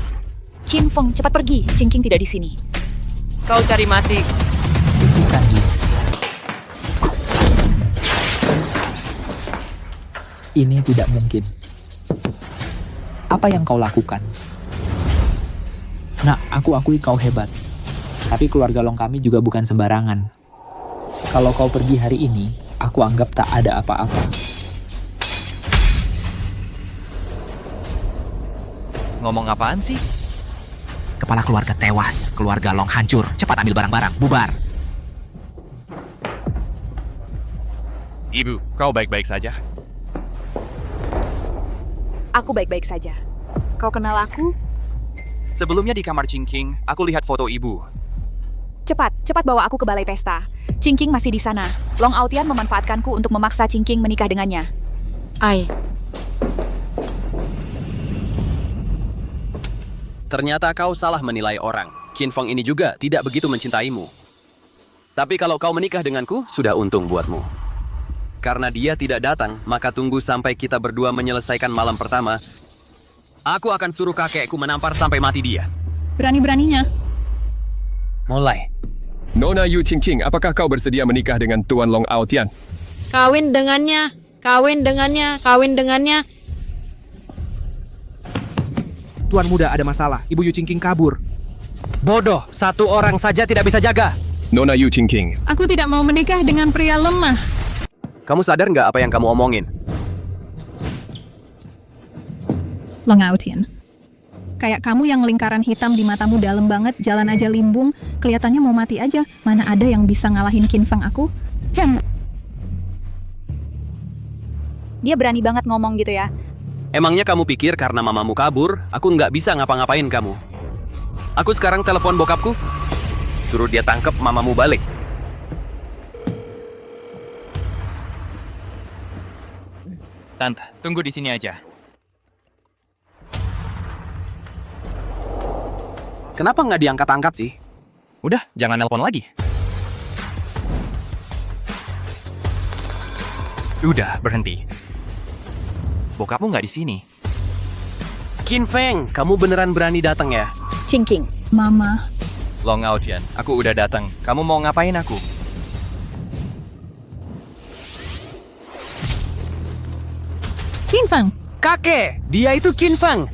S7: Qin Feng, cepat pergi. Qingqing tidak di sini.
S12: Kau cari mati.
S19: Bukan dia. Ini tidak mungkin. Apa yang kau lakukan? Nah, aku akui kau hebat. Tapi keluarga Long kami juga bukan sembarangan. Kalau kau pergi hari ini, aku anggap tak ada apa-apa.
S1: Ngomong apaan sih?
S20: Kepala keluarga tewas, keluarga Long hancur. Cepat ambil barang-barang, bubar.
S1: Ibu, kau baik-baik saja?
S7: Aku baik-baik saja. Kau kenal aku?
S1: Sebelumnya di kamar Qingqing, aku lihat foto ibu.
S7: Cepat bawa aku ke balai pesta. Qingqing masih di sana. Long Aotian memanfaatkanku untuk memaksa Qingqing menikah dengannya.
S16: Ternyata kau salah menilai orang. Qin Feng ini juga tidak begitu mencintaimu. Tapi kalau kau menikah denganku, sudah untung buatmu. Karena dia tidak datang, maka tunggu sampai kita berdua menyelesaikan malam pertama. Aku akan suruh kakekku menampar sampai mati dia.
S13: Berani-beraninya.
S16: Mulai.
S18: Nona Yu Qingqing, apakah kau bersedia menikah dengan Tuan Long Aotian?
S2: Kawin dengannya, kawin dengannya, kawin dengannya.
S17: Tuan muda ada masalah. Ibu Yu Qingqing kabur.
S12: Bodoh, satu orang saja tidak bisa jaga.
S18: Nona Yu Qingqing.
S13: Aku tidak mau menikah dengan pria lemah.
S16: Kamu sadar nggak apa yang kamu omongin?
S13: Long Aotian. Kayak kamu yang lingkaran hitam di matamu dalam banget, jalan aja limbung, kelihatannya mau mati aja. Mana ada yang bisa ngalahin Qin Feng aku?
S7: Dia berani banget ngomong gitu ya.
S16: Emangnya kamu pikir karena mamamu kabur, aku nggak bisa ngapa-ngapain kamu? Aku sekarang telepon bokapku, suruh dia tangkep mamamu balik.
S1: Tante, tunggu di sini aja.
S17: Kenapa nggak diangkat-angkat sih?
S1: Udah, jangan nelpon lagi. Udah, berhenti. Bokapmu nggak di sini.
S16: Qin Feng, kamu beneran berani datang ya?
S7: Qingqing.
S13: Mama.
S1: Long Aotian, aku udah datang. Kamu mau ngapain aku?
S13: Qin Feng.
S10: Kakek, dia itu Qin Feng.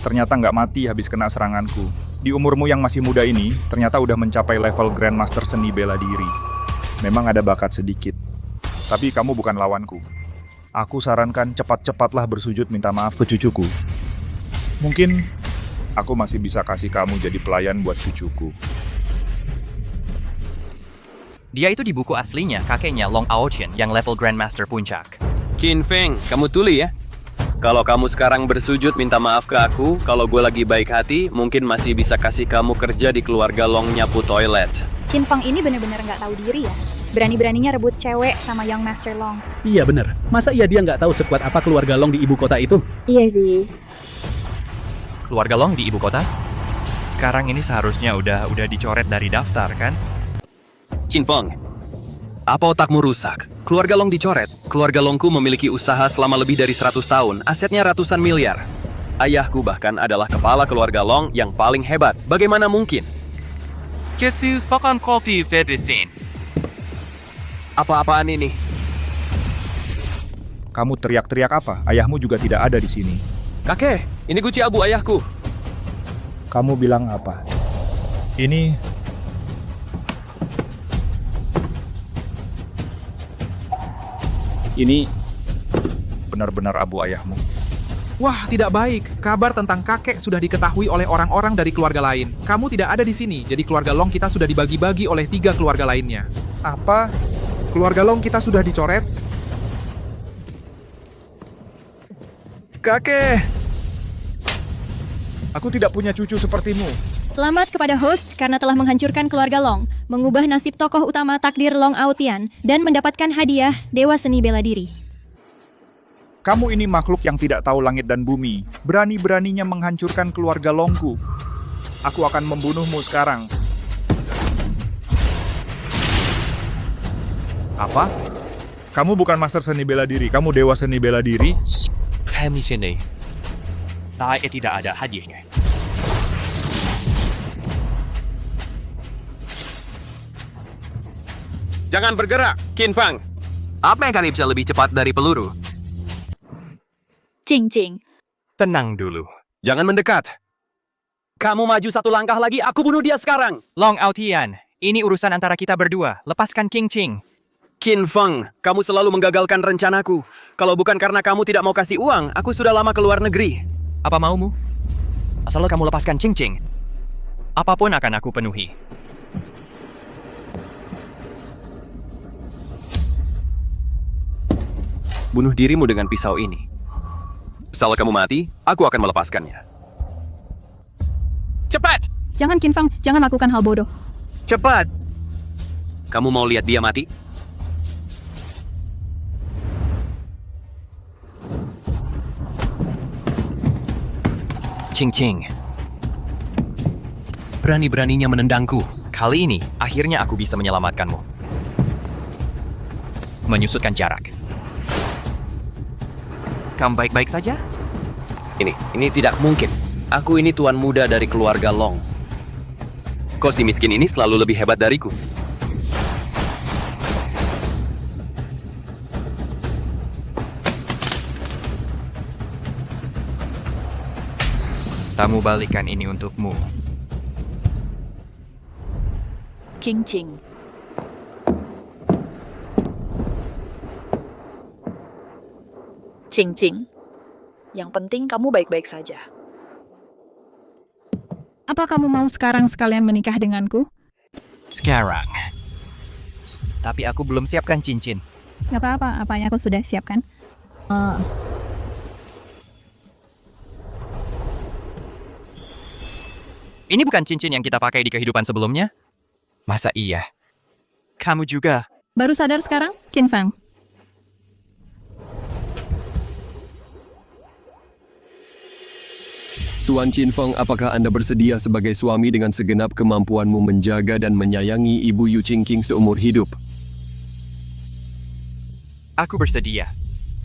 S21: Ternyata nggak mati habis kena seranganku. Di umurmu yang masih muda ini, ternyata udah mencapai level Grandmaster Seni Bela Diri. Memang ada bakat sedikit. Tapi kamu bukan lawanku. Aku sarankan cepat-cepatlah bersujud minta maaf ke cucuku. Mungkin aku masih bisa kasih kamu jadi pelayan buat cucuku.
S1: Dia itu di buku aslinya kakeknya Long Aotian yang level Grandmaster Puncak.
S16: Qin Feng, kamu tuli ya? Kalau kamu sekarang bersujud minta maaf ke aku, kalau gue lagi baik hati, mungkin masih bisa kasih kamu kerja di keluarga Long nyapu toilet.
S9: Chin Fang ini benar-benar nggak tahu diri ya. Berani-beraninya rebut cewek sama Young Master Long.
S14: Iya bener, masa iya dia nggak tahu sekuat apa keluarga Long di ibu kota itu?
S9: Iya sih.
S1: Keluarga Long di ibu kota? Sekarang ini seharusnya udah dicoret dari daftar, kan?
S16: Chin Feng, apa otakmu rusak? Keluarga Long dicoret. Keluarga Longku memiliki usaha selama lebih dari 100 tahun, asetnya ratusan miliar. Ayahku bahkan adalah kepala keluarga Long yang paling hebat. Bagaimana mungkin? Apa-apaan ini?
S21: Kamu teriak-teriak apa? Ayahmu juga tidak ada di sini.
S16: Kakek, ini guci abu ayahku.
S21: Kamu bilang apa? Ini... Ini benar-benar abu ayahmu.
S17: Wah, tidak baik. Kabar tentang kakek sudah diketahui oleh orang-orang dari keluarga lain. Kamu tidak ada di sini, jadi keluarga Long kita sudah dibagi-bagi oleh 3 keluarga lainnya. Apa? Keluarga Long kita sudah dicoret?
S21: Kakek! Aku tidak punya cucu sepertimu.
S4: Selamat kepada host karena telah menghancurkan keluarga Long, mengubah nasib tokoh utama takdir Long Aotian, dan mendapatkan hadiah Dewa Seni Bela Diri.
S21: Kamu ini makhluk yang tidak tahu langit dan bumi. Berani-beraninya menghancurkan keluarga Longku. Aku akan membunuhmu sekarang. Apa? Kamu bukan master seni bela diri, kamu dewa seni bela diri?
S1: Kami sini. Saya tidak ada hadiahnya.
S16: Jangan bergerak, Qin Fang. Apa yang kali bisa lebih cepat dari peluru?
S7: Cing Cing.
S1: Tenang dulu.
S16: Jangan mendekat. Kamu maju 1 langkah lagi, aku bunuh dia sekarang.
S1: Long Aotian, ini urusan antara kita berdua. Lepaskan King Ching.
S16: Qin Feng, kamu selalu menggagalkan rencanaku. Kalau bukan karena kamu tidak mau kasih uang, aku sudah lama ke luar negeri.
S1: Apa maumu? Asal kamu lepaskan Ching Ching. Apapun akan aku penuhi.
S16: Bunuh dirimu dengan pisau ini. Asal kamu mati, aku akan melepaskannya. Cepat!
S13: Jangan Qin Fang, jangan lakukan hal bodoh.
S16: Cepat! Kamu mau lihat dia mati?
S1: Ching Ching.
S16: Berani-beraninya menendangku.
S1: Kali ini, akhirnya aku bisa menyelamatkanmu. Menyusutkan jarak. Kamu baik-baik saja?
S16: Ini tidak mungkin. Aku ini tuan muda dari keluarga Long. Kok si miskin ini selalu lebih hebat dariku?
S1: Tamu balikan ini untukmu.
S7: King Ching. Cing Cing. Yang penting kamu baik-baik saja.
S13: Apa kamu mau sekarang sekalian menikah denganku?
S1: Sekarang. Tapi aku belum siapkan cincin.
S13: Gak apa-apa, apanya aku sudah siapkan.
S1: Ini bukan cincin yang kita pakai di kehidupan sebelumnya? Masa iya? Kamu juga.
S13: Baru sadar sekarang, Qin Fang?
S18: Tuan Qin Feng, apakah Anda bersedia sebagai suami dengan segenap kemampuanmu menjaga dan menyayangi Ibu Yu Qingqing seumur hidup?
S1: Aku bersedia.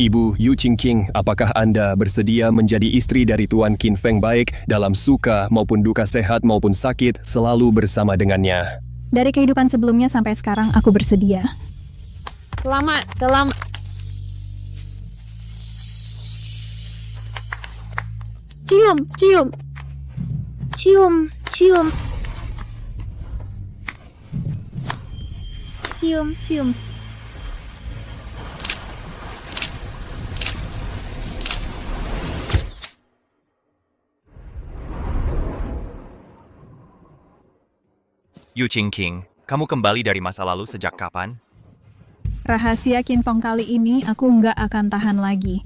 S18: Ibu Yu Qingqing, apakah Anda bersedia menjadi istri dari Tuan Qin Feng baik dalam suka maupun duka, sehat maupun sakit, selalu bersama dengannya?
S13: Dari kehidupan sebelumnya sampai sekarang, aku bersedia.
S2: Selamat.
S9: Cium.
S1: Yu Qingqing, kamu kembali dari masa lalu sejak kapan?
S13: Rahasia Qin Feng kali ini aku nggak akan tahan lagi.